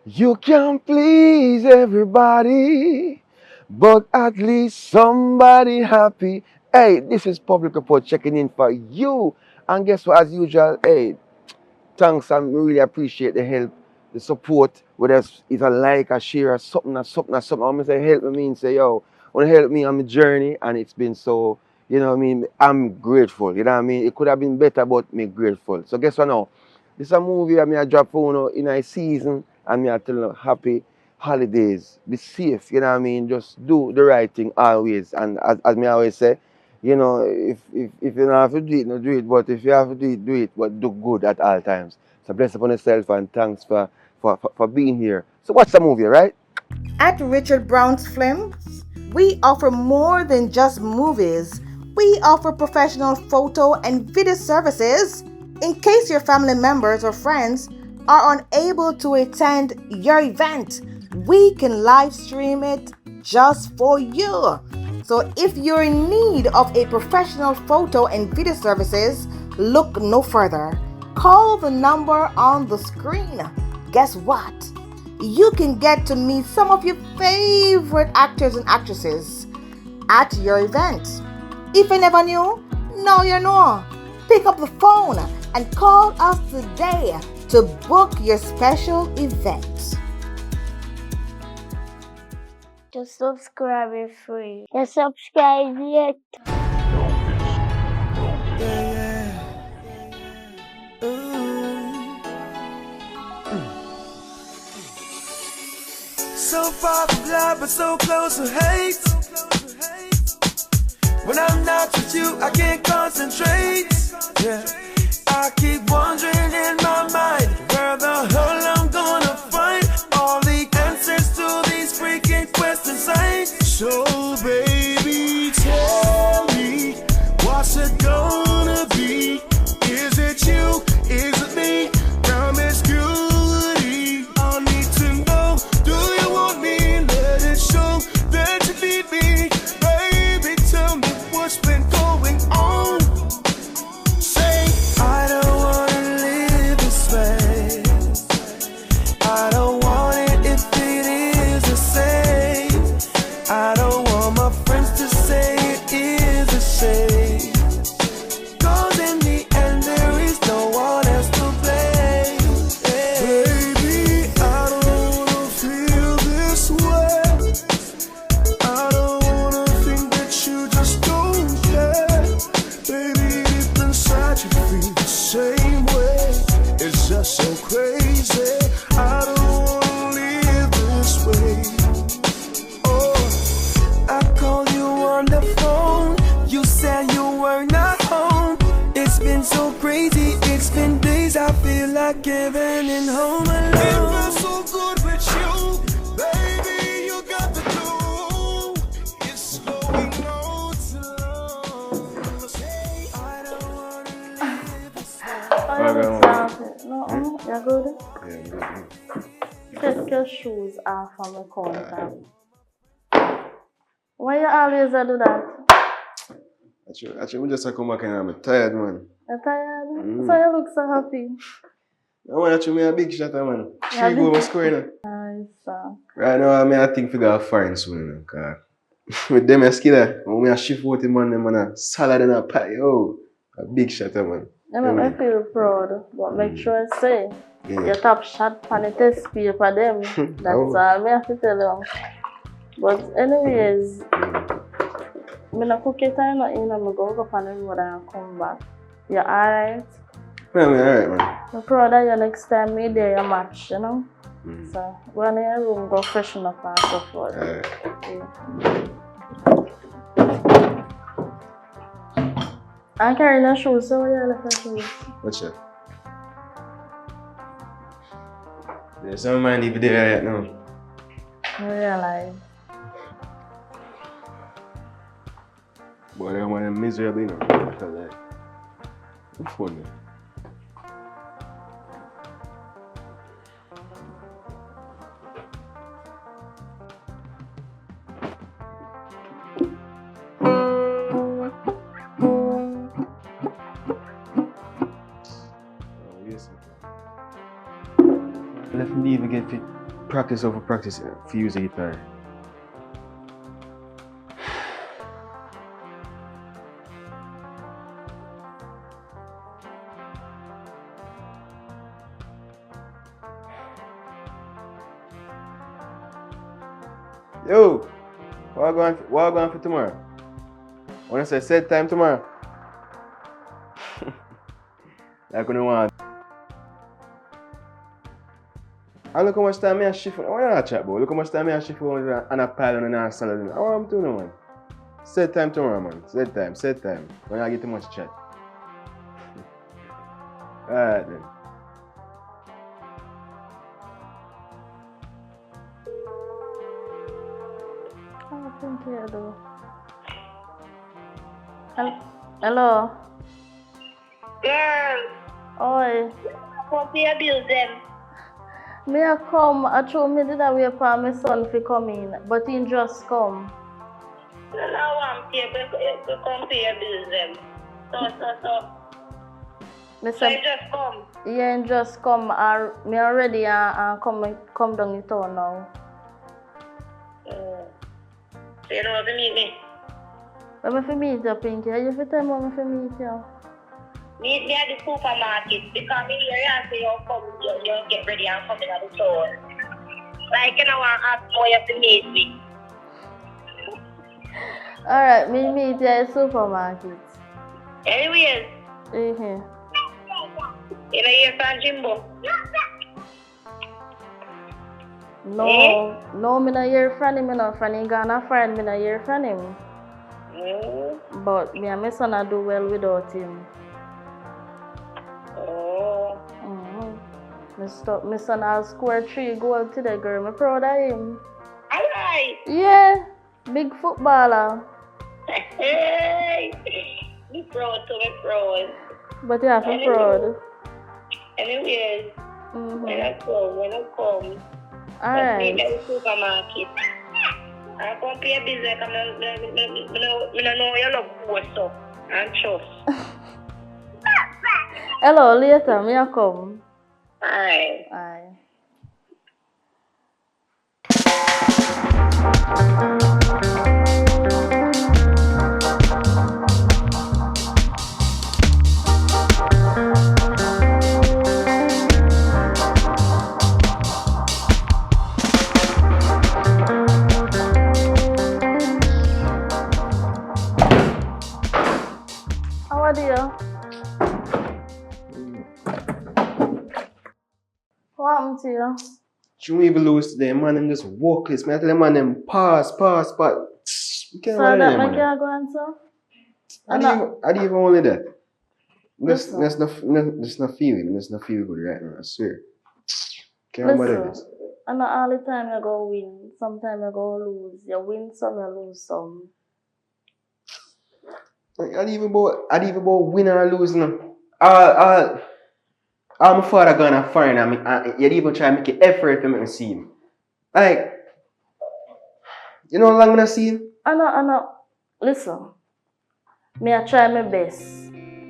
You can please everybody, but at least somebody happy. Hey, this is Public Report checking in for you. And guess what, as usual, hey, thanks and really appreciate the help, the support, whether it's a like, a share, or something. I'm gonna say help me mean say, yo, wanna help me on my journey and it's been so, you know what I mean, I'm grateful, you know what I mean? It could have been better, but me grateful. So guess what now? This is a movie I mean I drop for you know, in a season and me I tell you happy holidays. Be safe, you know what I mean? Just do the right thing always. And as me always say, you know, if you don't have to do it, no do it. But if you have to do it, but do good at all times. So bless upon yourself and thanks for being here. So watch the movie, right? At Richard Brown's Films, we offer more than just movies. We offer professional photo and video services. In case your family members or friends are unable to attend your event, we can live stream it just for you. So if you're in need of a professional photo and video services, look no further. Call the number on the screen. Guess what? You can get to meet some of your favorite actors and actresses at your event. If you never knew, now you know. Pick up the phone and call us today to book your special event. Just subscribe is free. You subscribe yet? So far from love, but so close to hate. When I'm not with you, I can't concentrate. Yeah, I keep wondering in my mind where the hell I'm gonna find all the answers to these freaking questions. So baby, tell me, what's it gonna be? Is it you? Is it me? Promiscuity. I need to know. Do you want me? Let it show that you need me. Baby, tell me what's been going on. Say, I don't wanna live this way. I don't want it if it is the same. I don't want my friends to say it is the same. Cause in the end there is no one else to blame. Baby, I don't wanna feel this way. I don't wanna think that you just don't care. Baby, deep inside you feel the same way. It's just so crazy. I don't wanna live this way. Oh, I called you on the phone. You said you were not home. It's been so crazy. It's been days. I feel like giving in home alone. It feels so good with you, baby. You got the clue. It's slowing on too long. I don't wanna live this way. Oh, you look soft. No, you're good. Yeah, Take your shoes off from the counter. Why you always do that? Actually, we just come back and I'm tired, man. You're tired? So you look so happy. No, man, actually, me a big shot, man. Yeah, 3 goals was scoring. Nice. Right now, I think we got foreign soon, cause with them a skiller, when we a shift out the man, them man a salad and a pie, oh, a big shot, man. You make me feel proud, but make sure I say your top shot on the test paper them. That's all I have to tell them. But anyways, I'm not cook it time not in, I'm go up on the road and come back. You alright? Yeah, man, alright, man. I'm proud that you next time me there your match, you know? So go in your room, go freshen up and so forth. Yeah. I'm carrying your shoes, so where you left your shoes? What's that? There's some man over there right now. I realize. Boy, that one is miserable, you know. Because like, it's funny. Let me even get fit. practice over practice for use the guitar. Yo, what going for tomorrow? When I say set time tomorrow, like when you want. And look how much time I shift. What you not chat about? Look how much time I shift and a pile and a salad. I want to do no man. Set time tomorrow, man. Set time. When I get too much chat. Alright then. I think you do. Hello. Girl, Oi. come pay your bills them. Me a come, I told me that wait for my son to come in, but he just come. No, I'm here, but come pay your bills them. So. Me So say, you just come. yeah, he just come. Me already and come down in town now. So you know what to meet me? When I meet you, Pinky, you fit tell me when I meet you. Meet me at the supermarket because me hear you say you come, you get ready and come in at the store. Like you know, I ask more you have to meet me. Alright, me meet you at the supermarket. Anyways, Mm-hmm. you know you're from Jimbo. No, me not hear from him, me not from him. Gonna friend, me not hear from him. But me and my son I do well without him. My son has scored 3 goals today, girl. I'm proud of him. Alright. Yeah, big footballer. Hey, be proud to be proud. But you have to be proud. Anyways, when I come. Alright. Meet me at the supermarket. I come pay a business and I know you love post up and trust. Hello, later, me a come. Aye. Aye. How are you? What happened to you? You even lose today, man. Them just walkless. Man, I tell them, man, them pass. You can't So run that them, make man. you go answer? I didn't even want that. There's no feeling. There's no feel good right now, I swear. Can't remember this. Listen, I know all the time you go win, sometimes you go lose. You win some, you lose some. Like, I didn't even about win or lose no. My father gonna foreign and you'd even try to make an effort to make me see him. Like, you know how long I see him? I know. Listen, me I try my best.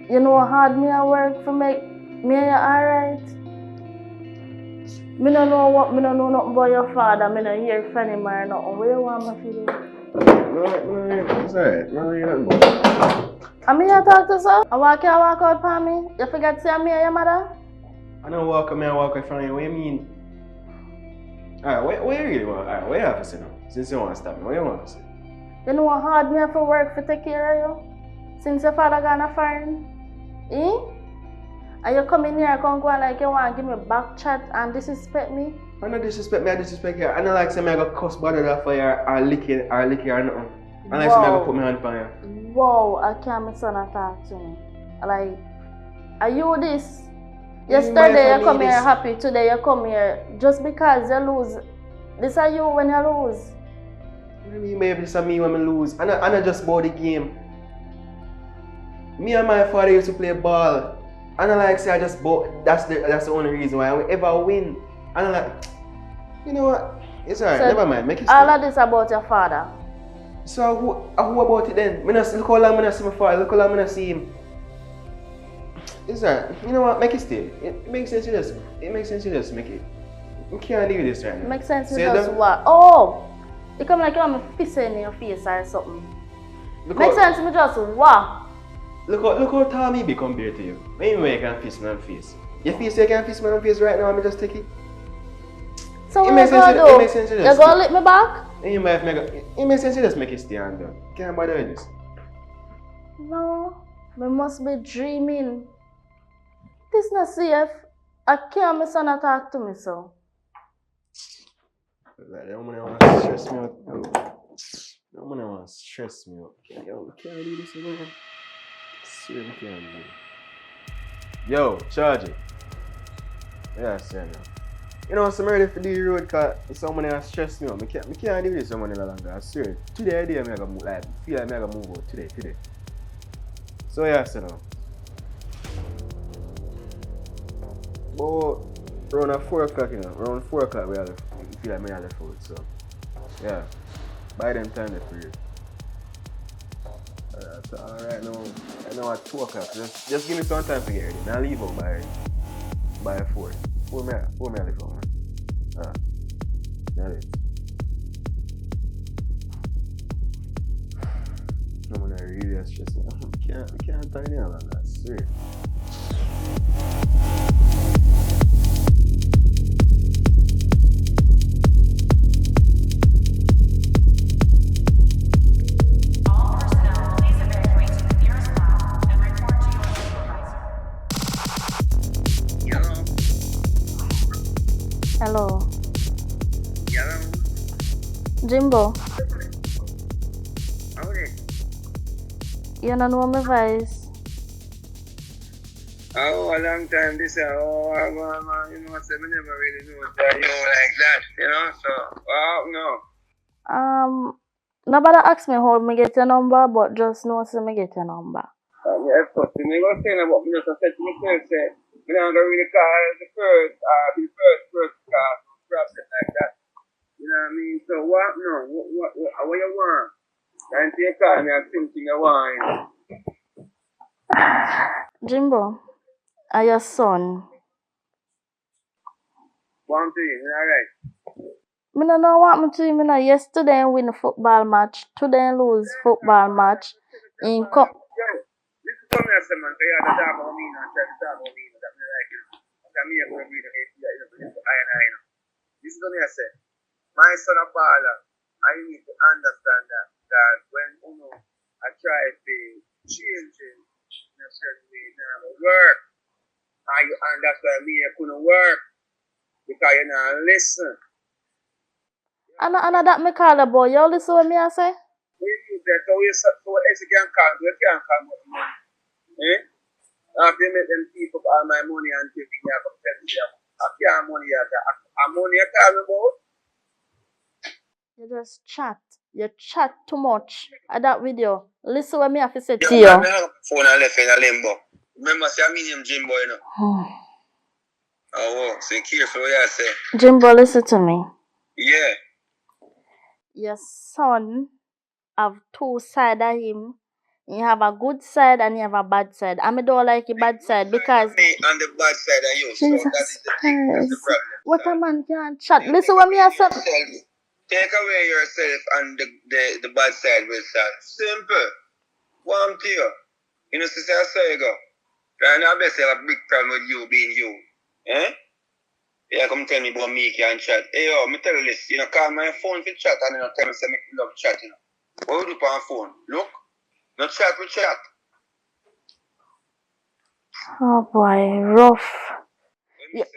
You know how hard me I work for make me alright? Me don't know nothing about your father. Me don't hear from him or nothing. What you want me to do? No, it's alright. No, you're not about. I mean, you talk to sir? I walk out for me. You forget to say me or your mother? I don't walk away from you. What do you mean? Alright, what you really want? Alright, what you have to say now? Since you want to stop me, what you want to say? You know how hard me have to work for take care of you? Since your father gone foreign? And you come in here and come go like you want to give me back chat and disrespect me? I don't disrespect me, I disrespect you. I don't like say me I got cuss bother that for you or lick you or nothing. I like say me I got put my hand on you. Whoa, I can't my son talk to me. Like, are you this? Yesterday you come here happy, today you come here just because you lose. This are you when you lose. What do you mean maybe this is me when I lose? I not just about the game. Me and my father used to play ball. I don't like say I just bought. That's the only reason why I will ever win. I don't like. You know what? It's alright. So never mind. Make it. All of this about your father. So who about it then? Look how long I see my father. Look how long I see him. It's alright. You know what? Make it stay. It makes sense. You just make it. I can't do this right now. Makes sense. Me Say just that. what? Oh, it come like I'm pissing in your face or something. Makes sense. Me just what? Look how tall me be compared to you. Maybe you can fist my face. You feel say you can fist my face right now, I'm just take it. So It what makes you sense. gonna It do? makes sense. You gonna lick me back? It makes sense. You just make it stand down. Can't bother with this. No, me must be dreaming. This not safe. I can't my son talk to me so. Like, that woman want to stress me out. That woman want to stress me out. Yo, can't do this again. Swear me can't do it. Yo, charge it. Yeah, sir. Now. You know, so I'm ready for the road because someone has stressed me out. I can't do this someone any longer. I swear. Today, I'm going to move. Like, feel like I'm going to move out today. So, yeah, sir. Now. But around 4 o'clock, you know, around 4 o'clock, we have feel like I have the food. So, yeah. By then time, they're free. So, alright, now, I know at 2 o'clock. Just give me some time to get ready. I'll leave out by 4. 4 me I leave out, man. That is. I'm gonna really stress me. We can't tie nail on that, swear. Hello. Yeah. Jimbo, Okay. you don't know my voice. Oh, a long time this you know, I never really know that you like that, you know, so, no. Nobody asked me how me get your number, but just know so me get your number. Yeah, of course, me go saying about me just said to myself, say, me not gonna really call the first call, problem like that. You know what I mean? So what, no, what you want? And you call me and something you want, you know. Jimbo, are your son? One thing, alright. Me no know what me to you. Me know yesterday win football match, today lose football match. In Yo, this is something I said, man, because you had to talk about me, and try to talk about me, that me like, you know. Because me, I'm going to be the you know, this is I, you know. This is something I said. My son a baller, I need to understand that when, you know, I try to change it in a certain way, it never work. And that's why me, I couldn't work. Because you not listen. and that me call the boy. You listen what me I say? When you do that, so else you can call, you can't call me. Eh? After you make them keep up all my money and take me up and tell me, I can't money at that. I'm money you call me about. You just chat. You chat too much. At that video. Listen what me have to say to Yeah, you. man, I hung up the phone and left in a limbo. Remember, say, I mean him Jimbo, you know. Oh, so careful what you say. Jimbo, listen to me. Yeah. Your son have two sides of him. You have a good side and you have a bad side. I don't like the bad side because Me on the bad side of you, so that is Jesus the thing, that's the Christ. problem. What son. a man can chat. Listen what me I say. Take away yourself and the bad side with son. Simple. Warm to you. You know, sister, I saw you go. Right now, I bet you have a big problem with you being you. Eh? Yeah, come tell me about me can chat. Hey, yo, me tell you this. You know, call my phone for chat and you know, tell me say me love chat, you know. What we do on phone? Look. No chat, we chat. Oh boy, rough.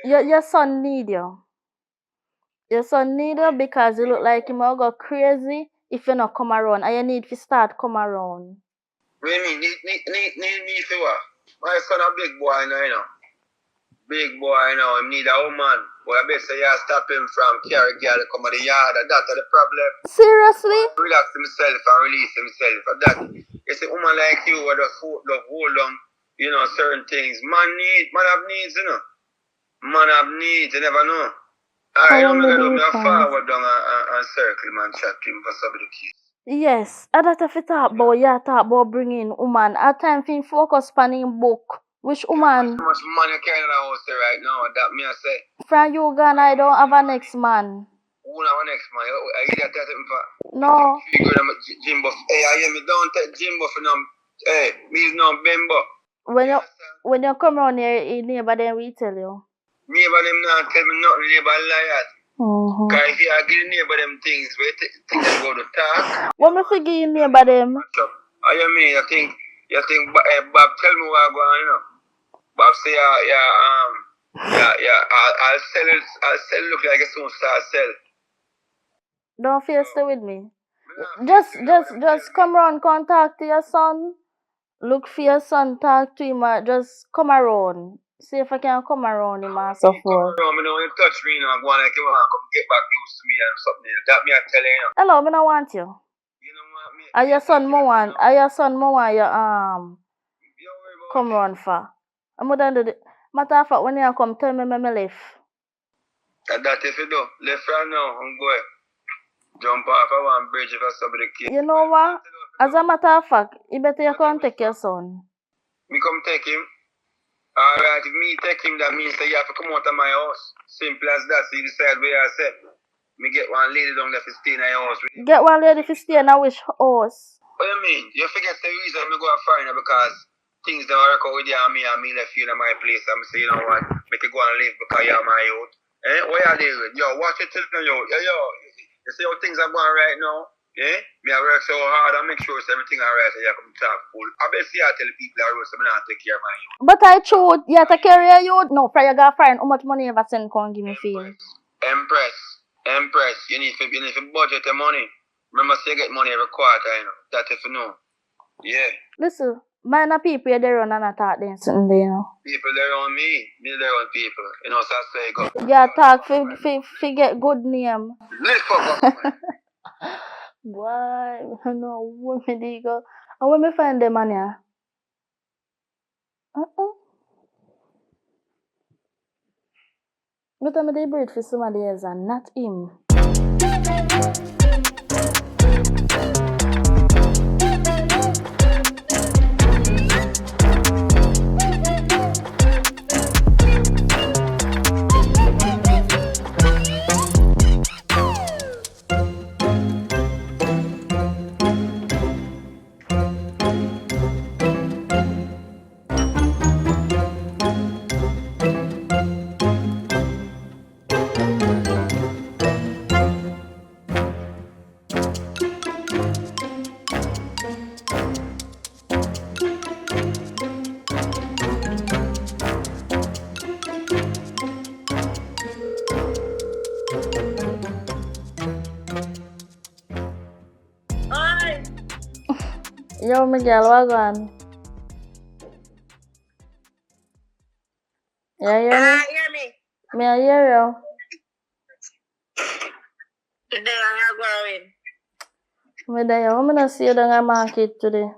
Your son need you. Your son need you because you look like him will go crazy if you not come around. And you need to start come around. What do you mean? Need me for what? My son a big boy now, you know. Big boy now, he need a woman. But I bet say you stop him from carry girl come to the yard. That's the problem. Seriously? Relax himself and release himself. And that you see woman like you who just hold on, you know, certain things. Man have needs, you know. Man have needs, you never know. I know me gonna do me a forward down and circle man chat to him for some of the kids. Yes, I that if you talk about talk about bringing woman. At time fin focus on him book. Which woman? How much money you carry in the house there right now? That me I say. From you gone, I don't have a next man. Who now next man? I hear that something for. No. Figure them Jimbo. Hey, I hear me don't take Jimbo for no. Hey, me is no Bimbo. When you come around here, your neighbor then we tell you. Neighbor them not tell me nothing, neighbor liars. Mm-hmm. Cause if you give neighbor them things, where think them go to talk. What me forgive your neighbor them? How you mean? You think Bob tell me what I go on, you know? Bob say I'll sell look like a soon start sell. Don't feel stay with me. Just come around, contact to your son. Look for your son, talk to him, just come around. See if I can come around him and so forth. Come around, me know you touch me, you know, go on like you want to come get back used to me and something. That me I tell you. Hello, me no want you. You know what me? Are your son more want? Are your son more want you come round for? I'm gonna do the matter of fact when you come tell me left. And that if you do, left right now, I'm going. Jump off of one bridge if I somebody kill. You know what? As a matter of fact, you better you come take your son. Me come take him. Alright, if me take him, that means that you have to come out of my house. Simple as that. So you decide where I say. Me get one lady down there to stay in your house. Get one lady to stay in a which house? What do you mean? You forget the reason me go and find her because things don't work out with you and me left you in my place. I'm say, you know what, make you go and live because you're my youth. Eh? What you doing? Yo, watch your children, yo. You see how things are going right now? Yeah? Me I work so hard and make sure everything alright so you come talk full. I bet see I tell the people I so me not take care of my youth. But I told you take care of your youth. No, for you go find how much money you ever send come give me feel. Empress, you need to budget the money. Remember say you get money every quarter, you know. That if you know. Yeah. Listen, mind the people they run and attack them something there, you know. People they run me run people. You know, so I say go. Yeah, talk for get good name. Lift fuck up. Boy, I know where me go. And where me find them man here? But I'm they breed for somebody else and not him. Yo, Miguel, what on? You hear me? Hear me? Me I hear you. Today I'm going. Me there, I'm gonna see you down the market today.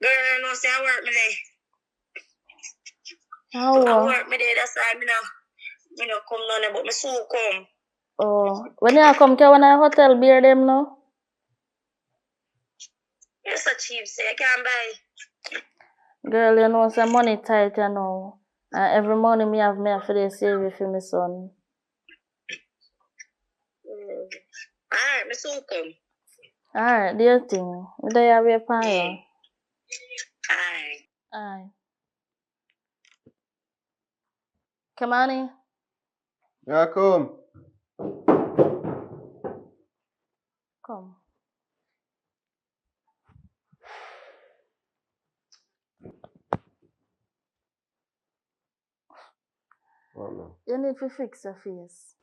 Girl, no say I work me there. How? I work me there, that's why me no come none but me soon come. Oh, when you come to one hotel beer them now? You're so cheap, so I can't buy. Girl, you know some money tight, you know. And every morning me have for the save for my son. Alright, me soon come. Alright, dear thing. Me there wait for you. Alright. Aye. Come on in. Yeah, come. Come. Oh, no. You need to fix your face.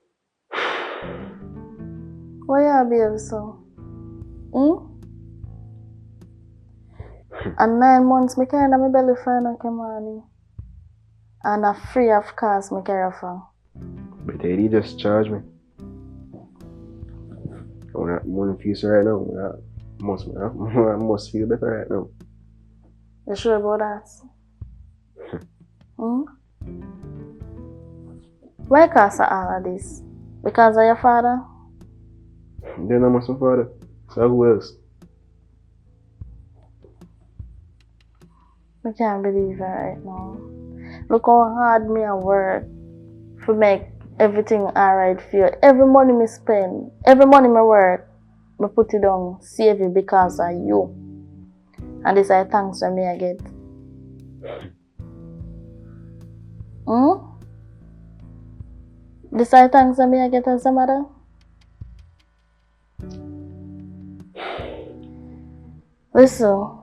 Why you behave so? And 9 months, me carry my belly fine and come on. And a free of cost, me carry for. But they just charge me. I want to feel so right now. I must feel better right now. You sure about that? Why cause of all of this? Because of your father? Then I'm my father. So who else? I can't believe it right now. Look how hard me I work to make everything alright for you. Every money me spend, every money me work, me put it down, save it because of you. And this I thanks for me I get. This I thanks for me I get as a mother. Listen,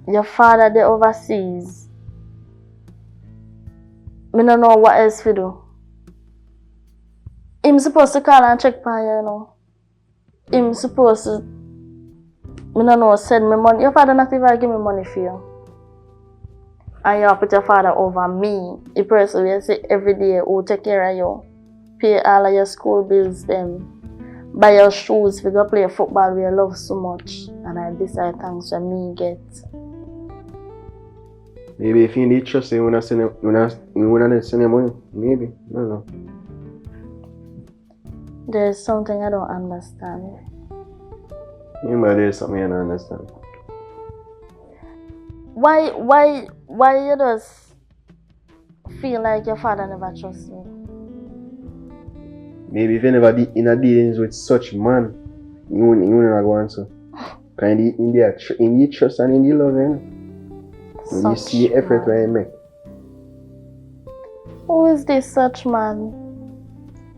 your father the overseas. Me don't know what else to do. Him supposed to call and check on you, you know. Him supposed to, me don't know, send me money. Your father not even give me money for you. And you put your father over me. The person will say every day who take care of you. Pay all of your school bills them. Buy your shoes for go play football we love so much. And I decide thanks for me get. Maybe if you need trust, you wanna send him money. Maybe. I don't know. There's something I don't understand. Maybe there's something I don't understand. Why you just feel like your father never trusts me? Maybe if you never be in a dealings with such man, you never go on so. Because in the trust and in the love, you know. When you see effort when you make. Who is this such man?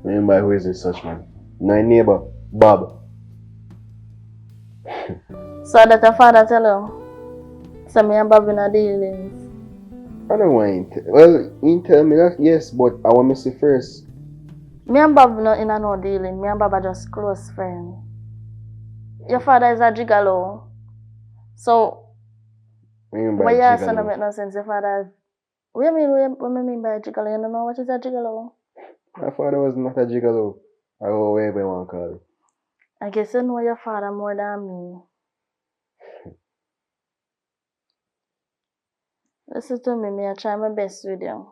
Remember who is this such man? My neighbor, Bob. So that your father tell you? So me and Bob in a dealings. I don't want him. Well, he tell me that, yes, but I want to see first. Me and Bob not in a no dealing. Me and Bob are just close friends. Your father is a gigolo. So, why you saying that make no sense? Your father... What do you mean by a gigolo? You don't know what is a gigolo? My father was not a gigolo. Or whatever you want to call it. I guess you know your father more than me. Listen to me, I try my best with you.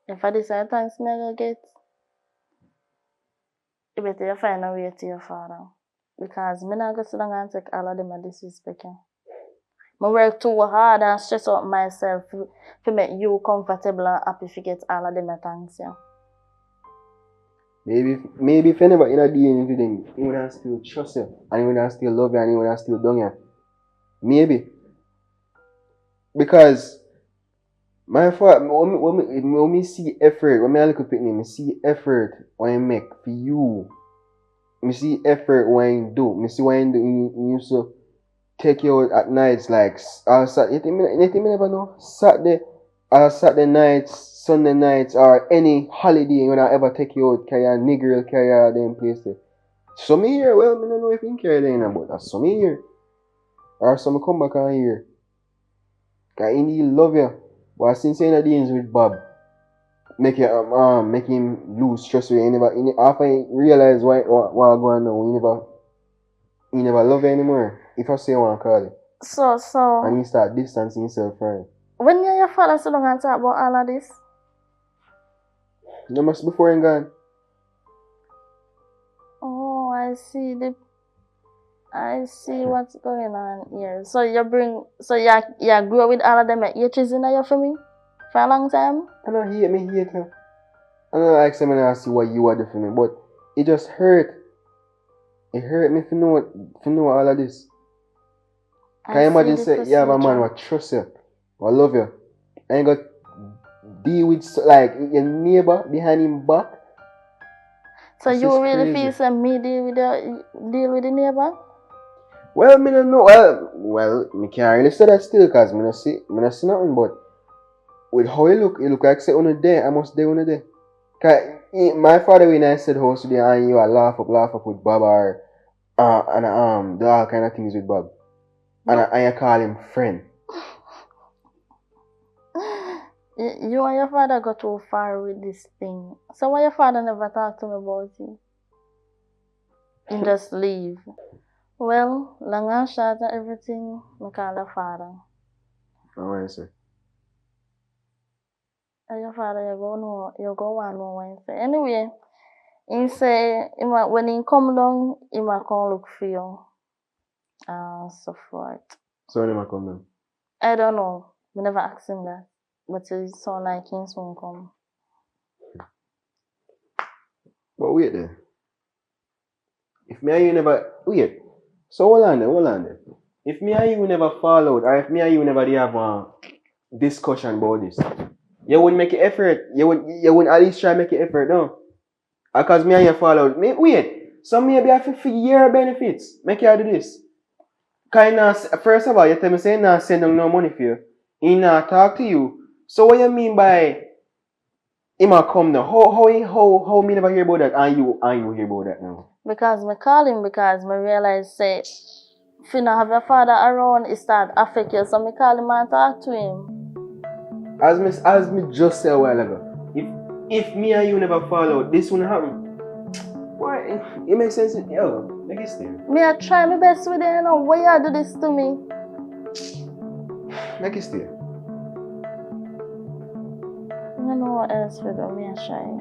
If I decide thanks me I go get, you better find a way to your father. Because me not go sit down and take all of them and disrespect you. I work too hard and stress out myself to make you comfortable and happy to get all of them and thanks you. Maybe if you never in a dealing with them, he would still trust you, and he would still love you, and he would still done you. Maybe. Because my father, when me see effort, when I look at him, I see effort when I make for you. I see effort when I do. I see when he used to take you out at nights, like Saturday, you never know. Saturday nights, Sunday nights, or any holiday when I ever take you out, carry a nigger, carry a them place there. Some year, well, I don't know if you can carry them, but that's some year. Or some come back on here. Cause he love you. But since you're in the dealings with Bob, make him lose trust with you. After he realize what going on, he never love you anymore. If I say I want to call it. So And he start distancing himself from it. When you and your father sit down and talk about all of this? No much before him gone. Oh, I see what's going on here. So you grew up with all of them at H's in your family for a long time? I don't hate her. I don't like someone to see what you are doing for me, but it just hurt. It hurt me to know all of this. Can you imagine say you have a man who trust you, who love you, and you got deal with like your neighbor behind him back? So you really feel some me deal with the neighbor? Well, me don't know. Well, me can't really say that still, cause me not see nothing. But with how he look like say on a day, I must day on a day. Cause my father when I said house today, and you laugh up with Bob or and do all kind of things with Bob, and I call him friend. You and your father got too far with this thing. So why your father never talk to me about it? And just leave. Well, long and short and everything, I call your father. What I say? And your father, you go want know what he say. Anyway, he say when he come down, he might come look for you. So forth. So when he come down? I don't know. We never asked him that. But it sound like he soon come. But wait then. If me and you never wait. So hold on then. If me and you never fall out, or if me and you never have a discussion about this, you wouldn't make an effort. You wouldn't at least try to make an effort, no? Because me and you fall out. Wait. So maybe I feel for your benefits. Make you do this. First of all, you tell me say nah send him no money for you. He not talk to you. So what you mean by him a come now? How me never hear about that and you hear about that now? Because me call him because me realize say if you not have your father around, it start affect you. So me call him and talk to him. As me just said a while ago, if me and you never fall out, this wouldn't happen. Why? It makes sense. Yo, make it stay. Me I try my best with it, you know. Why you do this to me? Make it stay. I don't know what else to do. Me I try.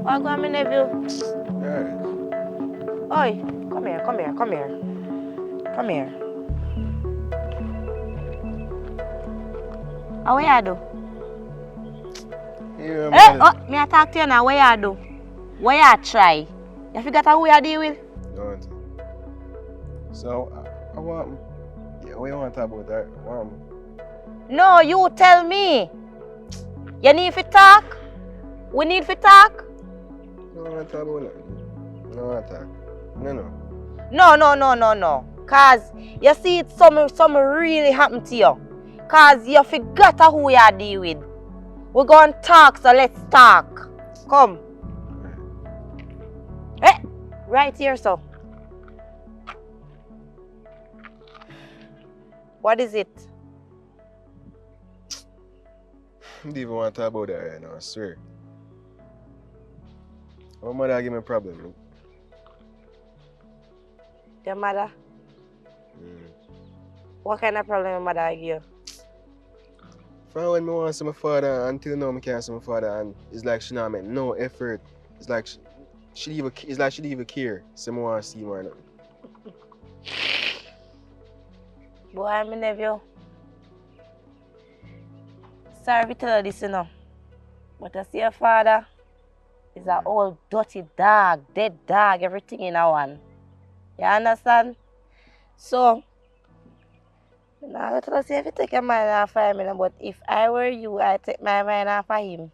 I'll go, my nephew. Alright. Oi, come here. How what you do? Yeah, Hey, me I talk to you now. What you do? What you try? You forgot who you deal with? No. So, I want. Yeah, what you want to talk about that? No, you tell me. You need to talk? We need to talk? No, I want to talk about that. No, I want to talk. No. Cause you see it's something really happened to you. Cause you forgot who you deal with. We're going to talk, so let's talk. Come. Hey, right here, so. What is it? I don't even want to talk about that right now, I swear. My mother give me a problem. Look. Your mother? What kind of problem your mother give you? From when I want to see my father, until now I can't see my father, and it's like she not make no effort. It's like she didn't even care. So I want to see her or nothing. Boy, my nephew. Sorry to tell you this, you know. But I see your father is an old dirty dog, dead dog, everything in a one. You understand? So, I'm not going to say if you take your mind off of him, but if I were you, I'd take my mind off of him.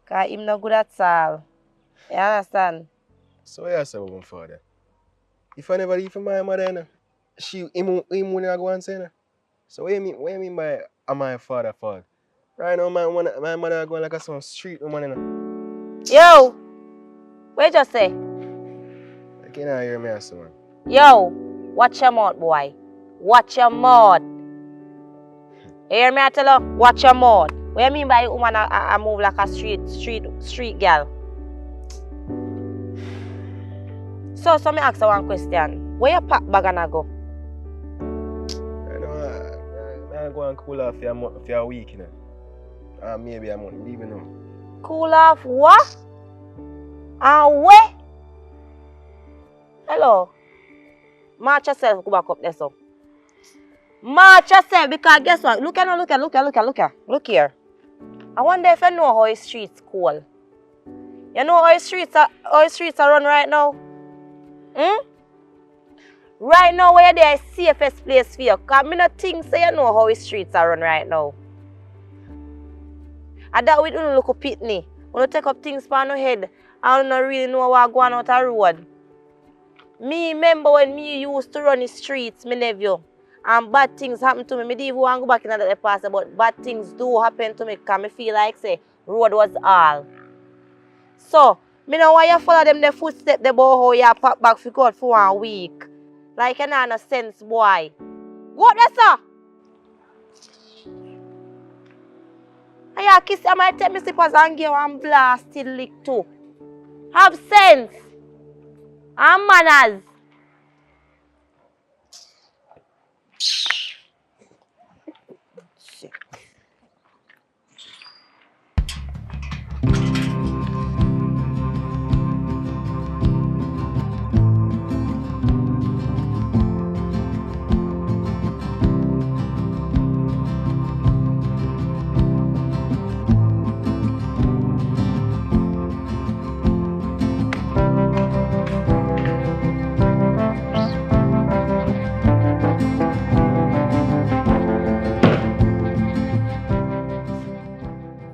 Because he's not good at all. You understand? So what you say about my father? If I never leave for my mother, him wouldn't go and say no. So what you mean by my father fault? Right now, my mother going like some street woman, you know. Yo! What you just say? I can't hear me, man. Yo! Watch your mouth, boy. Watch your mouth. You hear me? I tell you, watch your mouth. What you mean by a woman I move like a street girl? So me ask you one question. Where you pack bag and go? I know I go and cool off for a week, you know. Maybe a month, leaving now. Cool off what? And where? Hello? March yourself, go back up there, so. March yourself, because guess what? Look here. I wonder if you know how the streets cool. You know how the streets are run right now? Right now, where they are safest place for you. Because I don't think so you know how the streets are run right now. And that we don't look up pitney. We don't take up things for our head. I don't really know what's going on the road. Me remember when me used to run the streets, my nephew. And bad things happen to me. I didn't even want to go back in the past, but bad things do happen to me because I feel like say road was all. So, I don't want you to follow them the footsteps about how you pack back for God for 1 week. Like you know no sense, boy. What that's sir? I kiss you, I might take my slippers and give one blasted lick too. Have sense and manners. Shit.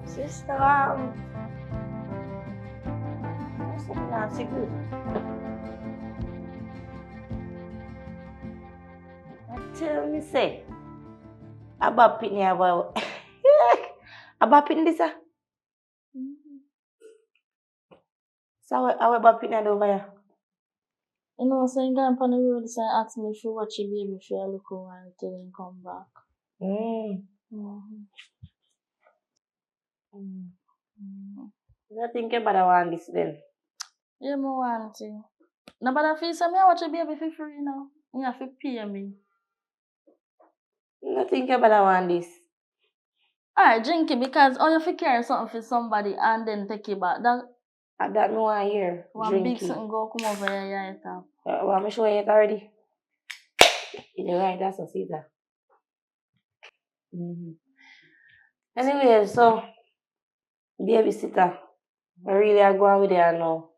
Sister, what's up now? It's good. Tell me, say, about pitney about about pitney this. So how about pitney over here? You know, so you go on the road, so I ask me if you watch your baby if you look a while till you come back. You think about that one this then? Yeah, I want to. No, but I feel some I watch your baby for free now. You have to pay me. You think about that one this? Alright, drink it because you have to carry something for somebody and then take it back. That no one here. One big something go come over here, yeah, it up. Well, I'm sure it already. You're right, that's a Caesar. Anyway, so babysitter, I really are going with her now.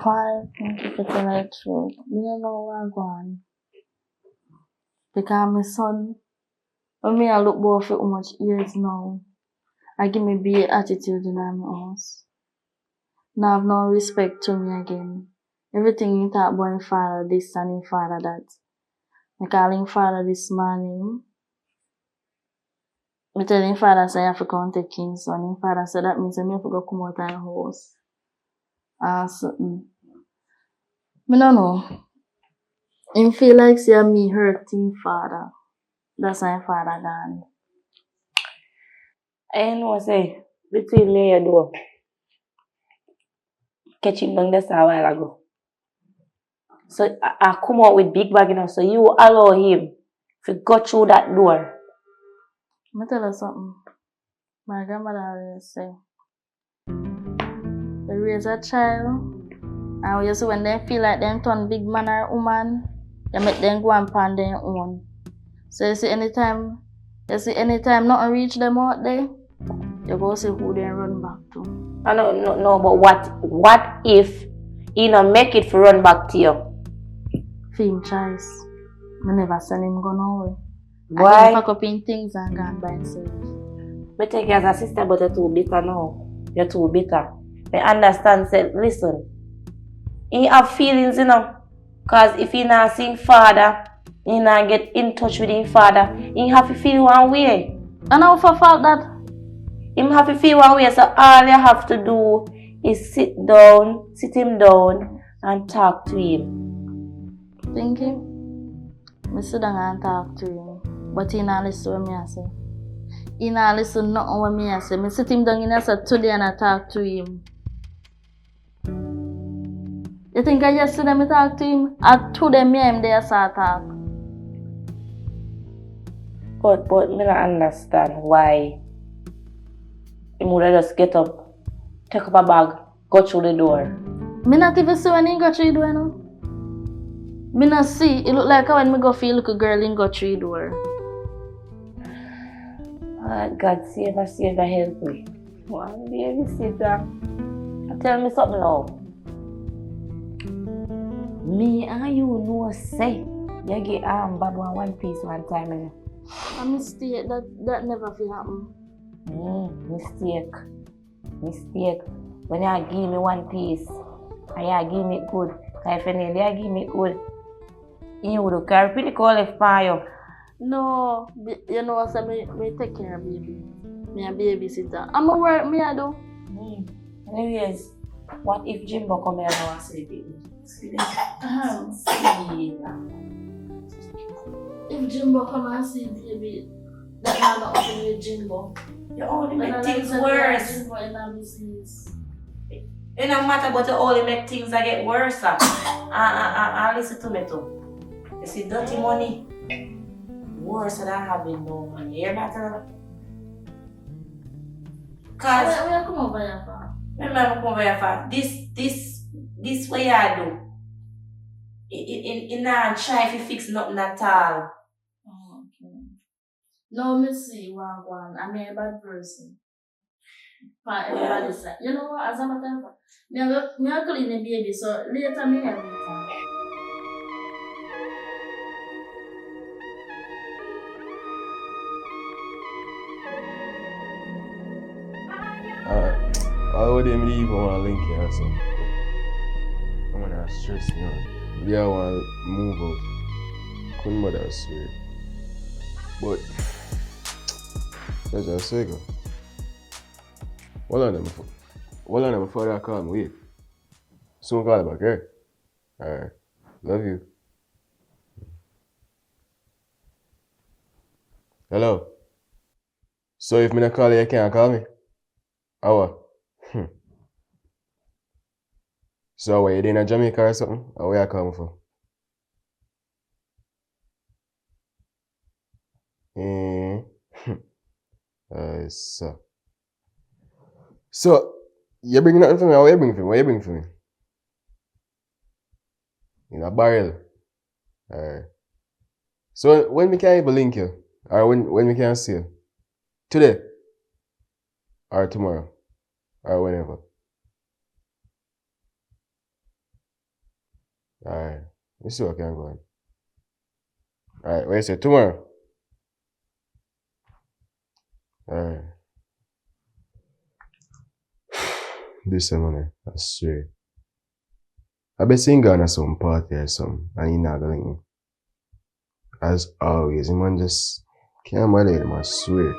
Why think you tell the truth? I don't know where I'm going. Because my son, when me I look both for how much years now, I give me bad attitude in my house. Now I have no respect to me again. Everything you talk about him father this and him father that. I call him father this morning. I tell him father say I have to come take him son. Him father said that means I have to go come out of the house. Something. I don't know. Him feel like say me hurt him father. That's why him father gone. I know say between me and you, catch him down there a while ago. So I come out with big bag enough, so you allow him to go through that door. I tell you something. My grandmother always say, they raise a child, and you see when they feel like they turn big man or woman, they make them go and pan their own. So you see anytime nothing reach them out there, you go see who they run back to. No, but what if he not make it for run back to you? For him choice. I never send him go nowhere. Why? He pack up in things and gone by himself. I take you as a sister, but you're too bitter now. You're too bitter. I understand, say, listen, he have feelings, you know. Because if he not see him father, he not get in touch with him father, he have to feel one way. And how for fault that? Him have to feel one way, so all you have to do is sit him down and talk to him. Thank you. I sit down and talk to him, but he not listen to what I say. He not listen nothing what I say. I sit him down and I say today and I talk to him. You think I yesterday I talk to him? At today me and him there start talk. But I don't understand why he would just get up, take up a bag, go through the door. Me not even see when he go through the door now. Me not see. It look like when me go feel look a girl in go through the door. God save her, help me. One babysitter. Tell me something now. Me and you know say you get Babu and one piece one time. A mistake that never will happen. Mistake. When you give me one piece, and you give me good. If you give me good, you would carry pretty cool if you. No, you know what I me take care of baby. Me a babysitter. I'm a work me I do. Anyways, what if Jimbo come here and say baby? If Jimbo come and see baby, that man not open with Jimbo. You only When make I things said worse. in our business. It don't matter, but you only make things that get worse. Listen to me too. You see, dirty money worse than having no money. You hear that? Cause We are come over here for. remember come over here for this way I do. In not try to fix nothing at all. Oh, okay. No, me see one. I'm a bad person. For everybody say, you know what? As a matter of fact, me a clean the baby, so later me have it. Alright. I would even leave on link here or something. I'm gonna stress me out. Yeah, I wanna move out. Couldn't bother, I swear. But that's just say go. Hold on them before they call me. Wait. Soon call back, eh? Alright. Love you. Hello. So if me not call you can't call me? How what? So what, you in Jamaica or something? Or where you come from? So you bring nothing for me, or what you bring for me? What you bring for me? In a barrel. Alright. So when we can able link you? Or when we can see you? Today? Or tomorrow? Or whenever? Alright. Let's see what can go on. Alright, what you say? Tomorrow? Alright. This money, I swear. I bet seeing Ghana some party or something, and he not going in. As always, the man just can't manage him, I swear.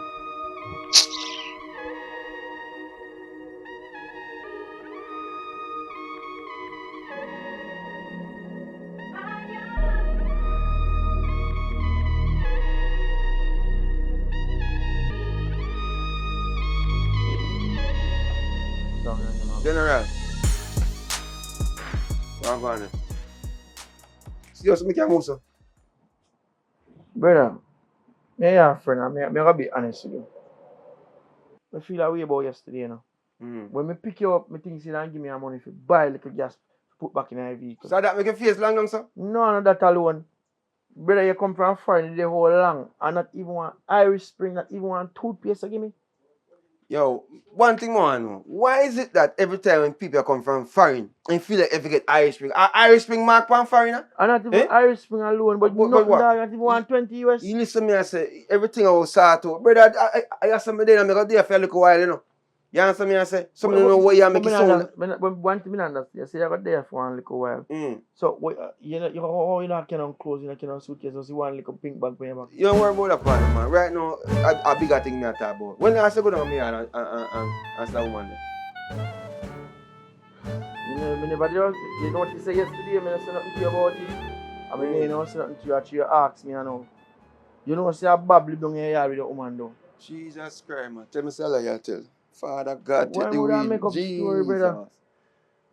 General. What going on? See us, we can move, sir. Brother, me and your friend, I'm gonna be honest with you. I feel that way about yesterday, you know. When me pick you up, me think you don't give me a money for buy little gas to put back in my vehicle. So that make your face long, sir? No, not that alone. Brother, you come from foreign the whole long and not even one Irish Spring, not even one toothpaste to give me. Yo, one thing more I know. Why is it that every time when people come from foreign and feel like if you get Irish Spring, are Irish Spring mark one foreigner? And not even Irish Spring alone, but nothing what? dog, not even 120 US. You listen to me and say everything I was sort out. Brother, I have something there and I got there for a little while, you know. You understand me and say something you know what you make it sound. One thing I understand, you say I got there for one little while. So you know you not cannot close, you know cannot suitcase, so see one little pink bag for your back. You don't worry about that part, man. Right now, a bigger thing me I talk about. When I say go down here and start woman there. You never just, you know what you said yesterday, I say nothing to you about it. I mean, you know, say nothing to you after you ask me, you know. You know, say a Bob live down here with the woman though. Jesus Christ, man. Tell me something you tell. Father God, why take the would I wheel. make up Jesus. story, brother?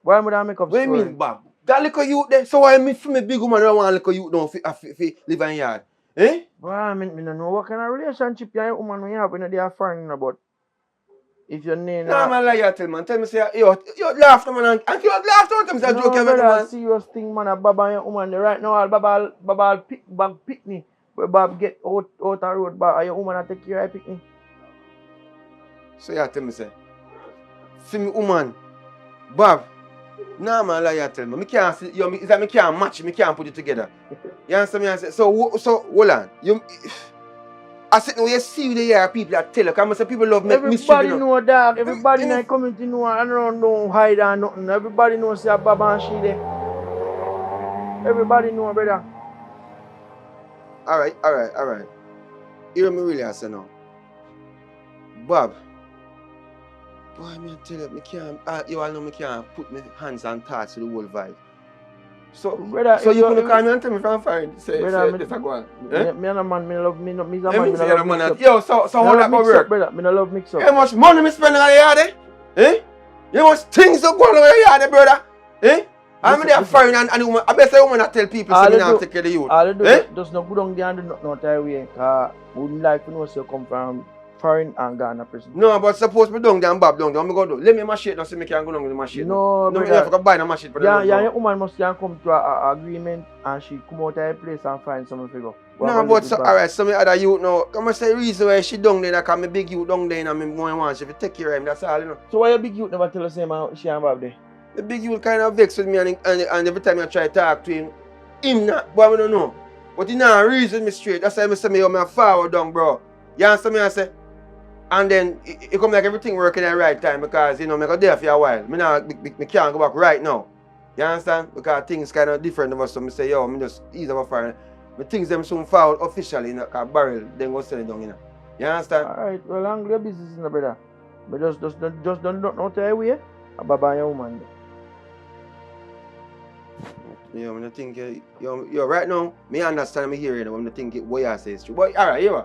Why would I make up what story? What you mean, Bob? That little youth there, so why me for me big woman don't want little youth don't live in yard? Eh? Well, I mean, I don't know what kind of relationship you and your woman you have when they are foreign about. If your name Nah, man, lie you tell man. Tell me say, you laugh to man and you laugh to him say no, joke you make brother, man. serious thing, man. Baba and your woman there right now. All Baba pick me. Where Bob get out the road, and your woman take care of pick me. So you tell me say, see me woman, Bob. Nah, man, lie you tell me. Me can't see you. Is that me can't match? Me can't put it together. You understand me? I say, so hold on. I said, no, you see the here people that tell you, because say people love make mischief, Everybody you know. know that. Everybody in the community know, and don't hide or nothing. Everybody knows say Baba and she there. Everybody know, brother. All right. Hear me really, I say now. Bob, boy, me tell you, me can't, you all know me can't put my hands on thoughts to the whole vibe. So, Brother, so you couldn't call me and tell me from foreign, say this a go on. Me and a man, me love, me a man, me Let no me love say mix up. yo, so how that go work? Brother, me no love mix up. How much money me spend on the yard, eh? You much things that go on over the yard, brother, eh? I'm there foreign and woman, I bet say woman that tell people say me not take care of the youth. All they do, just no good on the and do not know that way, cause we wouldn't like to know so come from foreign and Ghana prison. No, but suppose me down there and Bob down there, me go do. Let me machine now so me can go down with the machine. No, me brother. have to buy the machine for the your woman must can come to a agreement and she come out of her place and find some figure. No, but so, alright, so me other youth now, come and say the reason why she down there, because me big youth down there and me want she to take care of him, that's all, you know. So why your big youth never tell us him she and Bob there? The big youth kind of vex with me and every time I try to talk to him not, but I don't know. But he not reason me straight, that's why I say me forward down, bro. You understand me I say? And then it come like everything working at the right time because, you know, I go there for a while. Me can't go back right now. You understand? Because things kind of different of us, so I say, yo, me just ease up fire. Me things them soon forward officially, you know, because barrel, then go sell it down, you know. You understand? Alright, well, I'm your business, you know, brother. But just don't tell away about your woman. Yeah, I'm think, yo, right now, me understand me hearing it, I'm thinking what you say is true. But, alright, you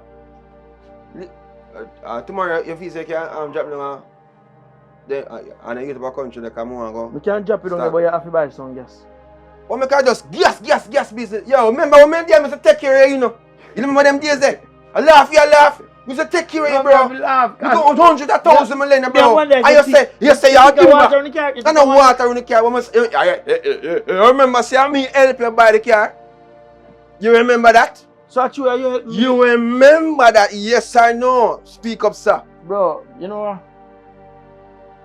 tomorrow, if you say you can drop them, then, and I get to a country like I'm going to go. We can't drop it on there, but you have to buy some gas. Oh, me can just gas business. Yo, remember when me there, I take care of you, you know. You remember them days there? I laugh. You say take care of you, bro. You got 100,000 million, bro. And you say you're doing that. There's no water in the car. You remember, say me help you buy the car? You remember that? So true, you help me. You remember that? Yes or no? Speak up, sir. Bro, you know what?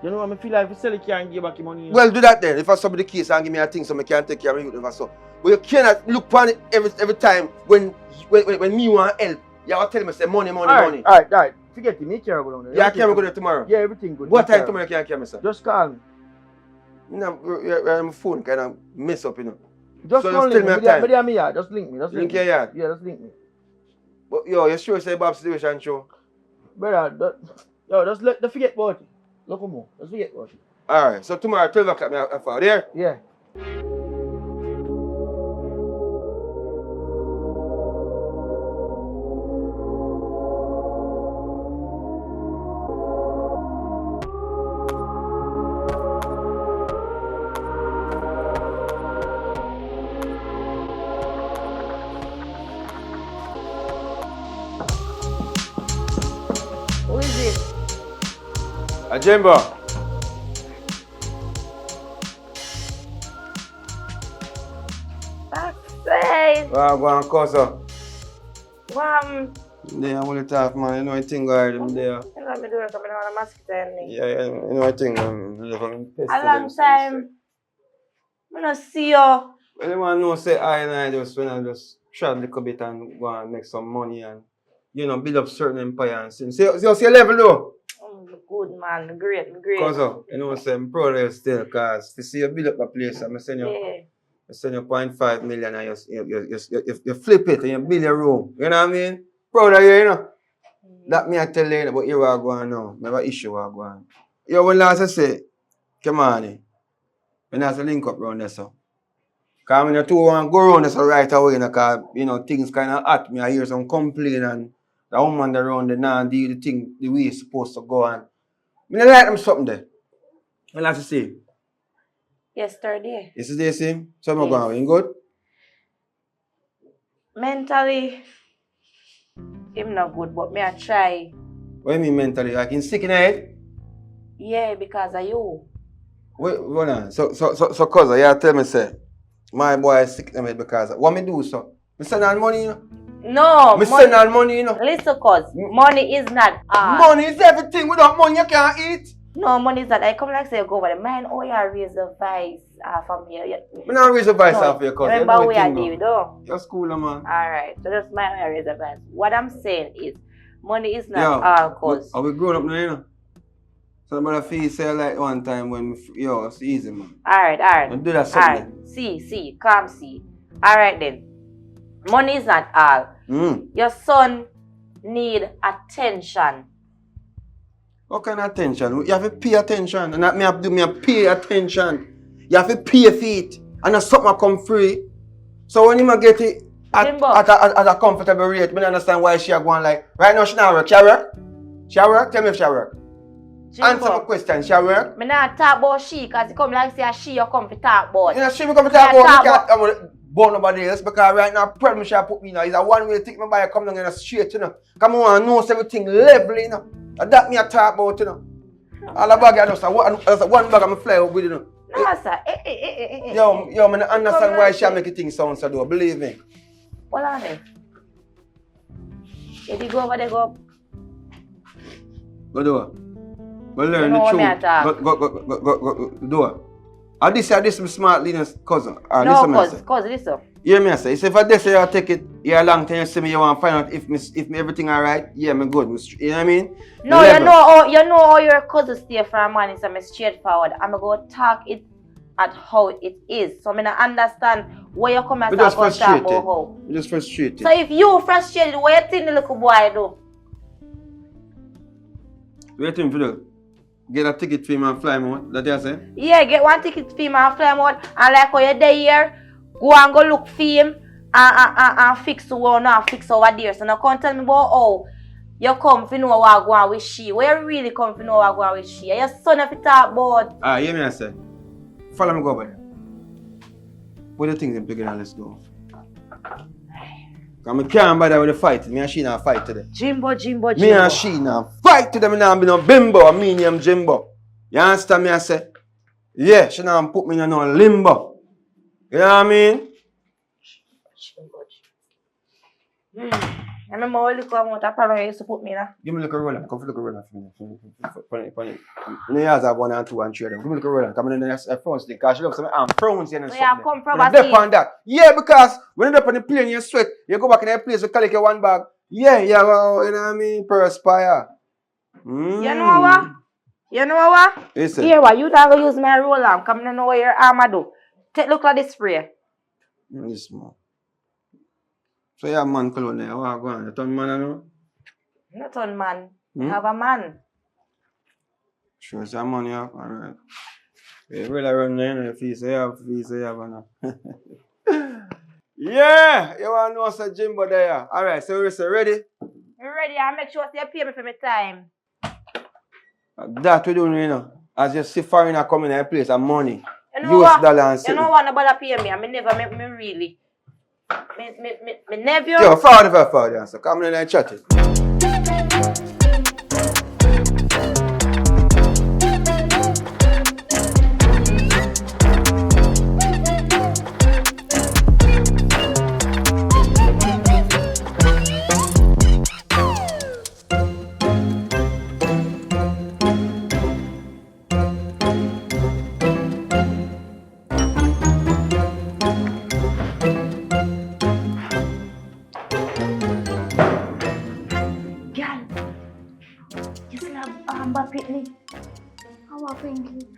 I feel like if you sell it, can't give back your money. Well, do that then. If I sub the case and give me a thing so I can take care of you, so. But you cannot look upon it every time when me want help. You have to tell me, say money. Alright. Forget it, me can't go down there. Yeah, I can't go there tomorrow. Yeah, everything good. What time tomorrow can I come, sir? Just call me. No, my phone kind of mess up, you know. Just so call me. Just link me. Link your yard? Yeah, just link me. But yo, you sure say Bob's situation show? Brother, don't forget about it. Look more. Let's forget about it. Alright, so tomorrow 12 o'clock, I fall there? Yeah. Who is it? A Jimbo. Say. Well, go on, cause They I'm only tough, man. You know I think I am there. You know me do it, coming on a mosquito. Yeah, you know I think I'm living A long time. I don't see you. Well, you want to know, say I just when I just try a little bit and go and make some money and, you know, build up certain empire and things. See your level though? Good man, great. Cause you know, say I'm proud of you still, cause to see you build up a place, I'm send you, I send you 0.5 million and you flip it and you build your room. You know what I mean? Proud of you, you know. That me I tell you, but you are going now. Never issue are going. You when last I say, come on, when I say link up around there so. Cause when you two want to go around there so right away, cause you know things kinda hot. Me I hear some complaint and the woman around there now do the thing the way it's supposed to go and I don't like them something there. I like to see. Yesterday. Yesterday, see? So I'm going good? Mentally, I'm not good, but me I try. What do you mean mentally? Like in sick in the head? Yeah, because of you. Wait, hold on. So cause you tell me say, my boy is sick in the head because what me do so? Me send on money, you know? No, me send on money, you know? Listen, cause money is not money is everything. Without money you can't eat. No, money is not. I come like say you go over the man. Oh, you raise the vice from here. Me not raise the vice off your cause. Remember we are David, though. You're school, man. Alright, so that's my way I raise the vice. What I'm saying is, money is not all cause. Are we grown up now, you know? So I'm gonna feel say like one time when it's easy, man. Alright. Do that something. Alright. See. Alright then. Money is not all. Your son need attention. What kind of attention? You have to pay attention. And that me have to pay attention. You have to pay for it. And a something come free. So when you get it at a comfortable rate, I don't understand why she are going like, right now she not work. She work? She work? Tell me if she work. Answer my question, she work? I not talk about she, because it come like say she you come to talk about. You know, she come to talk about me can't born nobody else, because right now problem she put me now is a one way to take my body come down in a straight, you know. Come on, know everything level, you know. And that me a talk about, you know. All the bag I just one bag I'm fly out with, you know. No, sir. Yo, I don't understand why she make it thing sound so though, believe me. Hold on there. If you go over there, go. Go do it. Go learn the truth. Go do it. Are this my smart Linus cousin? No, cousin, listen. Hear me, I say. If I this you take it, you're a long time, you see me, you want to find out if me everything alright, yeah, me good. You know what I mean? No, you know how your cousin stay from man is straightforward. I'm going to talk it at how it is. So I don't understand where you come and talk about how. I'm just frustrated. So if you frustrated, what you think the little boy do? What you think for do? Get a ticket for him and fly him out, that you say? Yeah, get one ticket for him and fly him out. And like how you're there here, go and go look for him and fix the one and fix over there. So now come tell me about how you come to know what go on with she. Where you really come to know what go on with she? Your son if you talk about. Hear me, I say. Follow me go over there. What do you think them together? Let's go. Because I can't bother with the fight. Me and she not fight today. Jimbo. Me and she not fight today. Me not be no bimbo. I mean him Jimbo. You understand me? I say? Yeah, she not put me in no limbo. You know what I mean? I remember when you come out, I probably used to put me there. Give me a little roller. Come for a little roller for me. Funny. You know, have 1 and 2 and 3 of them. Give me a little roller. Come in the front stick. Because she loves some frowns and so you come from a dip on that. Yeah, because when you're up on the plane, you sweat. You go back in that place, you collect your one bag. Yeah, you know what I mean? Perspire. You know what? Listen. Here, what? You don't use my roller. Come to know what your armor do. Look like this spray. This small. So you have a man cologne there. What go on? You turn man or no? Not turn man. You have a man. Sure, it's a man you have. Alright. You really run there, you feel say you have a yeah! You want to know what's Jimbo there? Alright, so we're ready? We're ready. I'll make sure you pay me for my time. That we do, you know. As you see foreigner coming in a place of money. You know US dollar and you know what? Nobody pay me. I never make me really. My nephew. Yo, forward, so come in and chat it.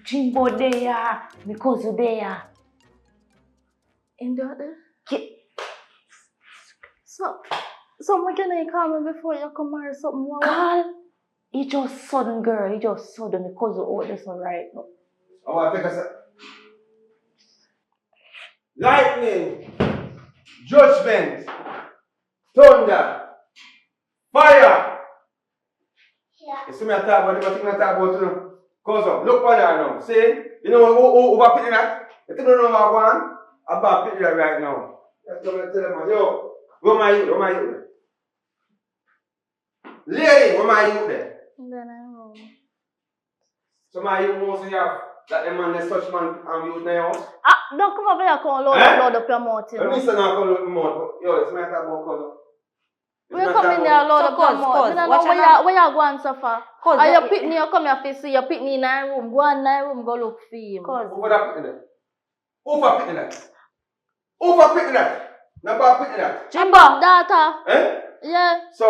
Jimbo there, because you there. In the other? So when can I call me before you come or something? Call. He just sudden, girl. He just sudden because of all this one right now. Oh, I think I said. Lightning, judgment, thunder, fire. Yeah. You see me talk about it, you talk about it. Cause up, look what I know. See? You know who over picking that? You don't know what I want? I'm about picking that right now. Let's go and tell them, yo, where my youth? Lady, where my youth there? Then I know. So my youth knows you have that the man, the such man, youth in your house? Don't come over here, come load up your mouth, you know. Let me say now, come load up my mouth. Yo, it's my talk about cousin. We come in here, load up your mouth. I don't know where you going so far. Are you picking you come here to see you picking in a room. Go in a room, go look for him. Who that picking that? Who for picking that? Who for picking that? Nobody picking that. Jimbo, daughter. Eh? Yeah. So.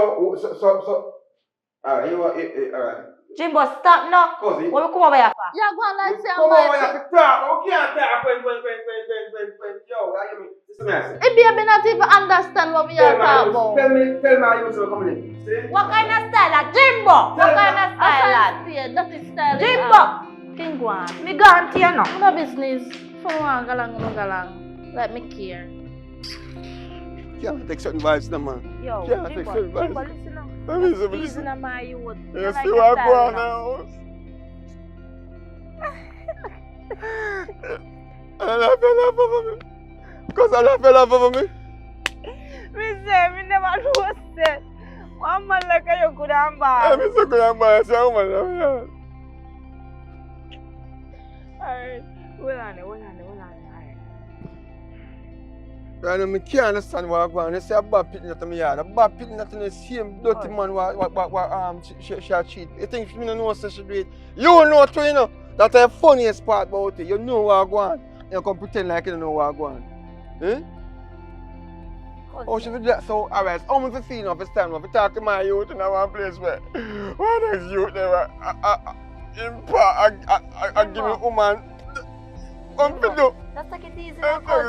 Alright, you want alright. Jimbo, stop now. Cozy. What we come over here for? Yeah, go on like say come over here to talk. We can't talk when. Yo, what you mean? Listen to me. If you not even understand what we are talking about. Tell me how you two coming in. See? What kind of style that? Jimbo! What kind of style that? That is style. Jimbo! King one. Me gone to you now. No business. If I want galang, let me care. Can't take certain vibes, no man. Yo, Can't take Jimbo, certain vibes. Jimbo, listen now. Listen. Listen to my youth. You like see your what I style go on now. now? I love over me. Because I love over me. Me say, me never know that. One man like you could have I'm so good at my sound, man. Alright, hold on. Alright. Right now, I can't understand what I'm going. They say a bad pitting at me yard. A bad pitting at the same dirty man she cheat. You think me no know so she do it? You know too, you know. That's the funniest part about it. You know what I'm going. You can pretend like you don't know what I'm going. Eh? Oh, she did that. So, alright, how much you feel now for stand up? If you talk to my youth in one place where one is youth there, I give me woman. Just take it easy now, cause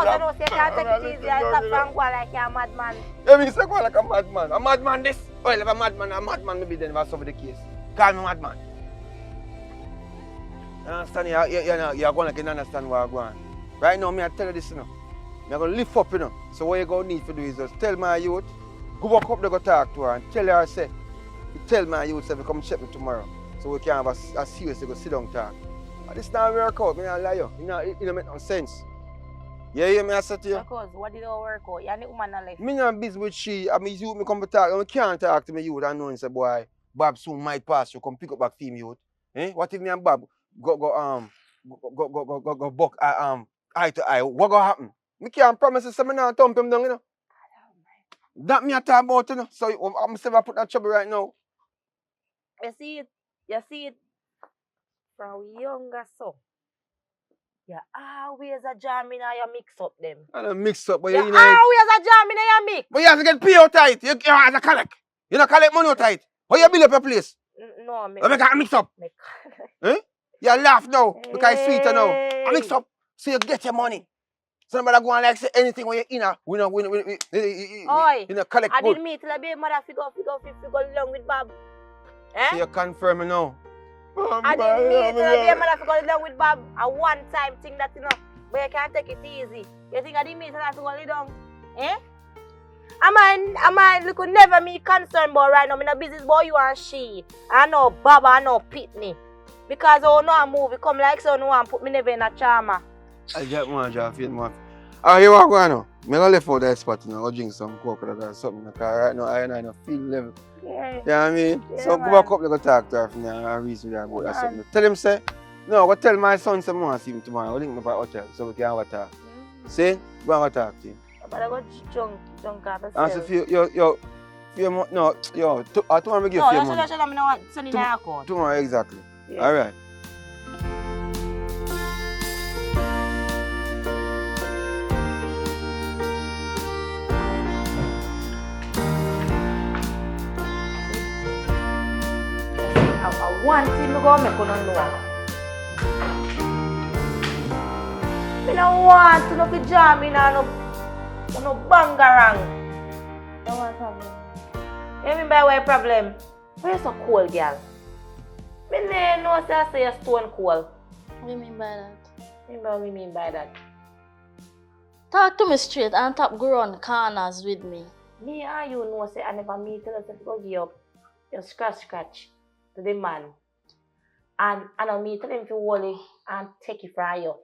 I don't say you can't take it easy. I stop from going like you're a madman. Yeah, me say go like a madman. A madman this? Well, if a madman maybe then if I solve the case. Call me madman. You understand? You're going like you don't understand what I'm going. Right now, I tell you this, you know. I'm going to lift up, you know. So what you're going to need to do is just tell my youth, go back up there, go talk to her and tell her, say, tell my youth, say, come check me tomorrow. So we can have a serious, go sit down talk. And this not work out, I don't lie you. It don't make no sense. You hear me, I said to you? Because what did it work out? You're the woman that left. Me not busy with she, I mean, youth me come to talk, and I can't talk to me youth and know, say, boy, Bob soon might pass, you come pick up back female youth. Eh? What if me and Bob go buck eye to eye? What go happen? Me can't promise you something now, thump him down, you know. That me a talk about, you know. So I'm saying I put that trouble right now. You see it from younger so. You always a jam in and you mix up them. I don't mix up, but You you know. always a jam in and you mix. But you have to get pay out tight. You have to collect. You don't collect money out tight. How you build up your place? No, I make a mix up. Eh? You laugh now because it's sweeter now. I mix up so you get your money. Somebody go and like say anything when you're in a we collect I good. didn't meet till I be mother figure along with Bob. Eh? So you confirm now. I didn't meet till I be mother figure along with Bob. A one time thing that you know, but you can't take it easy. You think I didn't meet till I figure down? Eh? I look never me concerned about right now. I'm in a business boy you and she. I know Bob, I know Pitney. Because I know a movie come like so no one put me never in a charmer. I get one job, feel more. Oh, you want to go now? I'm going to left out that spot, you know, go drink some coconut or something. Because right now, I don't feel level. Yeah. You know what I mean? Yeah, so go back up, go talk to her from there and reason with her about that something. Tell him, say, no, go tell my son some more, see him tomorrow. We'll link me by hotel so we can have a talk. See? Go have a talk to him. But I got junk at the and so tomorrow we give you money. No, send in the account. Tomorrow, exactly. Yeah. All right. I want him to go make you know. I don't want to know the jam in no bangarang. I want problem. You mean by what problem? Why you so cold, girl? Me no say you're stone cold. What do you mean by that? What do you mean by that? Talk to me straight and stop growing corners with me. Me and you know say I never meet you to go give up your scratch to the man. And I don't meet him to hold it and take it from you.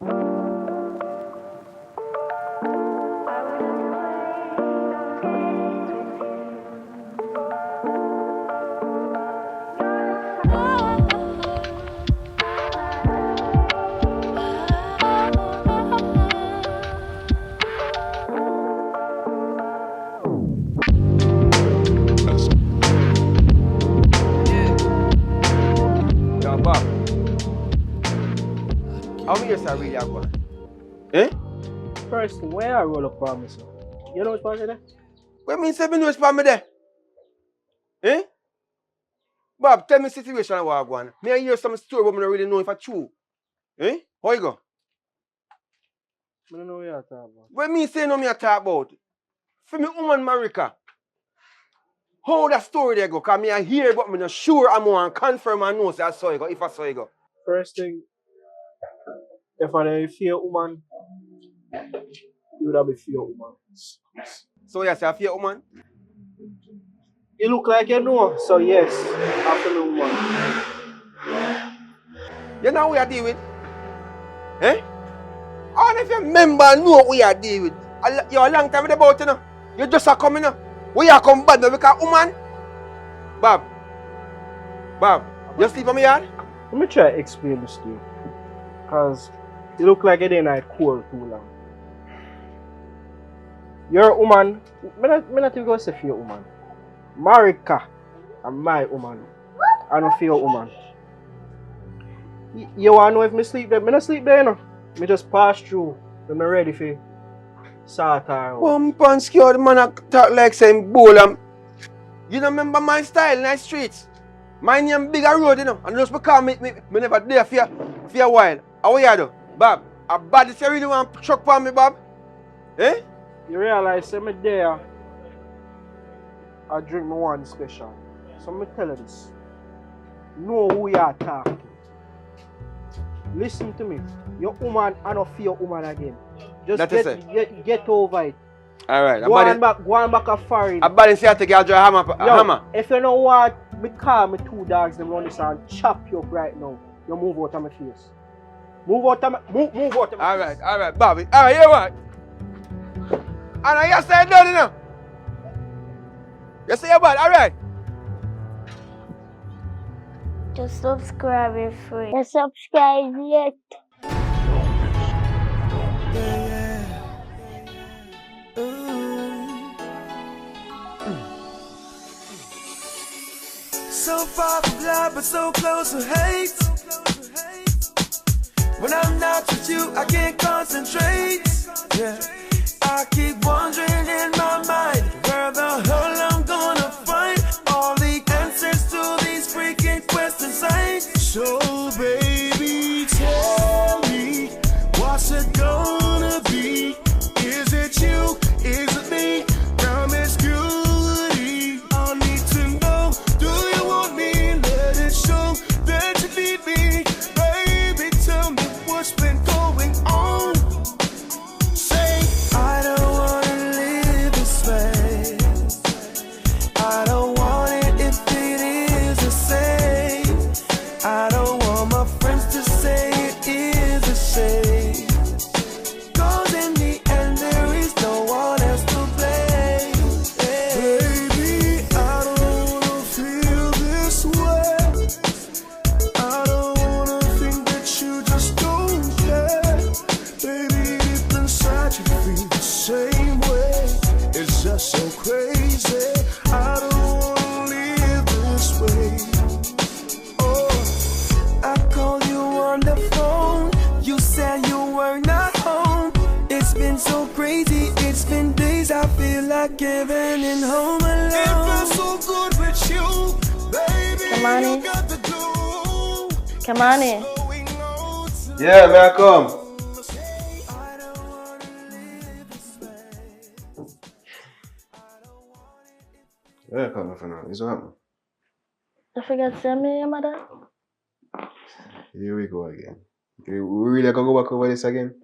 How many years are really going? Eh? First thing, where I roll up for me, sir? You know which part of that? What mean 7 years for me there? Eh? Bob, tell me the situation of what I'm going. May I hear some story but I don't really know if it's true. Eh? How you go? I don't know what you're talking about. What me say no me a talk about? For me woman Marika. How that story there go? Because me I hear but I'm not sure I'm going to confirm and know say I saw you go if I saw you go. First thing, If I fear woman, you would have a fear woman. So you say a fear woman? You look like you know, so yes, after the woman. You know who we are dealing with? Eh? I don't know if you remember and know who we are dealing with. You're a long time with the boat, you know. You just are coming up. We are come bad now because woman. Bob, you sleep on me yard? Let me try to explain this to you. Because you look like you didn't like cool too long. You're a woman. I'm not even going to say for your woman. Marika and my woman. I don't feel woman. You want to know if me sleep there? I don't sleep there, you know. Me just pass through. When I'm ready for sort out. One pan scared man a talk like saying bowl. You don't remember my style in the streets? My name bigger road, you know. And just because me never there for a while. How you do? Bob, a bad is you really want to chuck for me, Bob? Eh? You realize I'm there. I drink my one special. So me tell you this. Know who you are talking to. Listen to me. Your woman, I don't fear your woman again. Just get over it. Alright. Go on back a foreign. A bad is you take your hammer. If you know what, me call me two dogs them run this and chop you up right now. You move out of my face. Move out of my face. Alright, Bobby. Alright, you what? And you say done, you know? You say you're bad, alright? Just subscribe if free. Just subscribe yet. So far from love, but so close to hate. When I'm not with you, I can't concentrate. Yeah, I keep wondering in my mind where the hell I'm gonna find all the answers to these freaking questions. So baby, tell me, what's it gonna be? Is it you? Is it me? Promiscuity. I need to know, do you want me? Let it show that you need me. Baby, tell me what's been going on. Say, I don't wanna live this way. I don't want it if it is the same. I don't want my friends to say it is a shame. Cause in the end there is no one else to blame. Baby, I don't wanna feel this way. I don't wanna think that you just don't care. Baby, deep inside you feel the same way. It's just so crazy. I don't wanna live this way. Oh, I called you on the phone. You said you were not home. It's been so crazy. It's been days. I feel like giving in home alone. It feels so good with you, baby. Come on in. You got the glue. Come on in. Going on to Yeah, may I come? I don't wanna live this way. Yeah, come for now. Is what happening? You forgot to tell me your mother? Here we go again. We really gonna go back over this again?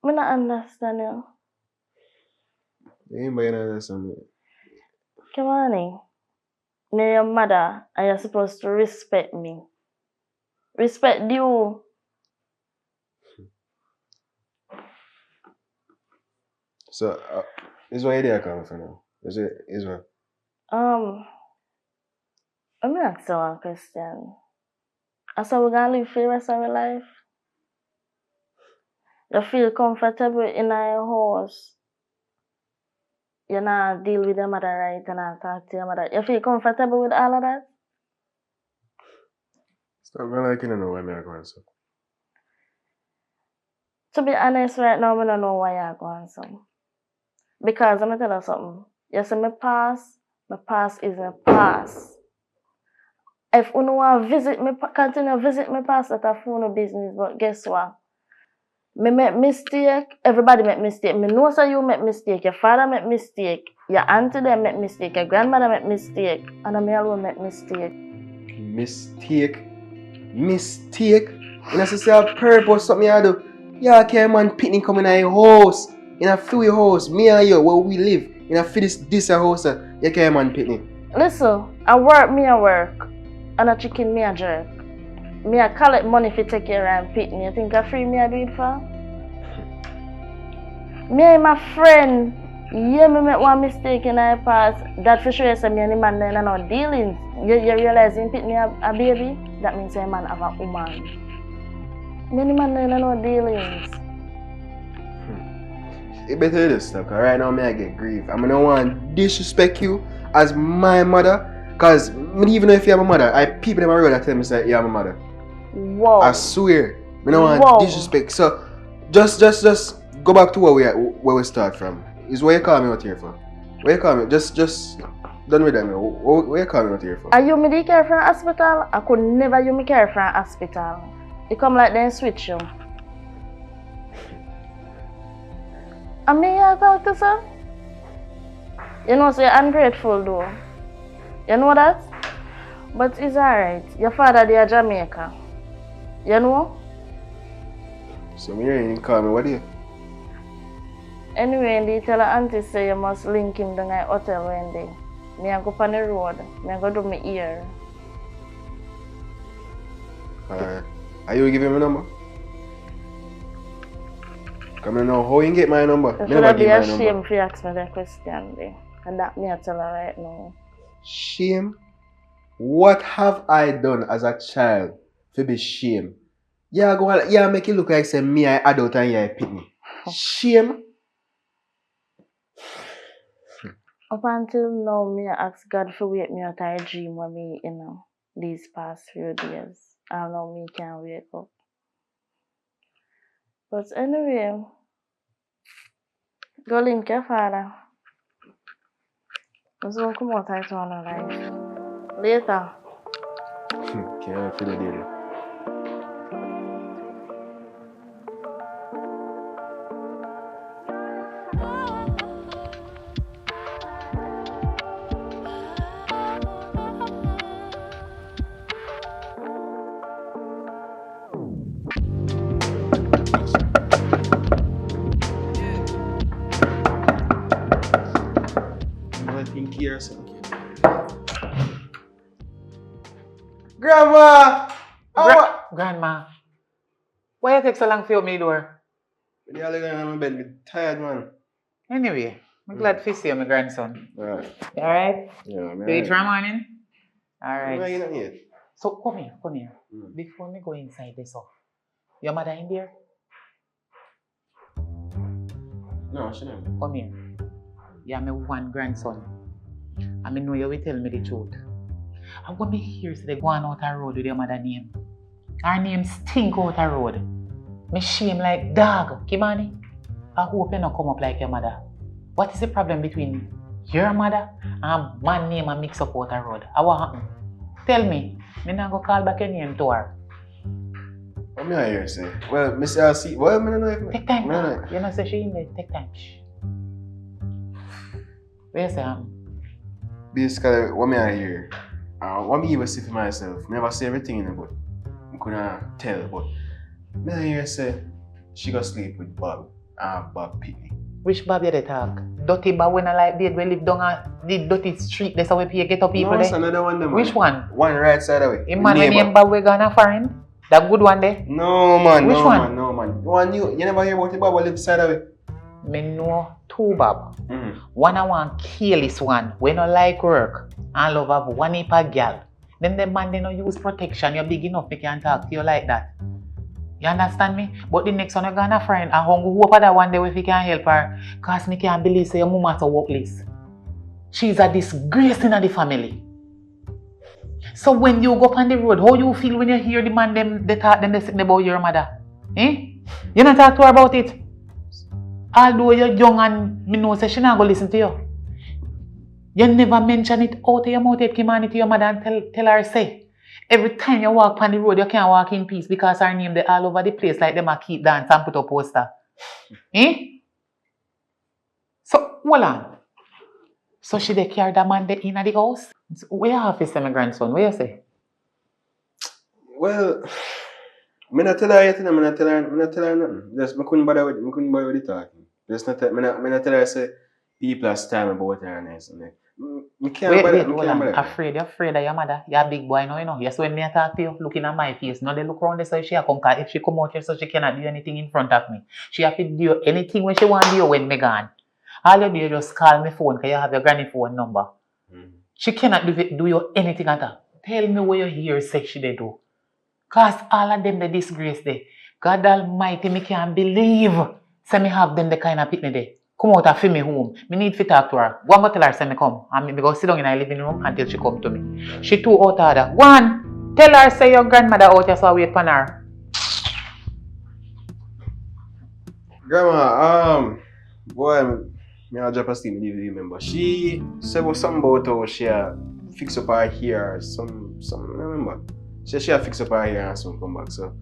I don't understand you. Anybody know understand me? Come on in. Me your mother, and you're supposed to respect me. Respect you. So, is what idea coming for now? Is what? I'm gonna ask you one question. So we're gonna live for the rest of our life? You feel comfortable in your house? You not deal with your mother right and not talk to your mother. You feel comfortable with all of that? Stop really like you don't know where I'm going, so. To be honest, right now, I don't know why you're going so. Because I'm gonna tell you something. You see my past is my past. If you want to visit me, continue to visit my past, that's a phone business. But guess what? Me make mistake. Everybody make mistake. Me know so you make mistake. Your father make mistake. Your auntie them make mistake. Your grandmother make mistake. And me alone make mistake. Mistake? And I say a purpose something I do. Yeah, okay, man, picnic come in a house. In a few house, me and you, where we live. In a this house, you can man picnic. Listen, I work, and a chicken me a jerk. Me a collect money for take care of picnic. You think I free me a do it for? Me and my friend, yeah, me make one mistake in the past. That for sure say me and the man then no dealings. You realize him pick me a baby? That means a man have a woman. Me and the man then no dealings. You better do this stuff, cause right now I get grief. I don't want to disrespect you as my mother, cause me even know if you're my mother, I people in my road that tell me say you're my mother. Whoa. I swear, I don't want to disrespect. So just go back to where we start from. Is where you call me out here for? Where you call me? Just done with that. Where you call me out here for? Are you me care from hospital? I could never you me care from hospital. You come like then switch you. I mean, you talk to sir? You know, so you're ungrateful though. You know that? But it's alright. Your father, they are Jamaica. You know? So, me ain't call me, what do you? Anyway, they tell her auntie say you must link him down at hotel one day. Me I go on the road. Me I go do my ear. Are you giving me a number? Come on now, how you get my number? You should be ashamed if you ask me that question there. And that me I tell her right now. Shame? What have I done as a child to be shame? Yeah, go on, yeah, make it look like say me I adult and you pick me. Shame? Up until now, me I ask God to wake me out of a dream with me, these past few days. I don't know me can wake up. But anyway, go link your father. Let's go come out of our life. Later. Can't feel it daily. Grandma! Grandma, why you take so long to open the door? Yeah, I'm in my bed. I'm tired, man. Anyway, I'm glad to see you, my grandson. Alright. You alright? Yeah, I'm You eat for morning? Alright. I'm not yet. So come here. Before me go inside this off. Your mother in there? No, she not. Come here. You're my one grandson. I know you will tell me the truth. And when me hear say they go on out the road with your mother name. Her name stink out the road. Me shame like dog, Kimani. I hope you not come up like your mother. What is the problem between your mother and man name and mix up out the road? What happened? Tell me. Me not go call back your name to her. What me I hear say? Well, Mr. LC, well, I don't know if Take time. You know say she in there. Take time. Where you say basically, what me I hear? What me even see for myself? I never say everything in it, but I couldn't tell. But me I hear say she go sleep with Bob Pitney. Which Bob you dey talk? Dirty Bob when I like bed we live down the dirty street. That's how we pay get up people there. No, it's another one there. Which one? One right side away. The man when name Bob we gonna foreign? That good one there? No man. Which one? No man. The one you never hear about the Bob who live side away. Me know two Bob. One I want careless one. We no like work. And love have one heap of girl. Then the man they no use protection. You're big enough, they can talk to you like that. You understand me? But the next one you're gonna friend and hungry hope that one day if you can help her. Cause me can't believe say your mama's a workless. She's a disgrace in the family. So when you go up on the road, how you feel when you hear the man them they talk them they say about your mother? You not talk to her about it? Although you're young and me know say she not go listen to you. You never mention it out of your mouth, Kimani, to your mother and tell her say. Every time you walk on the road, you can't walk in peace because her name they all over the place like them a keep dance and put up poster. So, hold on. So she they carry that man in the house? Where you have to say my grandson? Where you say? Well, Me not tell her yet, me not tell her nothing. Just me couldn't bother with the talking. Just not tell, me not tell her say people are time about her and this and that. Me can't bother, Wait, me hold can't on. bother. You're afraid of your mother. You're a big boy now, you know. Yes, when me talk to you, looking at my face. Now they look around there so she come, cause if she come out here so she cannot do anything in front of me. She have to do anything when she want to do when me gone. All you do is just call me phone because you have your granny phone number. She cannot do you anything at all. Tell me what you hear say she they do. Cause all of them the disgrace they. God Almighty, me can't believe. Say me have them the kind of picnic day. Come out and feel me home. Me need to talk to her. Go and go tell her say me come. And me go sit down in her living room until she come to me. She too out of that. Go on. Tell her say your grandmother out here so I wait for her. Grandma, boy, me I drop a steam, me remember. She said was something about how she fix up her hair, some, I remember. She fix up her hair and some come back. So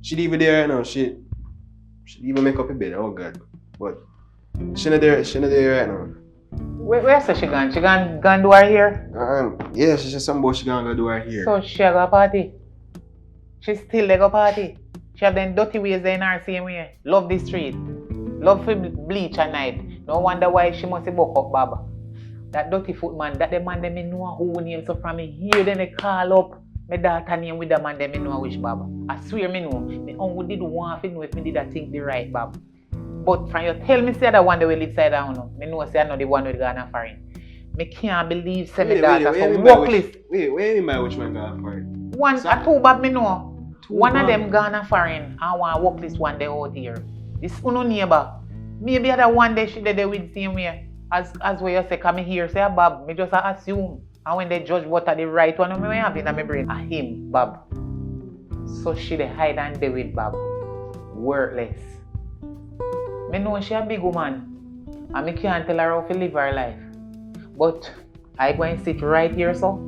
she leave it there, you know. She even make up a bed. Oh God, but she not there right now. Where say she gone? She gone do her hair? Yeah, she said something about she gonna go do her hair. So she go party. She still they go party. She have them dirty ways in her same way. Love the street. Love for bleach at night. No wonder why she must buck up Baba. That dirty foot man, that the man them me know who name so from me here then they call up my daughter name with the man them me know which Baba. I swear me know. Me uncle did want to know if me did that thing the right Baba. But from you tell me say that one that will live side down no. Me know say I know the one with Ghana foreign. Me can't believe say my daughter so workless. Wait, what do you mean by which one Ghana foreign? One, so, two bad me know. One of them Ghana foreign and one workless one they out here. This uno neighbor. Maybe other one day she did with same way. As where you say come here, say Bob, me just assume. And when they judge what are the right one, me have in my brain. Him, Bob. So she they hide and they with Bob. Worthless. Me know she a big woman. And me can't tell her how to live her life. But I go and sit right here so.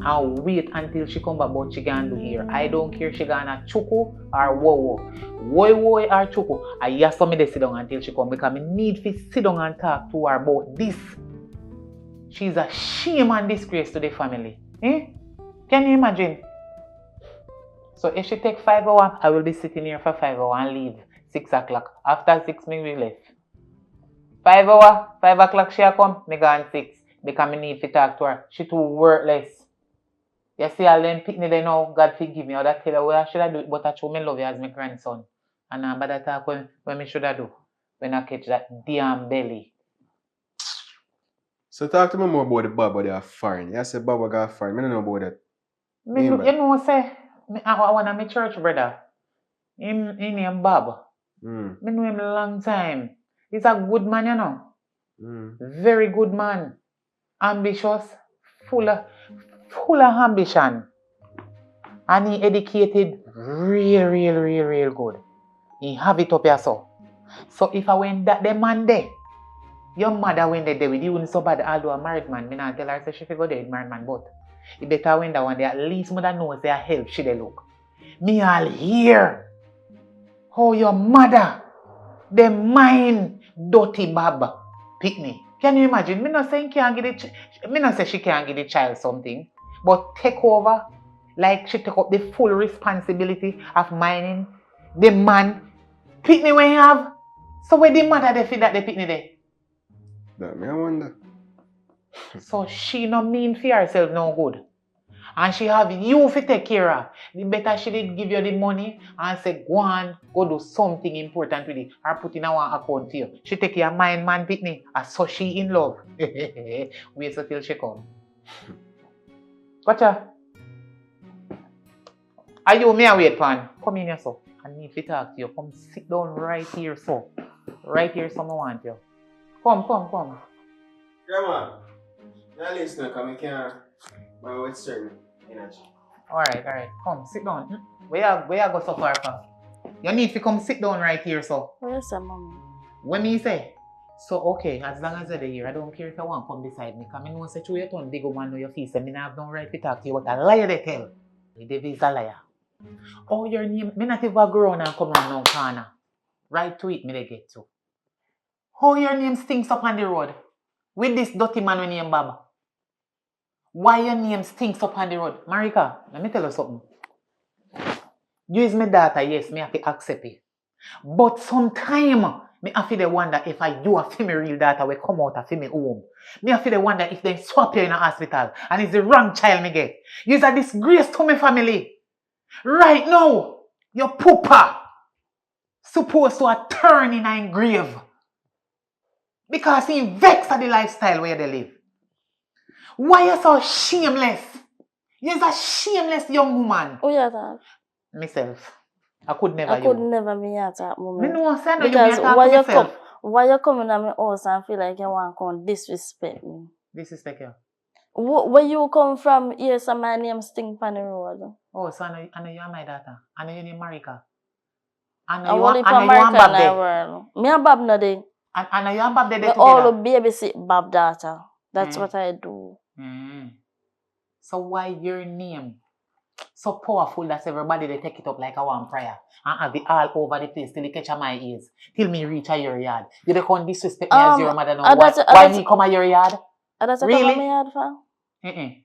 I'll wait until she come back, but she can do here. I don't care she gonna chuku or wo. Woy or chuku. I just me to sit down until she come because I need to sit down and talk to her about this. She's a shame and disgrace to the family. Eh? Can you imagine? So if she take 5 hours, I will be sitting here for 5 hours and leave 6 o'clock. After 6, me will left. 5 hours, 5 o'clock she come, me gone 6 because I need to talk to her. She too worthless. You see all them picnic they know, God forgive me, or that tell her what should I do, but I show me love you as my grandson. And but that talk when me should I do, when I catch that damn belly. So talk to me more about the Baba they are foreign. You say Baba got foreign, I don't know about that. You know say, I want my church brother. Him name Bob. Me know him a long time. He's a good man, you know. Very good man. Ambitious, full of ambition. And he educated real good. He have it up here so. So if I went that the man there, your mother went there with you wouldn't so bad although a married man. Me not tell her say she go there with married man, but you better win that one there. At least mother knows their help she they look. Me all here. How your mother, the mind dirty Bob picnic. Can you imagine? Me not saying me not say she can't give the child something, but take over like she take up the full responsibility of minding the man picnic when you have. So where the mother they feel that the picnic there? That me I wonder. So she no mean for herself no good. And she have you to take care of. The better she did give you the money and say, go on, go do something important with it. Or put in our account for you. She take your mind man picnic. And so she in love. Wait till she come. Gotcha. Are you me a wait pan? Come in here so. I need to talk to you. Come sit down right here so. Right here so I want you. Come. Grandma, now listen, because I can't buy with certain energy. Alright. Come, sit down. Where you go so far from? You need to come sit down right here, so. Yes, sir, mommy. When me say? So, okay, as long as you're here, I don't care if you want to come beside me. Because I know say through your tongue, big man know your face. I have no right to talk to you, but a liar they tell. The devil is a liar. Oh, your name, me not even go around and come around no corner. Right to it, me they get to. How your name stinks up on the road? With this dirty man when name Bob. Why your name stinks up on the road? Marika, let me tell you something. You is my daughter, yes, me have to accept it. But sometime, me have to wonder if you are my real daughter will come out of my home. Me have to wonder if they swap you in a hospital and it's the wrong child me get. You're a disgrace to my family. Right now, your papa supposed to turn in a grave because he vexed at the lifestyle where they live. Why you so shameless? You're a shameless young woman. Who you talk? Myself. I could never I could never me at that Me moment. know, say no, Because you talk to myself. why you coming at my house and feel like you want to come disrespect me? Disrespect you. Where you come from, yes, my name Stink Pan the Road. Oh, so I know you are my daughter. I know you name Marika. I I know you only want America Bob in the there. world. Me and Bob no day. I know you and Bob there Me together. all babysit Bob daughter. That's what I do. So why your name so powerful that everybody they take it up like a one prayer and have it all over the place till it catch on my ears till me reach a your yard? You don't come disrespect me as your mother now. Why me come at your yard? That's really? Come at my yard for?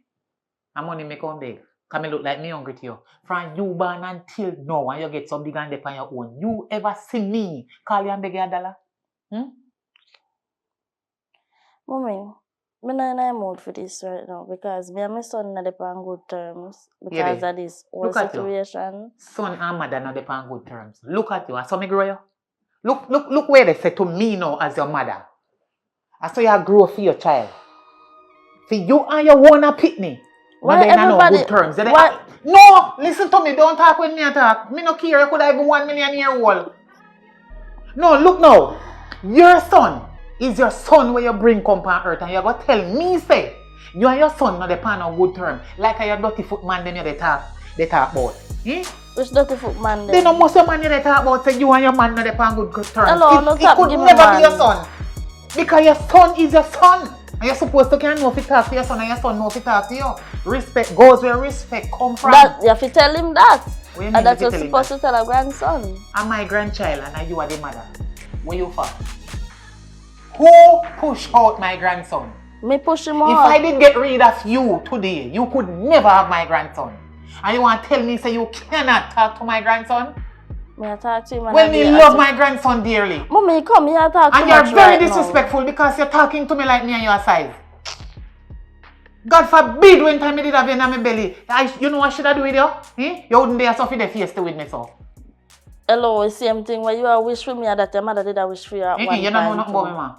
I'm only make on big. Come look like me hungry to you. From you born until now and you get so big and dep on your own. You ever see me call you and beg you $1? Mommy, I'm not in a mood for this right now because me and my son not on good terms because of this whole situation. Son and mother not on good terms. Look at you. I saw me grow you. Look where they say to me now as your mother. I saw you grow for your child. For you and your own pitney. Why everybody? No good terms. No, listen to me. Don't talk when me talk. Me no care. You could have even 1 million year old. No, look now. Your son is your son where you bring come on earth and you go tell me say you and your son not depend on good term. Like your dirty foot man them you they talk about. Which dirty foot man They no most of man you they talk about say you and your man not depend on good terms. Hello, it could never be your son. Because your son is your son. And you're supposed to know if you talk to your son and your son know if you talk to you. Respect goes where respect come from. You have to tell him that. And that's what you're supposed to tell a grandson. I'm my grandchild and you are the mother. Where you from? Who pushed out my grandson? Me push him out. If I did get rid of you today, you could never have my grandson. And you want to tell me say you cannot talk to my grandson? Me talk to him. Well, me love my grandson dearly. Mommy, come here talk to and you're very disrespectful because you're talking to me like me and your size. God forbid when time I did have you in my belly. You know what should I do with you? You wouldn't dare suffer the face to with me so. Hello, same thing where you are wish for me and that your mother did a wish for you at one time. You don't know nothing about me, ma.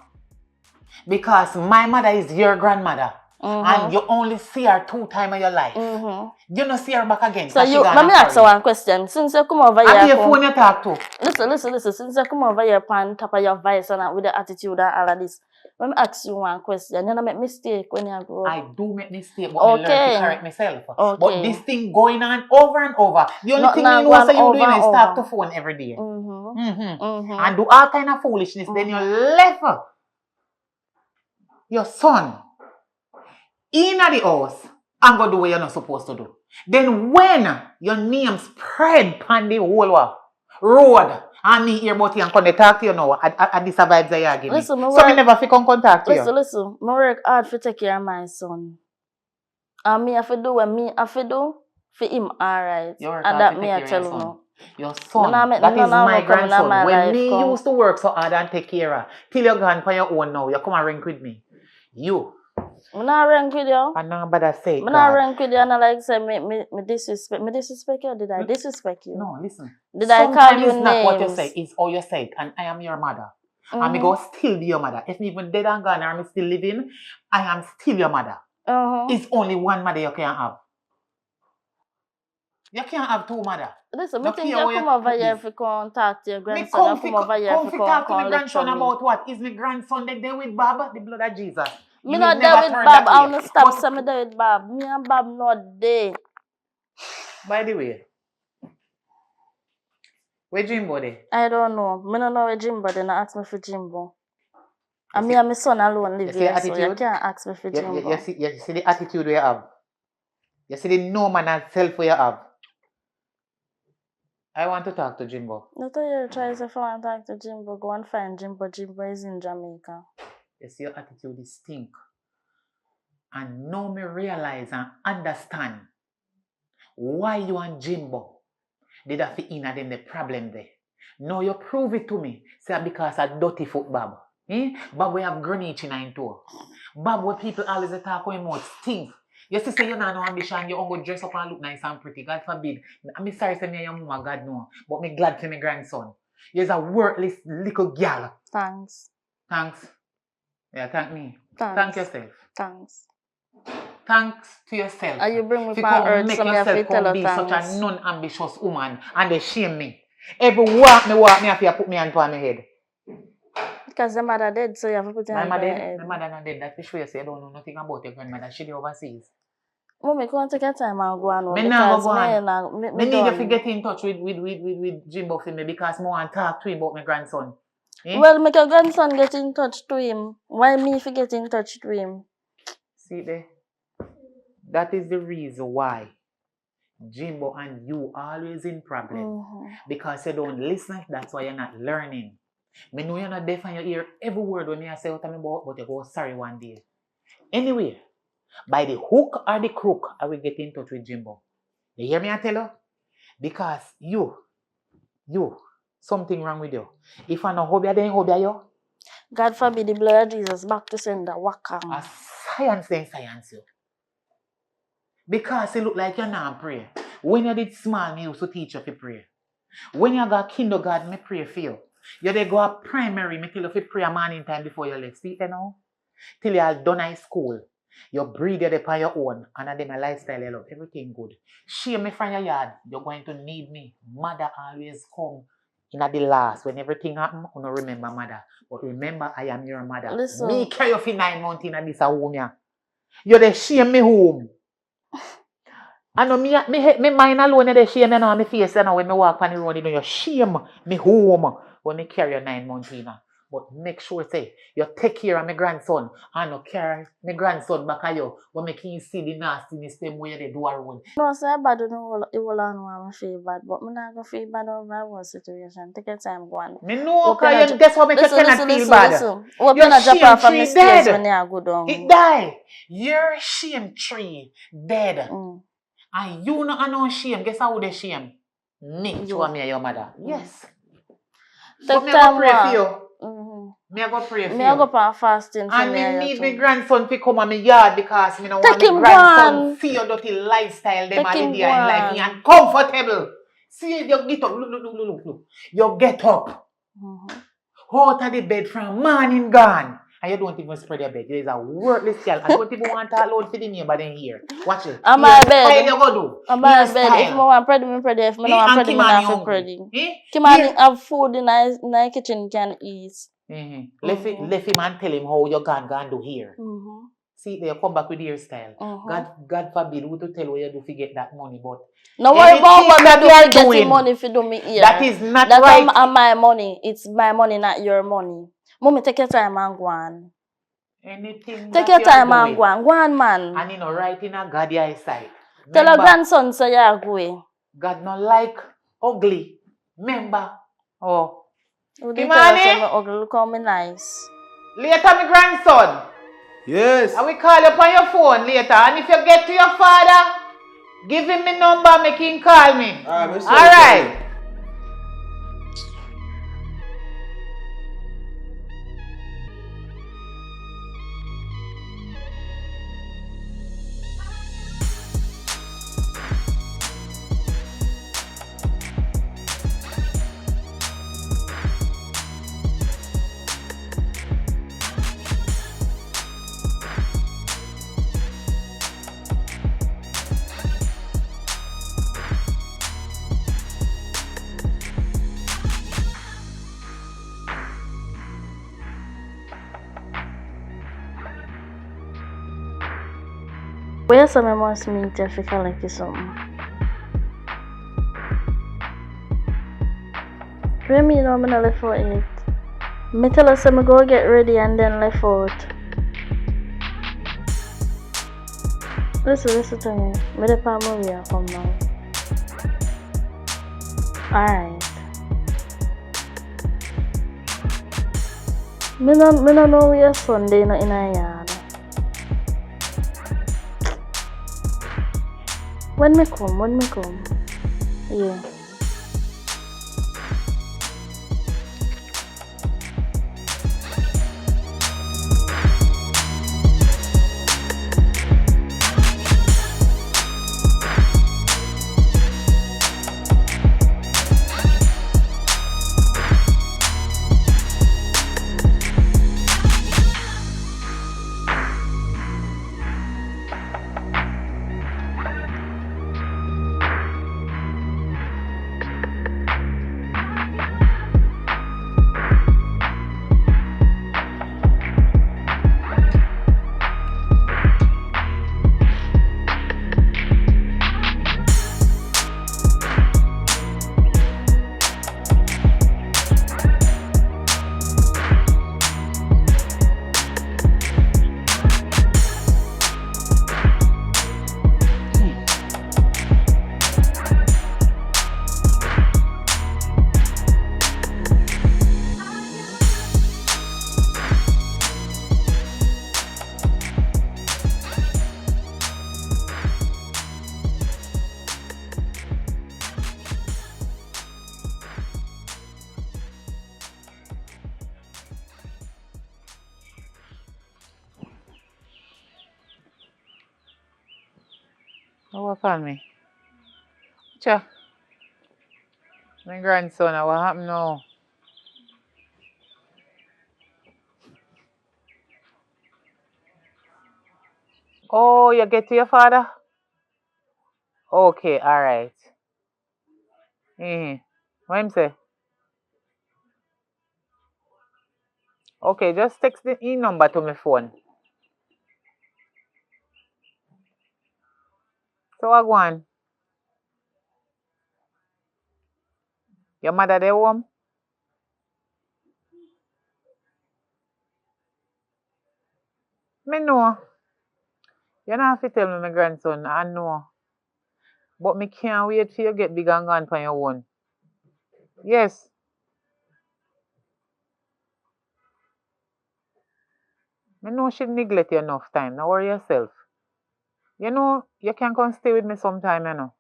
Because my mother is your grandmother. And you only see her 2 times in your life. You don't see her back again. So let me ask you one question. Since you come over here, and phone you talk to. Listen. Since you come over here on top of your voice and with the attitude and all of this, let me ask you one question. You don't make mistake when you grow up. I do make mistake, but I learn to correct myself. But this thing going on over and over. The only thing you know say you doing is talk to phone every day. And do all kind of foolishness. Then you left your son in the house and go do what you're not supposed to do. Then when your name spread on the whole road and me hear about you and come to talk to you now, at this vibes that you give me. So me never fi come contact you. Listen. I work hard to take care of my son. And me have to do what me have to do for him alright. And that me I tell you now. Your son, that is my grandson. When me used to work so hard and take care of, till you're gone for your own now, you come and rank with me. You. I'm not rank with you. I'm not bad at say. I'm not rank with you and I like say me disrespect. Me disrespect you? Did I disrespect you? No, listen. Did I call you names? Sometimes it's not what you say, it's how you say it. And I am your mother. And me go still be your mother. If me even dead and gone or I'm still living, I am still your mother. It's only one mother you can have. You can't have 2 mothers. Listen, I think you come over here if you come talk to your grandson. Come over here if you talk to my grandson about what? Is my grandson there with Bob? The blood of Jesus. Me not there with Bob. I want to stop saying me there with Bob. Me and Bob not there. By the way, where Jimbo there? I don't know. I don't know where Jimbo there. Not ask me for Jimbo. And me and my son alone live here, so you can't ask me for Jimbo. You see the attitude we have? You see the no man and self we have? I want to talk to Jimbo. Not you try to find talk to Jimbo. Go and find Jimbo. Jimbo is in Jamaica. You see your attitude is stink. And now me realize and understand why you and Jimbo Did I fit in them the problem there? No, you prove it to me. Say because of dirty foot Bob. Bob we have Greenwich in him too. Bob where people always talk about mouth stink. You see say you not no ambition, you only dress up and look nice and pretty. God forbid. I'm sorry say me and your mama, God no. But me glad for my grandson. You're a worthless little girl. Thanks. Thanks. Yeah, thank me. Thanks. Thank yourself. Thanks. Thanks to yourself. And you bring me If you back come earth, make so me have to yourself tell come her be such thanks. a non-ambitious woman and they shame me. Every walk me have to put me hand on my head. Because the mother dead, so you have to put your hand on your head. My mother not dead. That's for sure you say you don't know nothing about your grandmother. She dey overseas. Mommy, come take your time and go on home. Me nah go because on. Me need you to get in touch with Jimbo for me because I want to talk to him about my grandson. Well, make your grandson get in touch to him. Why me if you get in touch to him? See there? That is the reason why Jimbo and you always in problem. Because you don't listen, that's why you're not learning. Me know you're not deaf and you hear every word when I say what I'm about, but you go sorry one day. Anyway, by the hook or the crook, I will get in touch with Jimbo. You hear me I tell you? Because you, something wrong with you. If I know hobby, then hobby you. God forbid the blood of Jesus back to sender. Wakam. A science you. Because it look like you're not pray. When you did small, me used to teach you to pray. When you got kindergarten, me pray for you. You dey go a primary, me tell you to pray a morning time before you left. See you know? Till you are done high school. You breathe you upon your own. And then my lifestyle, you love everything good. Shame me from your yard. You're going to need me. Mother always come in at the last. When everything happen, you don't remember mother. But remember, I am your mother. Listen. Me carry you for 9 months in this home. You dey shame me home. I know me mind alone they shame me now my face now when me walk on the road, you know, you shame me home when me carry you 9 months in. But make sure say you take care of my grandson and no carry my grandson back at you when me can see the nastiness them way they do around. No, say bad no it will on feel bad, but me not gonna feel bad over one situation. Take your time, go on. Me know cause that's what make you cannot feel bad. Hope you not drop off from the stairs when you go down. It die. Your shame tree dead. And you not know shame. Guess how they shame? Me to me and your mother. Yes. Take so me time go pray for you. Me I go pray for me you. I go for fasting for and me. me need my grandson to come on my yard because me no want Take my him grandson see your dirty lifestyle them all day in life and comfortable. See you get up. Look. You get up. Out of the bed from morning gone. And you don't even spread your bed. You is a worthless girl. I don't even want to alone for the neighbor then here. Watch it. I'm my bed. You go do. I'm my bed. If I want pretty, me pretty. If I don't want pretty, me not feel pretty. Kimani have food in the kitchen can eat. Left him and tell him how you gone do here. See, they come back with your style. God forbid who to tell where you do to get that money, but no worry about what me do to get money if you do me here. That is not that right. That's my money. It's my money, not your money. Mommy, take your time and go on. Anything take your time and go on. Go on, man. And you know, right in a God's eyesight. Tell your grandson so you are going. God not like ugly. Remember? Oh. Kimani? Ugly, look how me nice. Later, my grandson. Yes. I will call you on your phone later. And if you get to your father, give him my number, make him call me. Alright. Where some must meet if you feel like you something? When me know me not left out yet. Me tell her say me go get ready and then left out. Listen to me. Me dey pa movie and come now. Alright. Me no know where Sunday not in a yard. When me come. Yeah. What call me? Cha. My grandson, what happened now? Oh, you get to your father? Okay, alright. What him say? Okay, just text the number to my phone. So what go on? Your mother there home? Me know. You don't have to tell me my grandson, I know. But me can't wait for you get big and gone for your own. Yes. Me know she neglect you enough time. Now worry yourself. You know, you can come stay with me sometime, you know.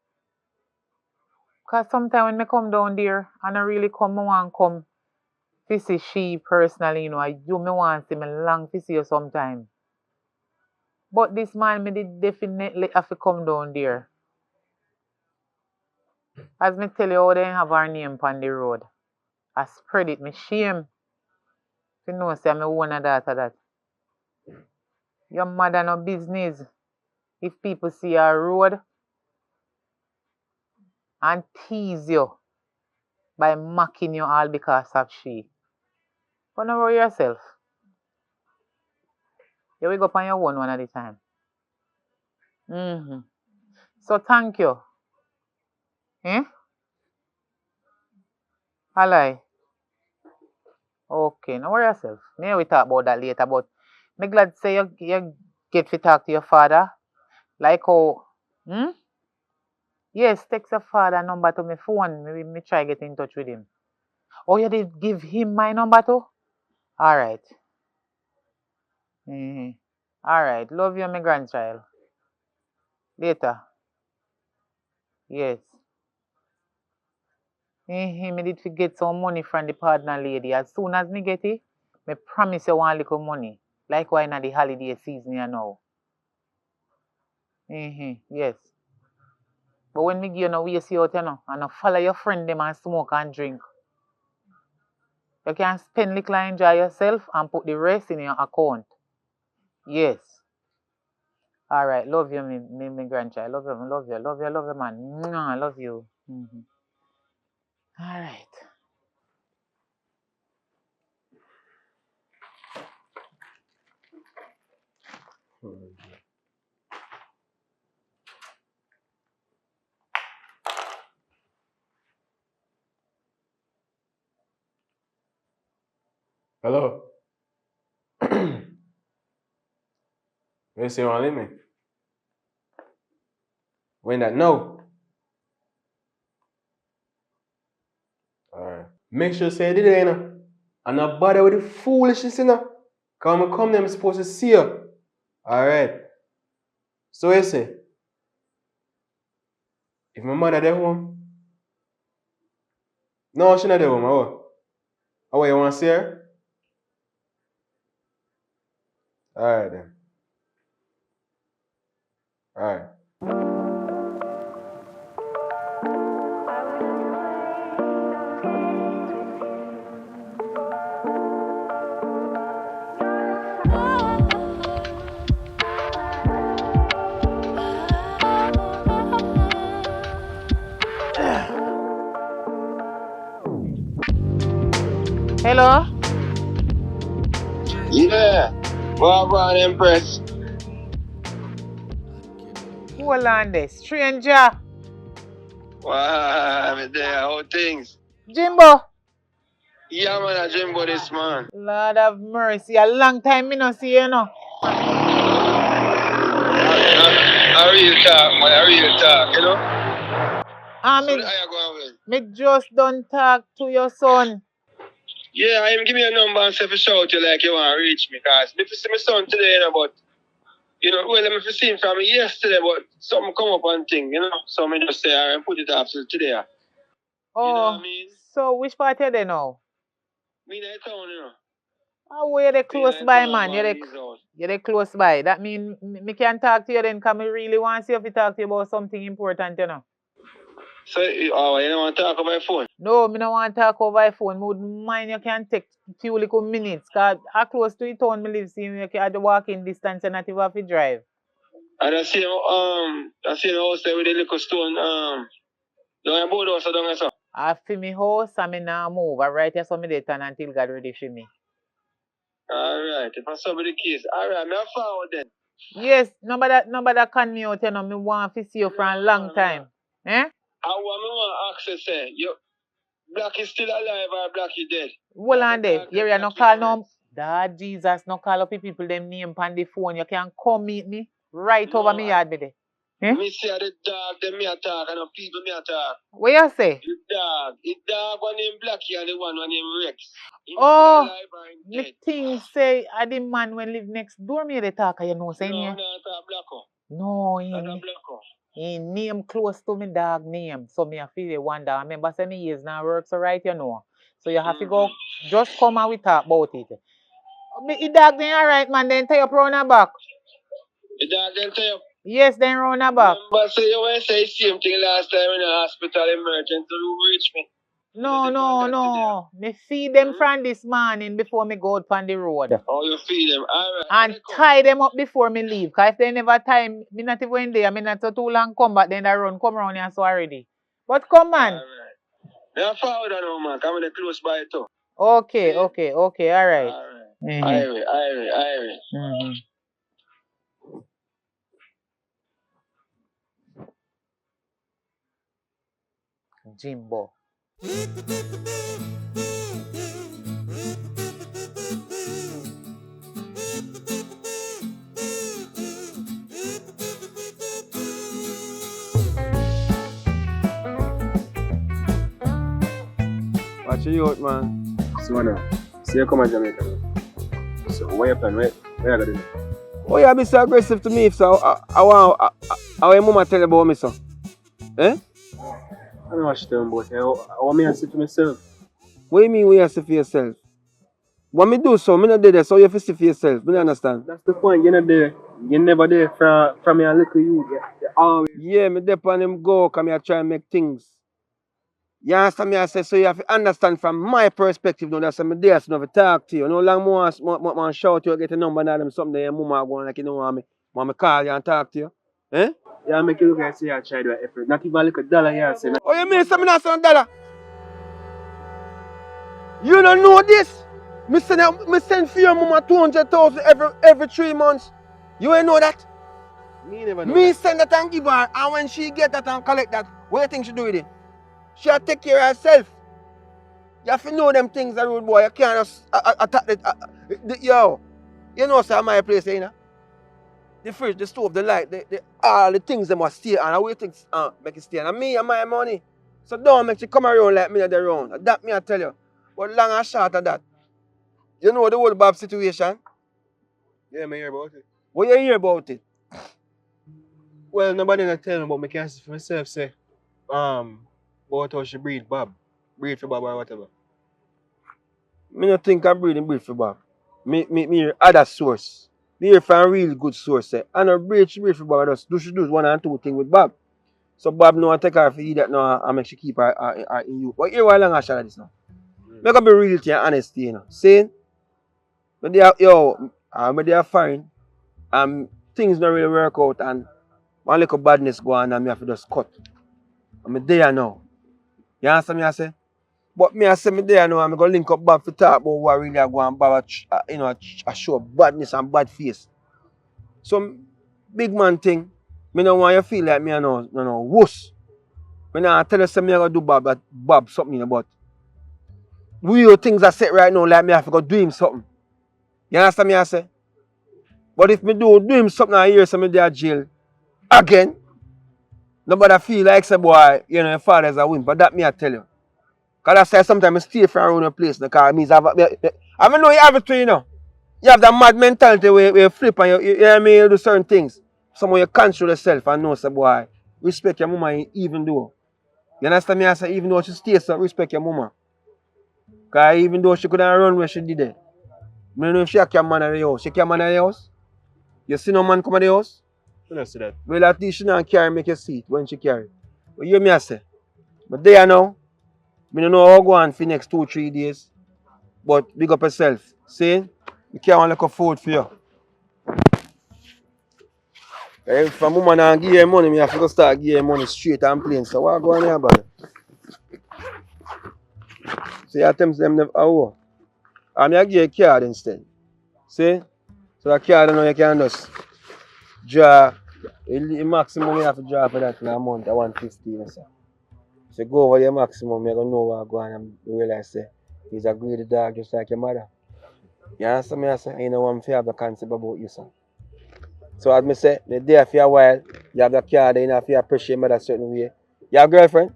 Because sometimes when me come down there, and I really come, I want come to see she personally, you know. I do me want to see me long to see you sometime. But this man, me did definitely have to come down there. As me tell you how they have our name on the road. I spread it, me shame. You know, say me own a daughter that. Your mother no business. If people see her road and tease you by mocking you all because of she. But don't worry yourself. You will go up on your own one at a time. So thank you. Eh? Alright. Okay, no worry yourself. Maybe we talk about that later, but me glad say you get to talk to your father. Like how yes, text your father number to my phone. Maybe me try get in touch with him. Oh, you did give him my number too? Alright. Alright. Love you, my grandchild. Later. Yes. Me did forget some money from the partner lady. As soon as me get it, me promise you one little money. Like why not the holiday season you now. Yes. But when me give you no waste you out, you know, and follow your friend them and smoke and drink. You can spend little and enjoy yourself and put the rest in your account. Yes. Alright, love you, me grandchild. Love you, man. Mwah, love you. Alright. Hello. You say you want to leave me? When that no. Alright. Make sure you say it today, you know. And not bother with the foolishness, you know. Come there, I'm supposed to see you. Alright. So you say, if my mother there home? No, she not there home. Oh, you want to see her? Alright then. Alright. Hello? Yeah. Well, Empress. Hold on there. Stranger. Wow, I'm there. How things? Jimbo. Yeah, man, I dream about this, man. Lord have mercy. A long time me no see you, know. I real talk, man. I real talk, you know? Me just done talk to your son. Yeah, him give me a number and say for shout you like you want to reach me. Because me see my son today, you know, but, you know, well, I'm see him from yesterday, but something come up and thing, you know? So me just say, all right, put it off till today. Oh, you know what I mean? So which part are they now? Me in the town, you know. Oh, you're the close by, man. You're the close by. That means me can talk to you then, because I really want to see if you talk to you about something important, you know. So, you don't want to talk over phone? No, me don't want to talk over phone. Me wouldn't mind you can take few little minutes, because I close to the town me live, see you can at the walking distance and not even have to drive. And I see the house there with the little stone, down board house or down so. I feel me house and me now move. I right here so me there until God ready for me. Alright, if I saw the case. Alright, me forward then. Yes, nobody can me out, you know. Me want to see you for a long time. Eh? I want to ask you, Black is still alive or Black is dead? Hold on there. You no call no. Dad Jesus, no call up people them name on the phone. You can come meet me right over me yard, baby. Eh? Me see the dog, them me attack, and the people me attack. What you say? The dog one named Blackie and the one named Rex. Oh, me think say I the man when live next door me the talk, you know, saying No, here. not Blacko. No, Not Blacko. he name close to me dog name. So me I feel the wonder. I remember say me years now work so right, you know. So you have to go just come and we talk about it. The dog then alright man, then tie up round her back. The dog then tie up? Yes, then round her back. Remember say you went say same thing last time in the hospital emergency room reach me. No. Me feed them from this morning before me go out on the road. Oh, you feed them. Alright. And tie them up before me leave. Because if they never tie me not even there, me not so too long come back, then I come around here so already. But come man. Alright. Now forward now man, come in close by too. Okay, alright. Alright. Irie. Mm-hmm. Jimbo. Watch you out, man. So now, see you come to Jamaica. So what you plan? Where you gonna do? Oh, you be so aggressive to me, so I want your mama tell you about me, so. Eh? I don't know what she tell me about it. I want me to say to myself. What do you mean when you say for yourself? What me do so, me not there, so you have to see for yourself. Me don't understand. That's the point. You're not there. You're never there from your little you. You're always. Yeah, me there on him go, come here try and make things. You understand me? I say, so you have to understand from my perspective now that I'm there, so I have to talk to you. No long more shout you, get a number and them something that your mama going like you know want me call you and talk to you. Eh? Yeah, make you look and say I tried your effort. Not even like $1 you say. Oh, you mean something not $1? You don't know this? Me send for your mama 200,000 every 3 months. You ain't know that? Me never know. Me send that and give her, and when she get that and collect that, what do you think she do with it? She'll take care of herself. You have to know them things, that rude boy. You can't just attack it. Yo, you know, sir, my place, you know? The fridge, the stove, the light, all the things they must stay, and I will think make it stay. And me and my money. So don't make you come around like me at the round. That me I tell you. But long and short of that. You know the whole Bob situation? Yeah, I hear about it. What you hear about it? Well, nobody not tell me, but I can see for myself say, about how she breed Bob. Breed for Bob or whatever. Me not think I'm breed for Bob. Me hear other source. Me hear from a real good source say, I know she breed for Bob. She do one and two things with Bob. So Bob no take her for you that now and make she keep her in you. But here why long I shot this now. Make up be real to you and honesty, you know. Saying, when they are fine, things don't really work out and one little badness go on and me have to just cut. I'm there now. You understand me I say? But me I say me there now, I'm going to link up Bob to talk about what really I go and Bob a show badness and bad face. So big man thing, me don't want you to feel like me no worse. When I tell you say me I go do Bob something about. Real things I said right now like me I have to go do him something. You understand me I say? But if me do him something I hear some there jail again, nobody feel like say boy, you know, your father's a win. But that me I tell you. Because I say sometimes I stay from around the place because it means I know you have it too, you know. You have that mad mentality where you flip and you know what I mean, you do certain things. Somehow you control yourself and know say boy, respect your mama even though. You understand me I say even though she stays so respect your mama. Because even though she couldn't run where she did it. I don't know if she can man at the house. She can man at the house? You see no man come at the house? I don't see that. Well, at least she don't carry make you see it when she carry. But you hear me I say? But there now, I don't know how go on for next 2-3 days. But big up yourself. See? You can't want like a food for you. If a woman and give her money, I have to start give her money straight and plain. So what go on here, brother? So you attempt them never oh. And I give you a card instead. See? So that card now you can just draw. The maximum you have to draw for that in a month at 150. So go over your maximum, you're gonna know what go on and realize say he's a greedy dog just like your mother. You understand me? I say, you know one fear have the concept about you, sir. So as me say, the day for a while, you have the card, you have to appreciate your mother a certain way. You have a girlfriend?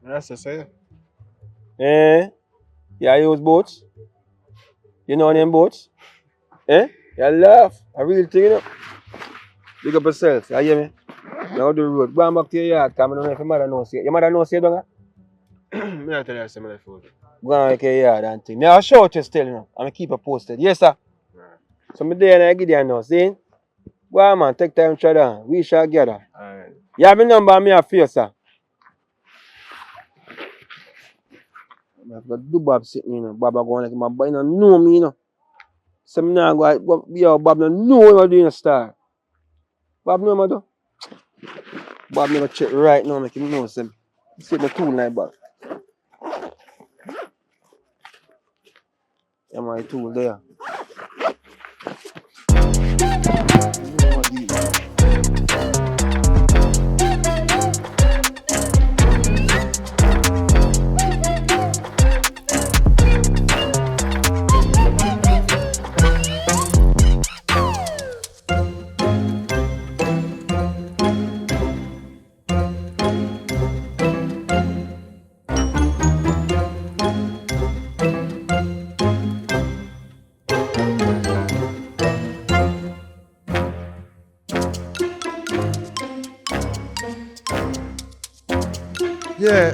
That's the same. Eh? You use boats? You know them boats? Eh? You laugh. A real thing, you know? Big up yourself, you hear me? Now do the road. Go on back to your yard, because I don't know if your mother knows you. Your mother knows you, don't you? I tell you I say my food. Go on like your yard and thing. Now I'll show you still, you know. I'm going to keep you posted. Yes, sir? So I'm there and I give you now, see? Go on, man. Take time to try down. We shall gather. Alright. You have a number on me a face, sir. I've got do Bob sitting, you know. Bob are going like my boy, you know me, you know. So I'm not going to yo, Bob don't know what I'm doing a star. Bob know what I do. Bob never check right now, make him know some. See the tool like Bob. Yeah, my tool there. Yeah.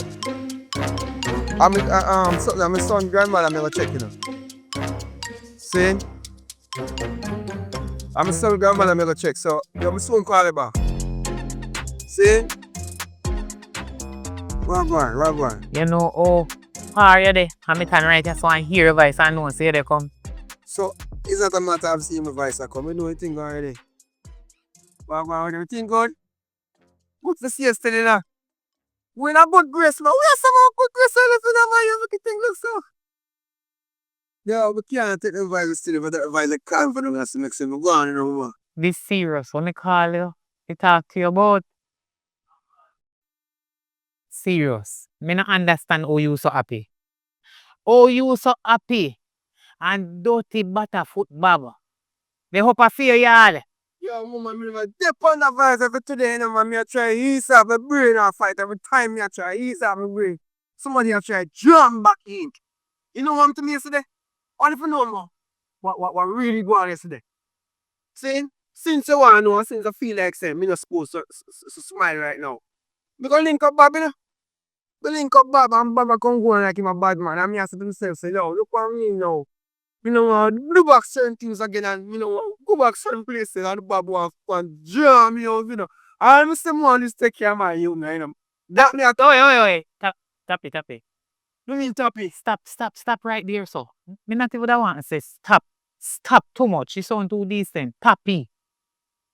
I'm my son grandmother, I'm gonna check, you know. See? I'm my son grandmother, I'm gonna check. So you're my son call it back. See? What? You know, oh, how are you there? I'm turn right here so I hear your voice and know say they come. So it's not a matter of seeing my voice I come. You know anything already. What everything good? Good to see you still in there. We're in a good grace, man. We have some more good grace left in our you look at things look so. Yeah, we can't take the advice still, but the advice like confidence to make some go on, you know. This serious, when I call you, I talk to you about serious. Me not understand how you so happy. Oh, you so happy. And dirty butterfoot baba. They hope I fear y'all. Yo, mama, me never dip on the voice every today, you know, man. Me I try ease up my brain and fight every time me I try ease up my brain. Somebody I try jump back in. You know what happened to me yesterday? What if you know more? What really go on yesterday? See? Since you want to know, since I feel like saying, me not supposed to smile right now. Me go link up Bob, you know? Me link up Bob and Bob come go on like him a bad man. And me ask himself, say, yo, look what me now. Me know want to do back certain things again and me know want to go back certain places and Bob want to jam me out, you know. And I say, man, just take care of my you know. That me at Wait. Tap it. you mean tappy. Stop right there, so. Me not even want to say stop. Stop too much. You sound too decent. Tappy.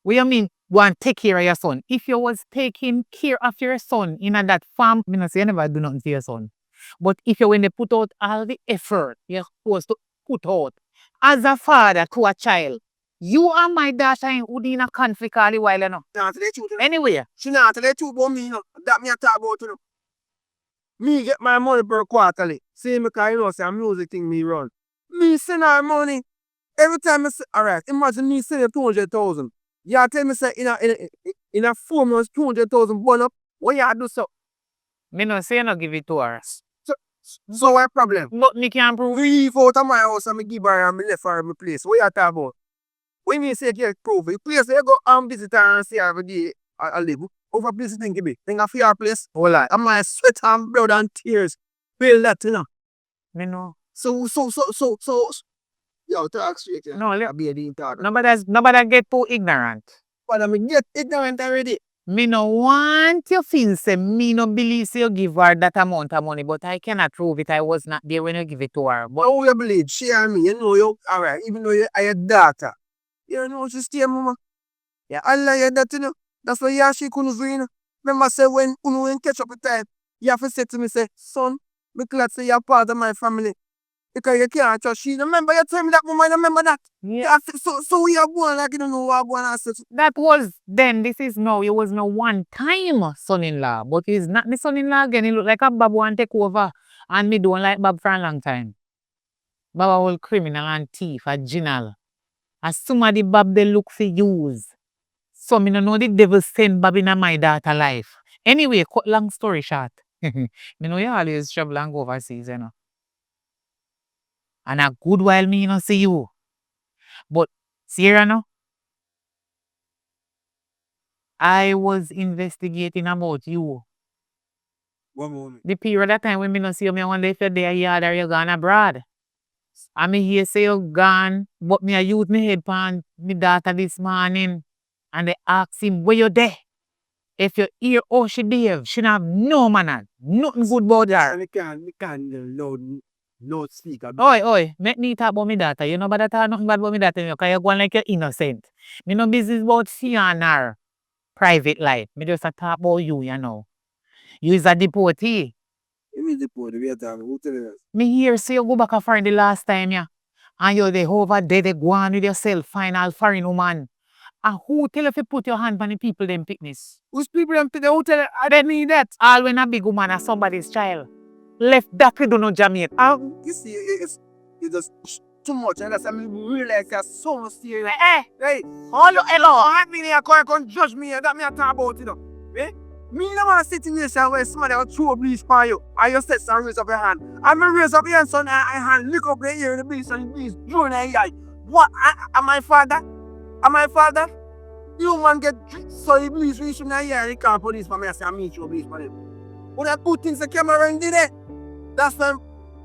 What you mean, want to take care of your son? If you was taking care of your son in that farm, me not say you never do nothing to your son. But if you when they put out all the effort you're supposed to put out as a father to a child, you and my daughter ain't in a conflict all the while, you know. Nah, tell the truth. Anyway. She not tell the truth about me, you know. That me a talk about, you know. Me get my money per quarterly. See me, cause you know, say a music thing me run. Me send her money. Every time I say, alright, imagine me sending 200,000. You tell me say in a 4 months 200,000 burn up. What you do so? Me no say no give it to her. So what problem? But me can't prove. Leave out of my house and me give her and me left her in my place. What you talk about? When me say you prove it, place you go and visit her and see her every day I live. Over place thing give me. Think of your place. Oh like I'm my sweat and blood and tears. Feel that, you know. Me know. So, yo, talk straight. Yeah. No, I be a dean talk. nobody get too ignorant. But I mean, get ignorant already. Me no want you feel say me no believe say you give her that amount of money, but I cannot prove it. I was not there when you give it to her. But Oh, you believe? She and me, you know you, alright, even though you are your daughter. You know, she stay, mama. Yeah, I like that, you know. That's why yeah, she couldn't do, you know. Remember, say, when catch up with time, you have to say to me, say, son, me glad say you're part of my family. Because you can't trust she. Remember, you told me that, mama, remember that? yeah, So we are going like you don't know what I'm going to say. that was then. This is now. It was no one time son-in-law, but he's not my son-in-law again. He look like a Bob want take over, and me don't like Bob for a long time. Bob a whole criminal and thief, a general. As somebody Bob they look for use. So me no know the devil send Bob in my daughter life. Anyway, cut long story short. Me know you always travel and go overseas, you know. And a good while me no see you. But Sierra no, I was investigating about you. One moment. The period of time when me no see you, me wonder if you're there yard or you gone abroad. I me hear say you gone, but me I use me head pan me daughter this morning. And they ask him where you there. If you hear how she behave, she have no manner. Nothing good about her. We can't loud speaker. Oi, make me talk about me daughter. You know about that nothing bad about me daughter, because you're going like you're innocent. Me no business about seeing her private life. Me just a talk about you, you know. You is a deportee. You mean the poor, we are talking, who tell us? Me hear say you go back a foreign the last time, yeah. And you they over there, they go on with yourself, final foreign woman. And who tell you if you put your hand on the people them picnics? Who's people them to the hotel? I don't need that. All when a big woman is somebody's child. Left that we don't know Jamaican. You see, it's just too much, and that's I mean, realize you're so serious. Eh, Hey, hello. I mean, you can't judge me, and that me I talk about, you know. Eh? Me no want to sit in this where somebody will throw a bleach for you, and you set and raise up your hand. I'm going to raise up your hand, son, and I hand lick up the ear of the bleach, and the bleach drone in your eye. What? Am I father? Am I father? You man get so the bleach reach in your ear, and you can't police for me, I say, I meet you, bleach for them. But I put things the camera in there. That's them.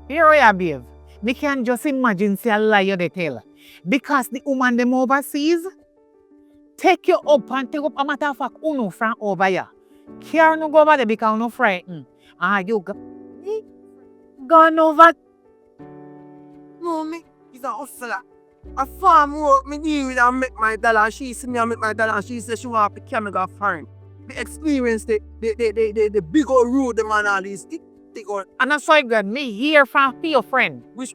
Here we are, babe. We can just imagine say a lie you they tell. Because the woman them overseas take you up and take up a matter of fact uno from over here. Care no go over there because no frightened. Ah, you gone over. No, me, he's a hustler. A farm work, me deal with and make my dollar. And she see me and make my dollar. And she said she want to carry me go foreign. The experience, the big old road, the man, all these. And that's why God, me hear from your friend. Which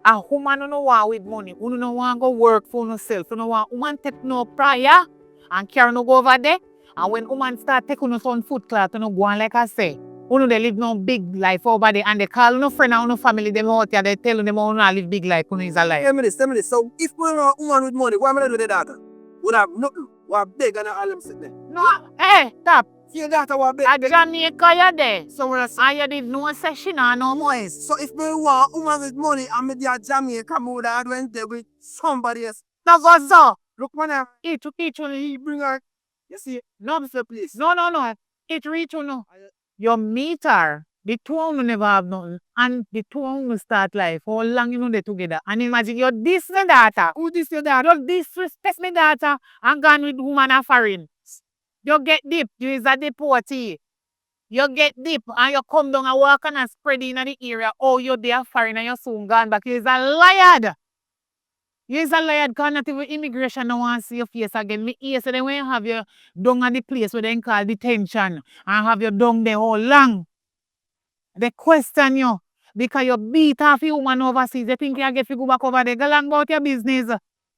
a woman no want with money. Who no want go work for herself. Who no want woman take no prior and carry no go over there. And when woman start taking no son foot cloth, no go on like I say. Who they live no big life over there and they call no friend and no family them out here. They tell them how no live big life. Who is a life. Tell me this. So if we are a woman with money, what am I do with the daughter? Would have nothing. What big and all them sitting there. No, hey, stop. Your daughter what big. At Jamaica you there. So when I did no session or no more. Yes. So if we want a woman with money and me there Jamaica, I would have went there with somebody else. No go so. Look man, It he bring her. You see, no, Mr. Please. No. It reach you no. Your meter, the two of you never have nothing. And the two of you start life. How long you know they together? And imagine you're this the daughter. Who this your daughter? You disrespect me daughter and gone with woman and foreign. You get deep. You is a deportee. You get deep and you come down and walk and spread in the area. Oh, you're there foreign and you're soon gone back. You is a liar. You is a liar because not even immigration no want to see your face again. Me hear say when you have you down at the place where they call detention and have you down there all long. They question you because you beat off your woman overseas. They think you get to go back over there. Go along about your business.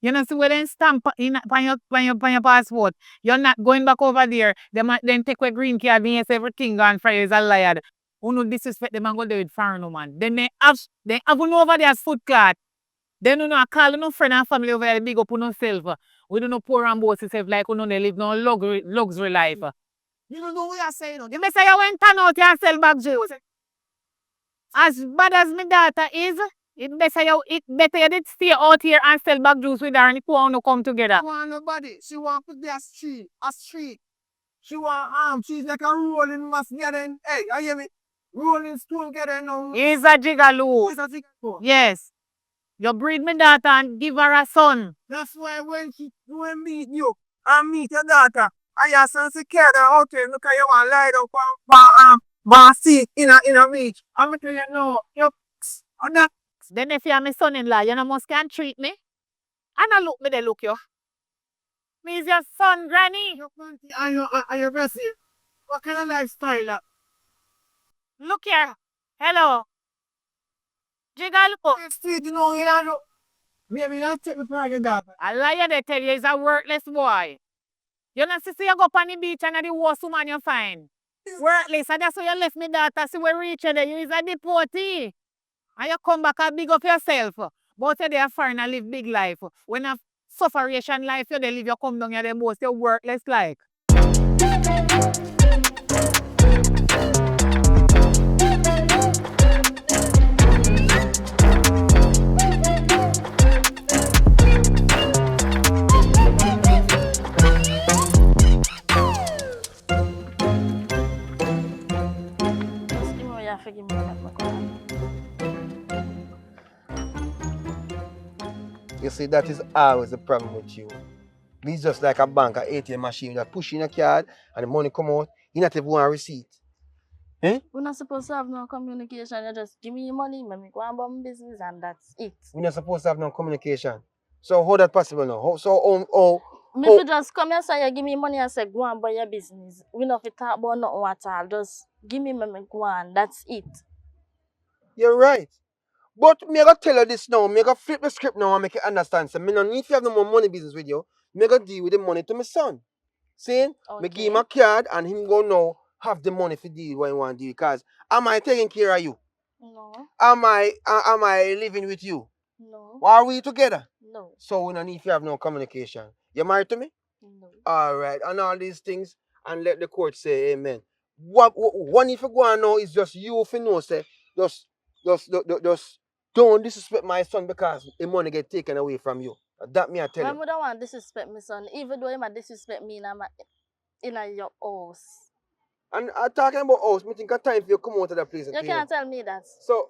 You know, see where they stamp in on your passport. You're not going back over there. They might then take a green card and yes, everything gone for you is a liar. Who no disrespect them and go there with foreign woman. Then they have over there as foot card. Then you know, I call no friend and family over there, big up on yourself. We don't know poor and boss yourself like you know they live no luxury life. You don't know what you're saying. You may say you went turn out here and sell back Jews. As bad as my daughter is, it better you did stay out here and sell back juice with her and it won't come together. She want nobody. She want to be a street. She want she's like a rolling mass gathering. Hey, you hear me? Rolling Stone get there now. He's a gigolo. He's a gigolo. Yes. You breed me daughter and give her a son. That's why when meet you and meet your daughter, and your son scared out there, look at you and lie down for seat in a reach. I'm tell you no, you on that. Then if you're my son-in-law, you know must can treat me. And I look me they look you. Me is your son, granny. Are you aggressive? What kind of lifestyle that? Look here. Hello. Gigolo. Street, you know, maybe not take me for your daughter. A liar they tell you is a worthless boy. You know, see you go up on the beach and the worst woman you find. Worthless, and that's why you left me daughter. See where reach there. You is a deportee. And you come back and big up yourself. But you are foreign and live big life. When a sufferation life you they live, you come down here the most you worthless like. You see, that is always the problem with you. It's just like a bank, an ATM machine that push in a card and the money come out, you not even want a receipt. Eh? We're not supposed to have no communication. You just give me your money, let me go and buy my business, and that's it. We're not supposed to have no communication. So how that possible now? Me if you just come here and say you give me money and say go and buy your business. We not fit talk about nothing at all. Just give me money, go and that's it. You're right. But me gonna tell you this now, me gonna flip the script now and make you understand. So me no need to have no more money business with you. Me gonna deal with the money to my son. See? Me give him a card and him go now have the money for deal what he want to do. Because am I taking care of you? No. Am I living with you? No. Are we together? No. So we don't need to have no communication. You married to me? No. Alright, and all these things, and let the court say amen. What if you go on now is just you if you know say just don't disrespect my son because the money get taken away from you. That me I tell you. I don't want to disrespect my son, even though he might disrespect me in your house. And I'm talking about house, I think a time for you come out of that place. You can't tell me that. So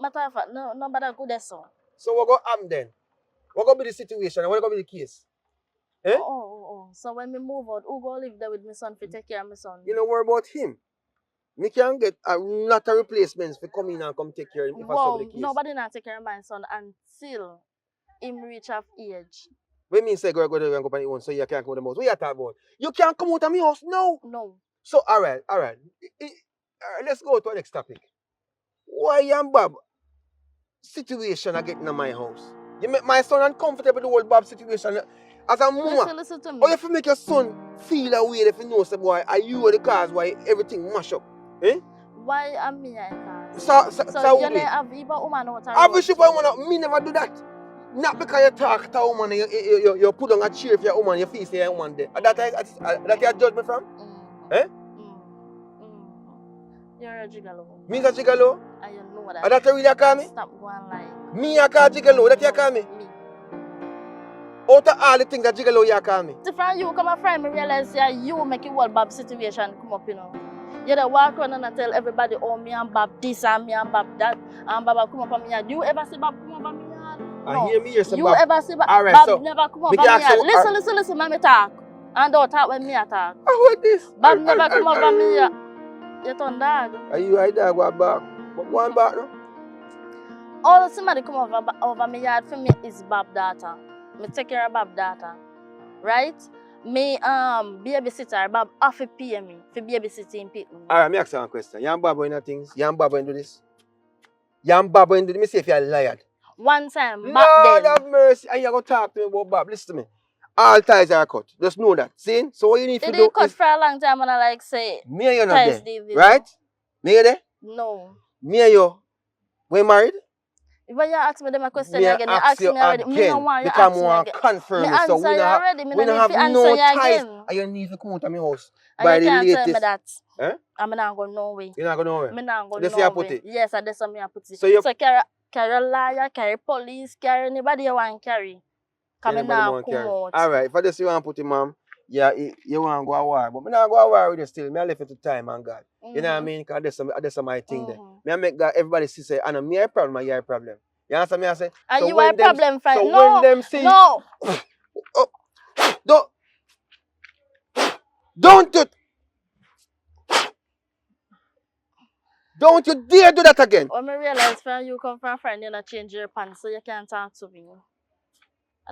matter of fact, nobody good as so. So what gonna happen then? What gonna be the situation and what gonna be the case? Eh? Oh. So when we move out, who go live there with my son to take care of my son? You don't worry about him. Me can get a lot of replacements for come in and come take care of him if I solve the case. Nobody not take care of my son until him reach of age. What mean say go there and go on your own so you can't come out of the house? What you talking about? You can't come out of my house? No. No. So alright. Let's go to the next topic. Why and Bob situation are getting in my house? You make my son uncomfortable with the whole Bob situation as a mama. Listen to me. Or if you make your son feel a way if you know say boy, are you the cause why everything mash up? Eh? Why am me a cause? So you never have even woman out of obviously me never do that. Not because you talk to a woman and you put on a chair for your woman, you feel say your woman there. That you judge me from? Eh? You're a gigolo. Me is a gigolo? And you know that. And that you really call me? Stop going like. Me a call gigolo, that you call me? Me. Out of all the things that gigolo you call me? Different you come a friend, me realize you make your whole Bob situation come up, you know. You dey walk around and tell everybody, oh, me and Bob this and me and Bob that, and Bob come up on me yard. Do you ever see Bob come up on me yard? No. I hear me here some you Bob. Ever see Bob? Alright, Bob so never come up on me yard. Listen, let me talk. And don't talk when me talk. What this? Bob never come up on me yard. You turn dog. Are you right there, go back? Go on back now? All somebody come over me yard for me is Bob daughter. Me take care of Bob daughter. Right? Me babysitter, Bob have to pay me for babysitting people. Alright, me ask you one question. You and Bob in things? You and Bob do this? You and Bob do this? Me say if you're liar. One time, Lord back then. have mercy. And you're going to talk to me about Bob. Listen to me. All ties are cut. Just know that. See? So what you need to do is... It cut for a long time and I like say... Me and you not there. Right? Me you there? No. Me and you, we married? When you ask me them a question again, you ask me already. Me no want you ask me again. Confirm me it. So answer you already. Me no have need to answer no you ties. again. And you need to come out of my house. And by you the can't latest. tell me that. Eh? I'm not going nowhere. You're not going nowhere? I'm not going nowhere. nowhere. Put it? Yes, that's what I put it. So carry a liar, carry police, carry anybody you want to carry. Come in now, come out. Alright, if I just you want to put it, ma'am, yeah, you want to go to war, but me not go to war with you still. Me I left it to time and God. You know what I mean? Because that's my thing there. Me I make God everybody see say, I know me a problem, I a problem. You understand me? I say. Are So you when a them, problem for so no, when them see, no. oh, don't you dare do that again. When I realize when you come from a friend, you not change your pants, so you can't talk to me.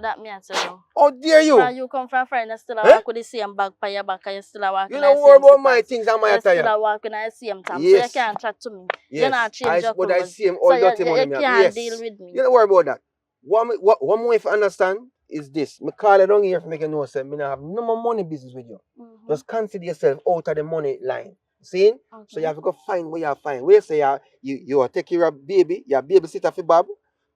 That me I tell you. How dare you? When you come from a friend, you still walk with the same bag by your back, and you still walk You in know the worry same about my slippers. things and my You attire. still walk in the same time, so you Yes. can't chat to me. Yes. You not change your But I clothes, see him so all dirty money. you can't Yes. deal with me. You don't worry about that. One more if you understand is this. Me call you down here to make you know say me not have no more money business with you. Just consider yourself out of the money line. See? So you have to go find where you find. Where say you take care of baby, your babysitter for Bob.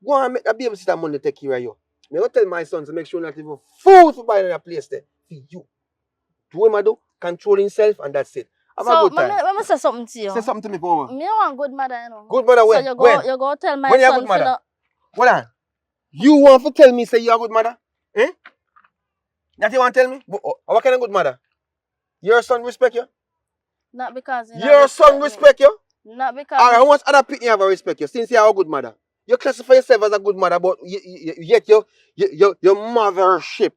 Go and make a babysitter money take care of you. Me go tell my son to make sure not even food for buy in a place there for you. Do what I do, control himself, and that's it. Have a good time. Let me say something to you. Say something to me, Power. Me want good mother, you know. Good mother when? So When? you go tell my When you a son good mother? for Hold on. You want to tell me say you a good mother? Eh? That you want to tell me? What kind of good mother? Your son respect you? not because Your son respect you? Not because. Alright, how much other people have a respect you since you are a good mother? You classify yourself as a good mother, but yet your mothership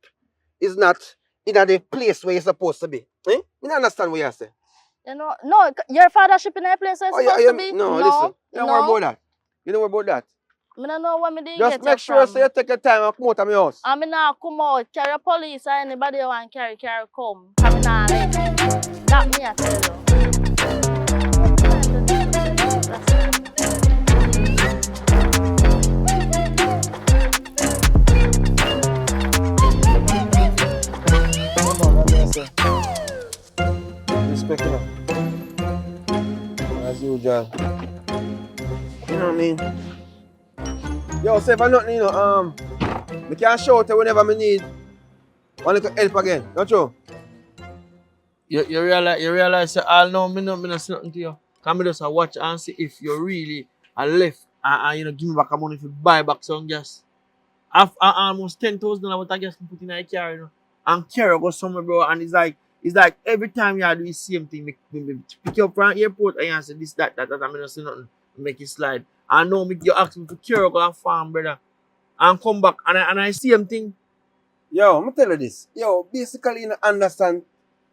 is not in the place where you're supposed to be. Eh? You don't understand what you say. You know, no, your fathership in a place where it's supposed to be. No, listen. You don't worry about that. You don't worry about that. I don't know what me did Just get make sure so you take your time and come out of my house. I mean, now come out, carry police or anybody who want carry come. I mean, now that me I tell you. Respect enough. As usual. You know what I mean? Yo, say for nothing, you know, we can shout you whenever I need one little help again. Not true? You realize that all now me not say nothing to you. Come just watch and see if you really are left and you know give me back the money to buy back some gas. I've almost $10,000 worth of gas to put in a car, you know. And carry go somewhere, bro, and it's like every time you do the same thing, me pick you up from airport and you say this, that, I'm not say nothing, make it slide. I know me you ask me to carry go a farm, brother. And come back and I see him thing. Yo, I'm tell you this. Yo, basically you understand.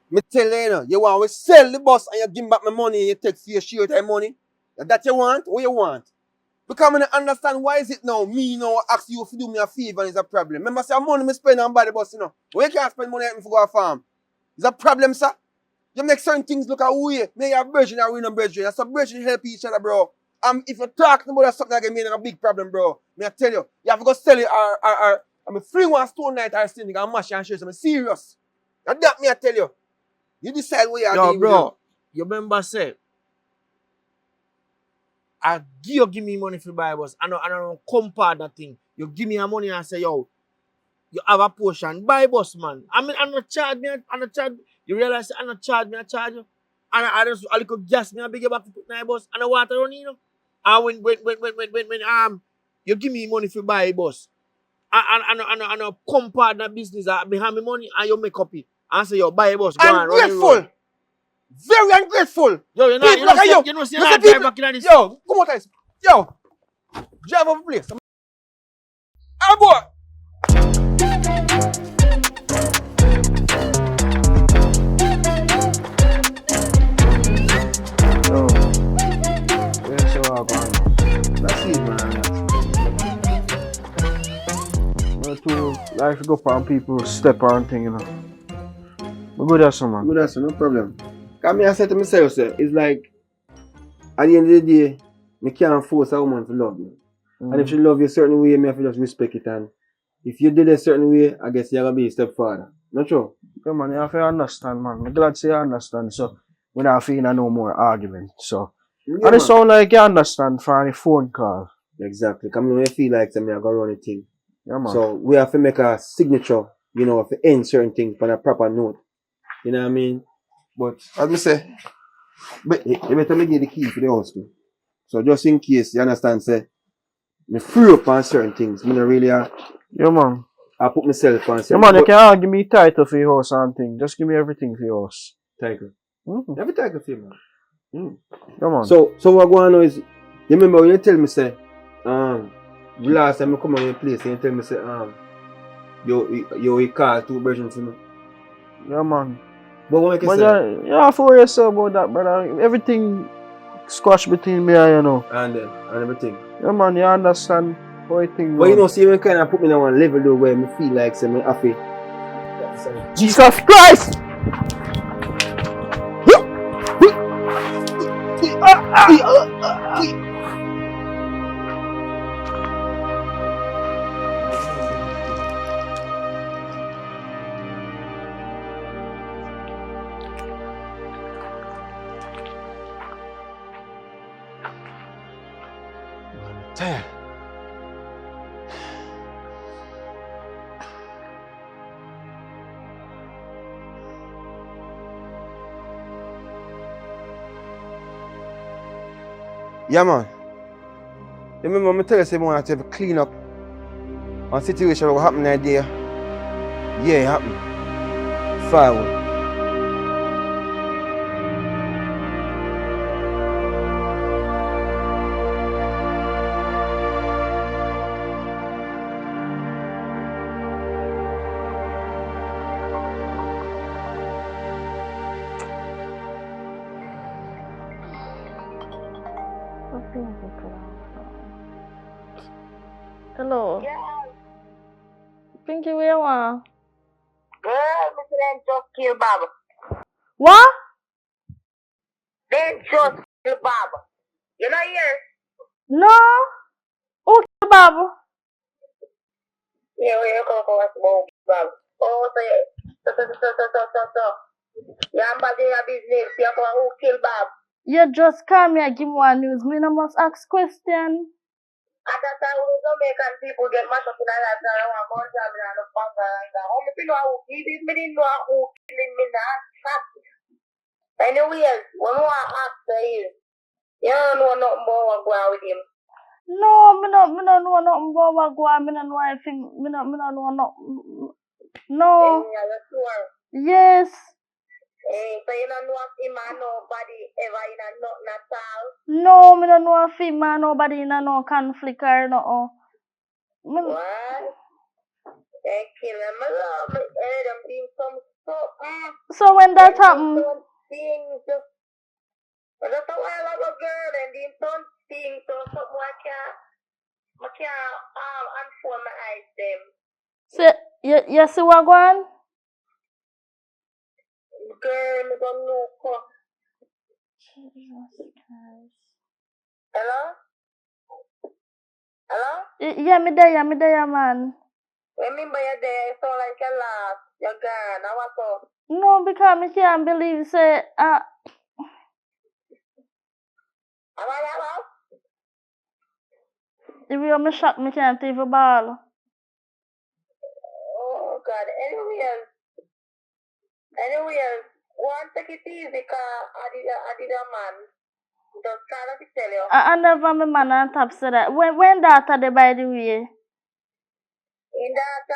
Me tell you, you want to sell the bus and you give me back my money and you take for your shirt and money. That you want? What you want? Because I don't understand why is it now me now ask you to do me a favor and it's a problem. Remember say money me spend on buy the bus, you know. Why you can't spend money on me to go a farm? It's a problem, sir. You make certain things look away. May you have virgin or we no virgin. And some virgin help each other, bro. If you're talking about something like me, a big problem, bro. May I tell you, you have to go sell it or I'm free one stone night or still and mash and show I'm serious. And that me I tell you. You decide what you are doing. Yo, bro, you remember say you give me money for buy bus. I don't compare that thing. You give me your money and say, yo, you have a portion. Buy bus, man. I mean, I'm not charge me. I'm not charge. You realize I'm not charge me. I charge you. And I just a little gas me. I beg you back to put in my bus. And the water on you know. And when you give me money for buy a bus. I don't compare that business behind me money and you make up it. And say, yo, buy a bus. Go on, run the road. Very ungrateful. Yo, you know, people like you know, see, you drive back in this. Yo, come on, guys. Yo, drive over the place. Ah, boy. Yo, yeah, so I'm going. That's it, man. Well, to life go on people step on thing, you know. But good as man. Good as no problem. Because I said to myself, sir, it's like at the end of the day, I can't force a woman to love me. And if she love you a certain way, I have to just respect it. And if you did a certain way, I guess you're going to be a stepfather. Not true? Yeah, man, you have to understand, man. I'm glad to say you understand. So, we're not feeling no more argument. So, Yeah, and it sounds like you understand for any phone call. Exactly. Because when I feel like I'm going to run a thing. Yeah, man. So, we have to make a signature, you know, to end certain things on a proper note. You know what I mean? But, as I say, you better give the key to the house. Man. So, just in case, you understand, say, me free up on certain things. Me not really yeah, man. I put myself on. Yeah, man, you can all give me title for your house and thing. Just give me everything for your house. Title. Mm-hmm. Every title for you, man. Come on. So what going on is, you remember when you tell me say, last time I come on your place, you tell me say, you call 2 versions for me. Yeah, man. But what you But say? you have to worry yourself about that, brother. Everything squash between me and you know. And everything. Yeah, man, you understand how it thing But you know, see, when kind of put me on one level though, where me feel like say me happy. Jesus Christ! Tired. Yeah, man. You remember me tell you say I want to clean up on situation what happened that day? Yeah, it happened. Firewood. Hello. Yeah. Pinky, where you want? Girl, Mr. Then just kill Bob. What? Then just kill Bob. You know here? No. Okay, Bob. Yeah, you come watch about Bob. Oh, so so. Yeah, I'm bad in your business. You come who kill Bob. You just call me and give me one news. Me no must ask question. At that time, we Jamaican people get mashed up in a life. I want to go to me and the funga and that. How me know who killed him? Me didn't know who killed him. Me not fact. Anyways, when we ask you, you don't know nothing about what going on with him. No, me no know nothing about what go on. Me no know if him. Me no know nothing. No. Yeah, you're sure. Yes. So you don't know if him and nobody ever in a nothing at all? No, me no know if him and nobody in a no conflict or no. What? They kill him. I love me. Them doing some stuff. So when that happened? Some things. Just a while ago, girl, and doing some things. So something I can't unfold my eyes them. So you see what going? Girl, me don't know. Hello? Hello? Yeah, me there, man. Remember you're there, you sound like you're lost. You're gone. Now what's up? No, because me can't believe say Hello? if you me shock, me can't even ball. Oh God. Anyways, one take it easy because I did a man. Just trying to tell you. I never me man on top say that. When that day, by the way? In that,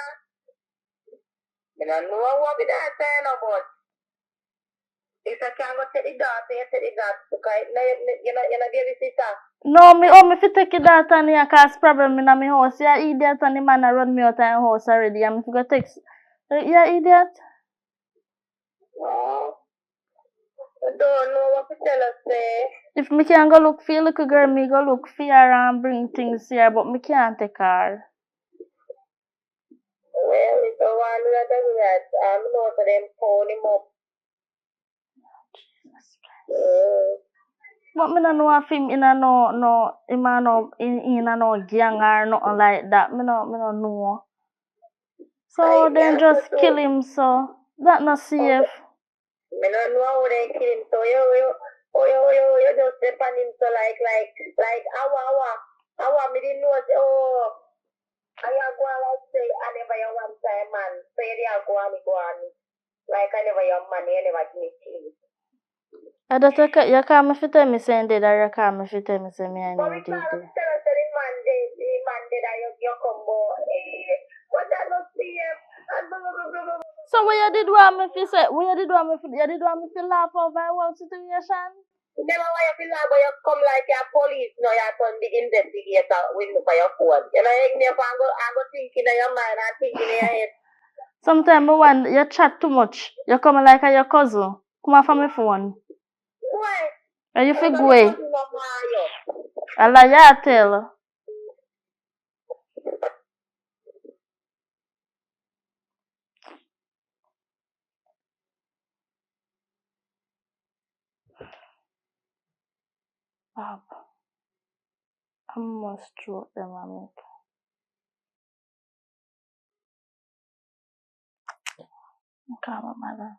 I don't know what we that saying about. If I can't go take the daughter, you take the daughter because you're not babysitter. No, me fi take the daughter here cause problem in my house. Yeah, idiot and the man a run me out of the house already. I'm fi go text. Yeah, idiot. Oh. I don't know what to tell us, say. If me can go look for a little girl, me go look for her and bring things here, but me can't take her. Well, if I want to do that, I'm not for them phone him up. But me no know if him in a him a in a no gang or nothing like that. Me no know. So then just kill him, so that not safe. Me no know how they kill him, so you just step on him, so like awa, me didn't know, I go and like say, I never your one time man, so you didn't go on, like I never your man, you never give me kill. You call me fi tell me saying dead or you call me fi tell me say me I never did it. Tell us the man dead, that you come but that not see So what you did want me to say? What you did want me to laugh over our whole situation? Never want you feel like you come like your police, no, you're turn big investigator with me for your phone. You know, you go thinking in your mind and thinking in your head. Sometimes when you chat too much, you come like your cousin. Come off from my phone. Why? And you feel Don't go away. do no more, you. I like you tell. Bob, I must throw them on me. Come on, mother.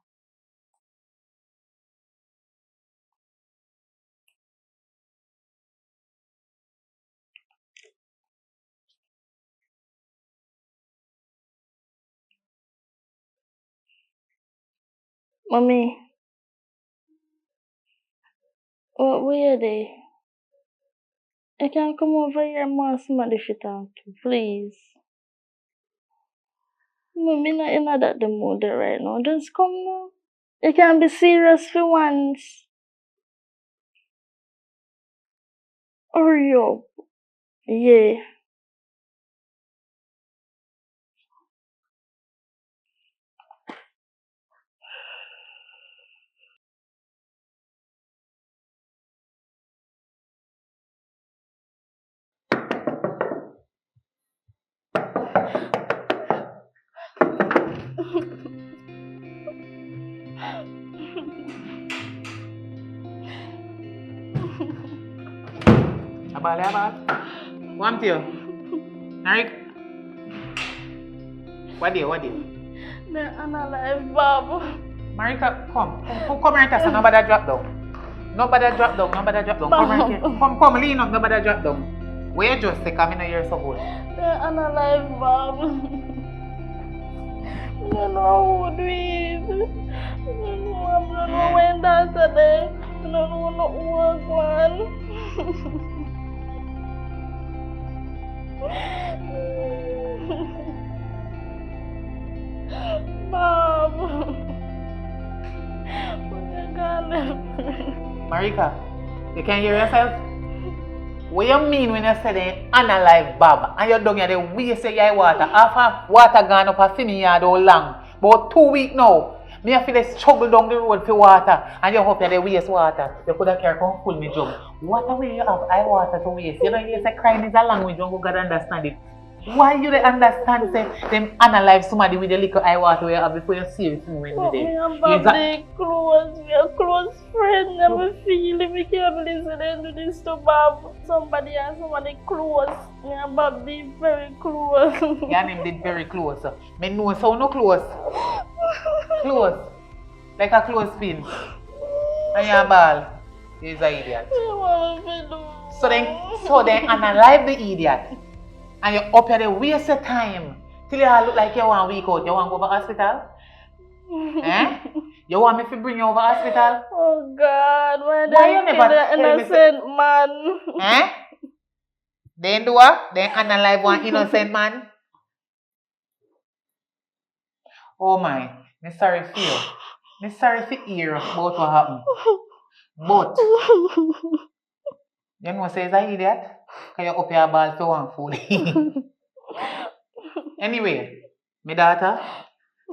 Mommy, where are they? I can come over here and want somebody to talk to, please. Mommy, not in that the mood right now. Just come now. You can be serious for once. Hurry up. Yeah. Abal. What you? Narik? What do you? They're unalive, Bob. Marika, come right here, so nobody drop down. Nobody drop down. Come right here. Come, lean up, nobody drop down. Where you just say, come in here so good. They're unalive, Bob. I don't know who it is. I don't know when that's today. I don't know what work one. Bob. Marika, you can hear yourself? What you mean when you say they unalive Bob and you're down here the waste of your water? After water gone up a me yard how long? About 2 weeks now. Me I feel they struggle down the road for water and you hope you the waste water. You could have carried come full me jug. What a way you have I water to waste. You know you say crime is a language, you don't go understand it. Why you don't understand say them unalive somebody with a little eye water where you have before you see it when But you me there? and Bob they close. We are close friends. Never feel it. We can't be listening to this to Bob. Somebody close. Me and Bob they very close. Your name did very close. Me know so no close. Close. Like a clothespin. And you're a ball. You're an idiot. So then unalive the idiot. And you up here the waste of time. Till you all look like you want week out. You want to go to hospital? Eh? You want me to bring you over hospital? Oh God, why you they never kill an tell me innocent man? Eh? Then do what? Then unalive one innocent man? Oh my. I'm sorry for you. I'm sorry for hear about what happened. But you know say it's an idiot? Because you up your ball for one food. Anyway, my daughter,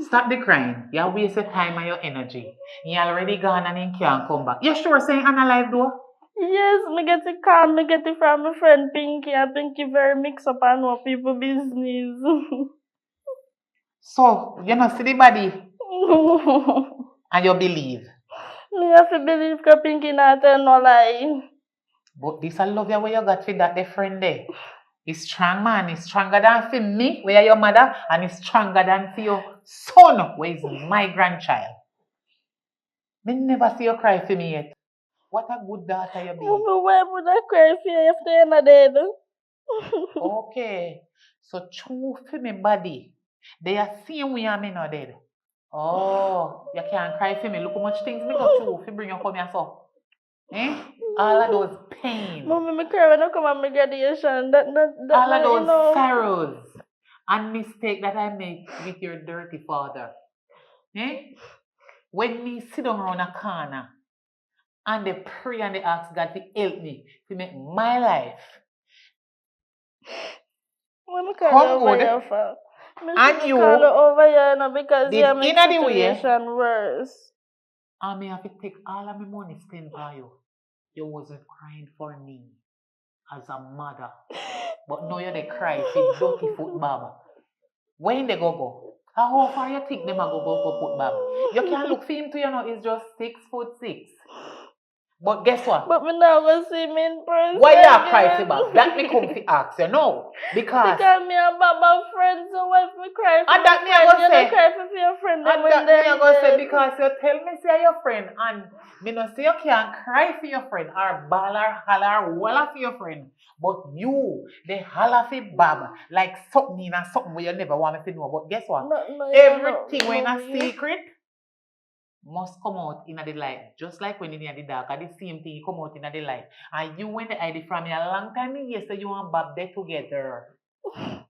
stop the crying. You waste your time and your energy. You already gone and you can't come back. You sure saying unalive though? Yes, me get it calm. Me get it from my friend Pinky. And Pinky very mixed up and know people business. So, you know see the body and you believe. Me have to believe that Pinky not tell no lie. But this I love you where you got for that the friend there. He's strong man. He's stronger than for me, where your mother, and he's stronger than for your son, where is my grandchild. Me never see you cry for me yet. What a good daughter you be. Why would I cry for you if they're not dead? Okay. So true for me body. They are seeing we are me not dead. Oh, you can't cry for me. Look how much things me go through if you bring you come here so. Eh? All of those pain. Mommy, me cry when I come at my graduation. All of those sorrows and mistake that I make with your dirty father. Eh? When me sit down around a corner and they pray and they ask God to help me to make my life When I call you come over good, here for, and me you call you over here now because did you make in the way, situation worse. and me have to take all of my money spent for you. You wasn't crying for me as a mother. But now you're the cry for dirty foot Bob. When they go? How far you think them a go put Bob? You can't look for him to, you know, he's just 6'6". But guess what? But me now go see me in person. Why you cry for Bob? That me come to ask you, no. Because me and Baba friends, so if me cry for and that me friend, I go say, you cry for your friend. and that me I go say because you tell me say your friend and me no say you can't cry for your friend or bawl or holler or walla for your friend. But you, they holler for Bob like something in a something where you never want me to know. But guess what? Everything when a secret must come out in the light. Just like when in the dark, the same thing come out in the light. And you when they hide it from me a long time yesterday you and Bob they together.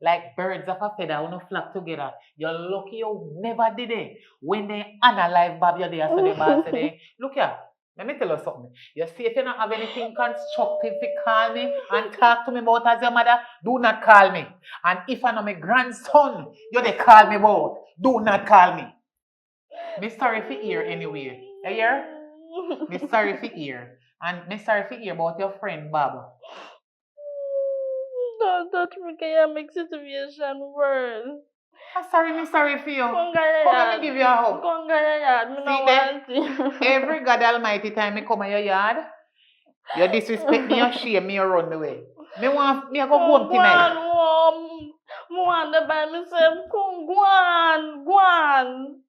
Like birds of a feather who no flock together. You're lucky you never did it. When they analyze Bob you're there so they boss say, look here, let me tell you something. You see if you don't have anything constructive to call me and talk to me about as your mother, do not call me. And if I know my grandson, you they call me about, do not call me. Me sorry for hear anyway. You hear? Me sorry for hear. And me sorry for hear about your friend Bob. Don't make situation worse. I'm sorry, me sorry for you. Come let me give you a hug. Come me no want to. Every God Almighty time me come in your yard, you disrespect me, you shame me, you run away. Me I go home tonight. Me want to buy myself. Come, go on.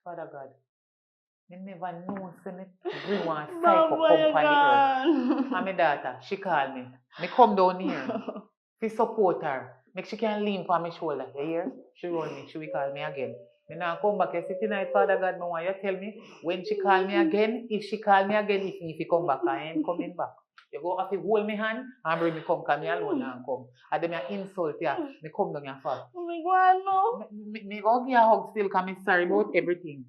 Father God, me never know say me bring one psycho company earth. And my daughter, she called me. Me come down here to support her. Make she can lean for my shoulder. You hear? She run me, she will call me again. Me now come back and say tonight, Father God, me want you tell me when she call me again, if she call me again, if you come back, I ain't coming back. You go have to hold me hand and bring me come, cause me alone and come. And then me insult you, me come down and fall. Me go on now. Me go give you a hug still, cause me sorry about everything.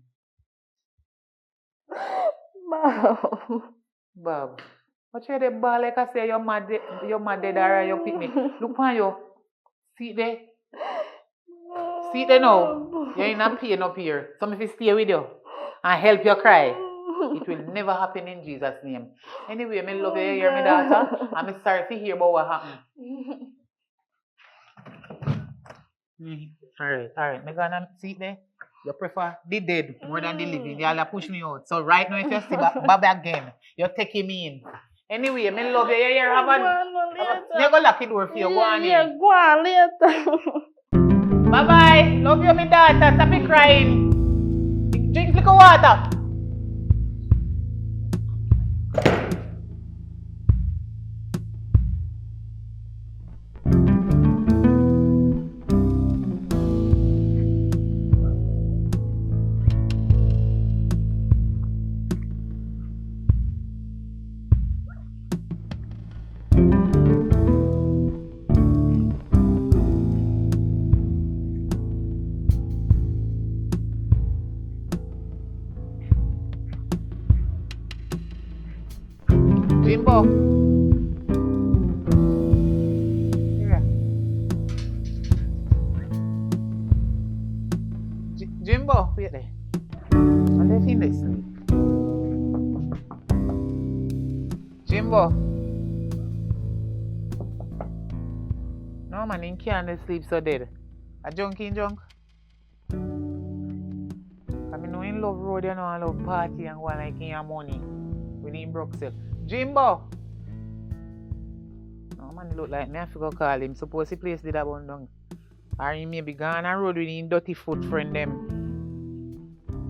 Bob. What you the ball like I say you're mad dead or you pick me. Look on you. See there. See there now. You're in a pain up here. So if you stay with you and help you cry, it will never happen in Jesus' name. Anyway, me love you, hear me daughter. I'm sorry to hear about what happened. Alright. Me gonna see there. You prefer the dead more than the living. Y'all push me out. So right now, if you see Bob again, you're taking me in. Anyway, me love you. You hear? You go lock the door for you. Go on in. Yeah, go on later. Bye-bye. Love you, my daughter. Stop me crying. Drink little water. Jimbo. Here. Jimbo, wait there. I'm leaving this sleep. Jimbo. No man, he can't sleep so dead. A junkie junk. I mean, no in love road, you know, I love party and go like in your money. With him broke self. Jimbo! No man, look like me, I have to go call him. Suppose the place did abandon. Or he may be gone on road with him dirty foot friend them.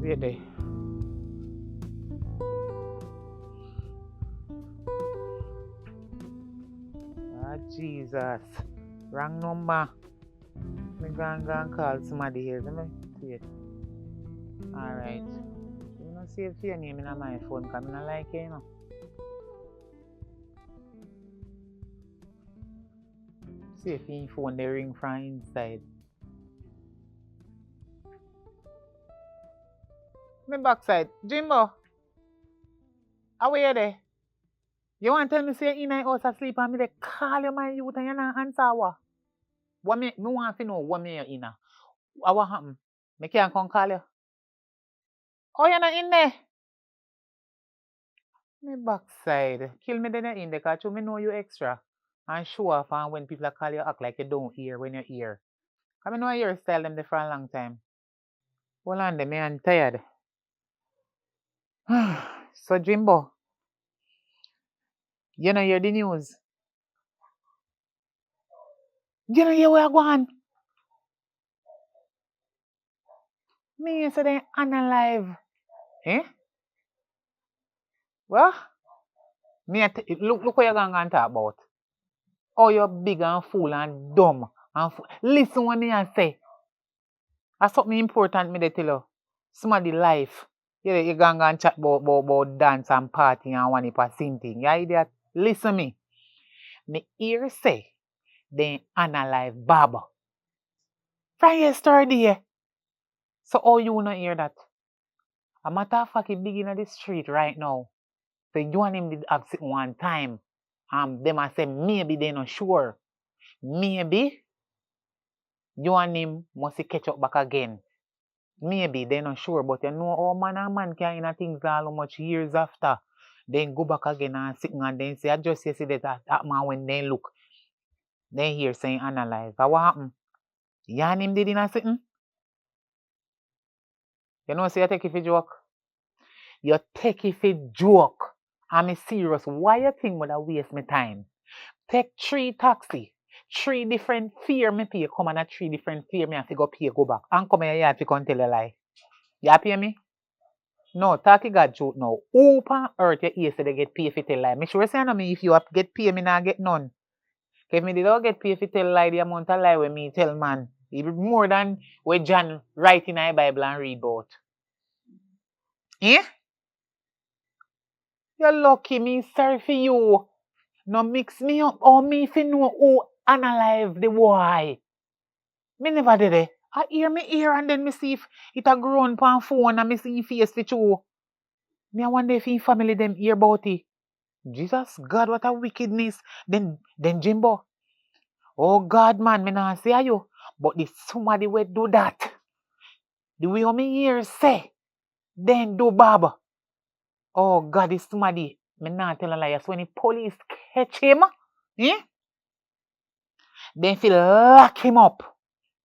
Wait there. Ah, Jesus. Wrong number. Me go and call somebody here. Let me see it. Alright. You don't save your name in my phone because I don't like it, you know. See if your phone they ring from inside. Me backside. Jimbo, how are you there? You want to tell me say you in the house asleep and me they call you my youth and you not answer what? What me want to know what me you in a? What happen? Me can't come call you. Oh, you're not in there? Me backside. Kill me then you in there because me know you extra. And show off and when people call you act like you don't hear when you hear. I know your style them there for a long time. Hold on them, I'm tired. So Jimbo, you know hear the news. You know hear where I go on. Me say they unalive. Eh? Well, look what you're going to talk about. Oh, you're big and fool and dumb. Listen what me I say. That's something important me they tell you. Somebody life. You going to chat about dance and party and one for sing thing. You idiot. Listen me. Me hear say they unalive Baba. From yesterday. So how you not hear that? A matter of fact, he big in the street right now. So you and him did have sit one time. Them I say maybe they not sure. Maybe you and him must catch up back again. Maybe they not sure, but you know how man and man can in things all much years after. Then go back again and sit and then say I just yesterday that man when they look. They hear saying analyze. But what happened? You and him did in a sitting? You know say you take it for joke? You take it for joke. I'm serious. Why you think would I waste my time? Take 3 taxi. 3 different fare me pay. Come on a 3 different fare me have to go pay go back. And come here you come tell a lie. You pay me? No, talk to God truth now. Who on earth you hear say they get paid for tell lie? Me sure say no me if you have get paid me not get none. If me did not get paid for tell lie, the amount of lie when me tell man. It be more than what John write in the Bible and read about. Eh? You're lucky me sorry for you. No mix me up or me if you know who analyze the boy. Me never did it. I hear me ear and then me see if it a grown pan phone and me see him face for true. Me I wonder if him family them hear about it. Jesus, God, what a wickedness. Then Jimbo. Oh God, man, me not say you. But if somebody will do that, the way me hear say, then do Bob. Oh God, if somebody, me not tell a lie. So when the police catch him, then feel lock him up.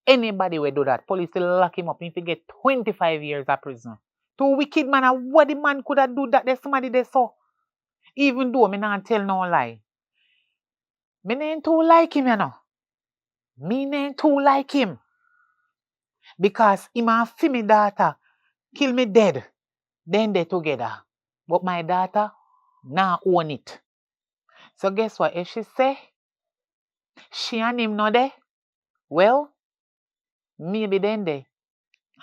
Anybody will do that. Police will lock him up. If he get 25 years of prison. To wicked man, what the man could have do that? There's somebody there so. Even though me not tell no lie. Me ain't too like him, you know. Me ain't too like him. Because him and fi me daughter kill me dead. Then they together. But my daughter now own it. So guess what? If she say she and him not there, well, maybe then they.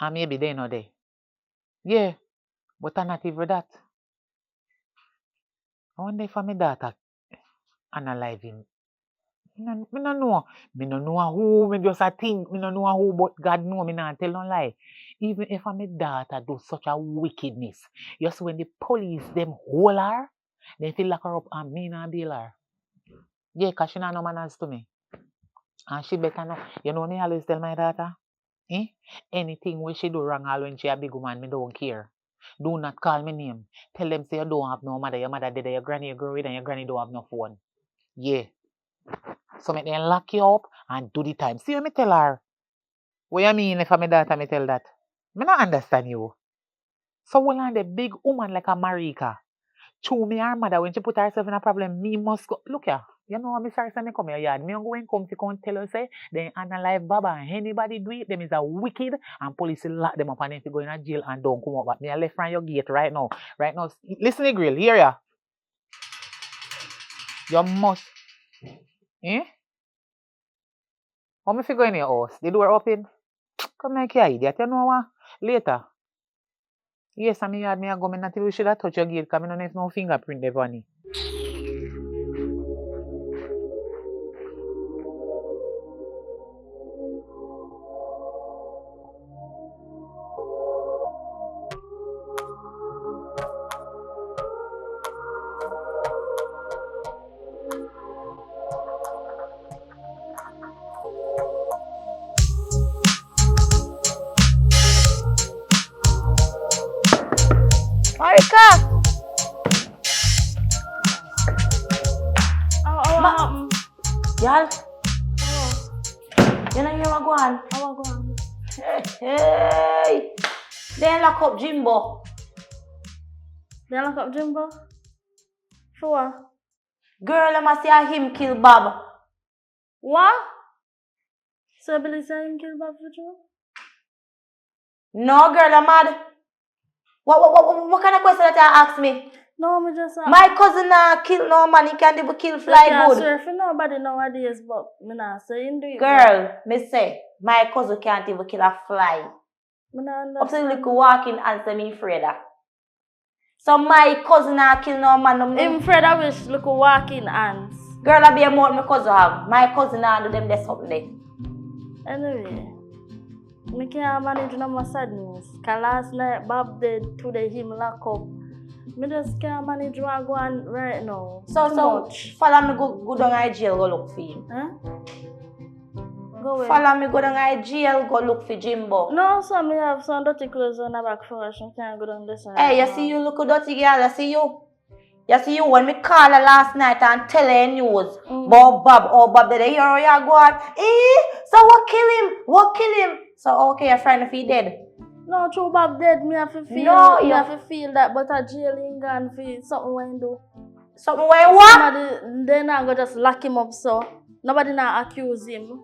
And maybe they not there. Yeah. But I'm not even that. I wonder if my daughter analyze him. Me no know. Me no know who. Me just a think. Me no know who. But God know. Me not tell no lie. Even if my daughter do such a wickedness, just when the police them hold her, they feel lock her up and me not bail her. Yeah, cause she not no manners to me. And she better know. You know me always tell my daughter, anything where she do wrong, all when she a big woman, me don't care. Do not call me name. Tell them say you don't have no mother. Your mother dead. Your granny you grow with and your granny don't have no phone. Yeah. So make them lock you up and do the time. See what me tell her? What you mean if my daughter me tell that? Me not understand you. So when I'm the big woman like a Marika, chew me her mother when she put herself in a problem, me must go. Look here. You know what me sorry say me come here yard. Me go and come to come tell her say they analyze Baba and anybody do it, them is a wicked and police will lock them up and then go in a jail and don't come up. But me I left from your gate right now. Right now. Listen to grill, hear ya. You must. Eh? How me fi go in your house? The door open? Come like you idiot. You know what? Later. Yes, I mean, me a go, me not even should have touch your gate because I don't have no fingerprint there on it. Marika! What happened? Y'all, you know you are going. How go on? Hey! Then lock up Jimbo. They lock up Jimbo? Sure. Girl, I must see him kill Bob. What? So Billy said him kill Bob for true? No, girl, I'm mad. What kind of question that you ask me? No, me just My cousin kill no man, he can't even kill fly I can't good. swear for nobody nowadays, but me not say him do it. Girl, me say, my cousin can't even kill a fly. Me not Up to the understand. little walking answer me afraid of. So my cousin kill no man. No Him afraid I wish look walking ants. Girl, I be a more my cousin have. My cousin do them there something there. Anyway, me can't manage no more sadness. Cause last night Bob dead, today him lock up. Me just can't manage what go on right now. So much. follow me go down to jail go look for him. Huh? Go away. Follow me go down to jail go look for Jimbo. No, so me have some dirty clothes on the back first. Me can't go down this side. Hey, you see you look dirty girl, I see you. You see you when me call her last night and tell her news about Bob. Oh, Bob did you hear how you go on? So what kill him? What kill him? So okay, your friend if he dead. No, true Bob dead. Me have to feel. No, me you have to feel that, but a jail ain't gone for something when do. Something when what? Somebody they not go just lock him up so nobody not accuse him.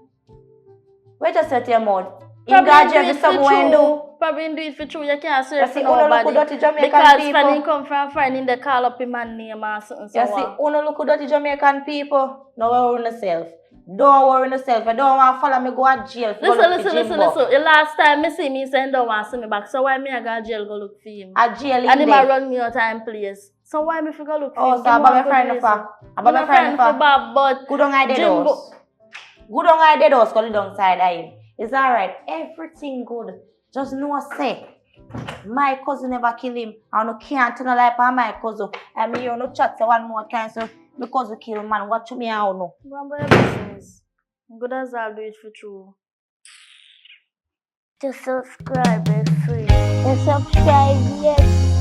Wait a second, your mouth. You got jail for something when do. Probably do it for true. You can't say You for see, uno nobody. look dirty Jamaican Because people. when he come from finding they call up him and name or something. You see, uno look dirty Jamaican people. No worry yourself. Don't worry yourself. You don't want to follow me go to jail. Listen. The last time me see me saying don't want to see me back. So why me I go to jail go look for him? A jail and in him a there. run me out time place. So why me go look for him? Oh, so about my friend for. About my friend for. Bob, but good on I dead house. Good on I dead house. Call it down side of him. It's alright. Everything good. Just know say. My cousin never kill him. I no can't turn a life on my cousin. I mean you no chat say one more time so because you kill man. Watch me how no. Remember your business. Good as I'll do it for true. Just subscribe, it's free. And subscribe, yes.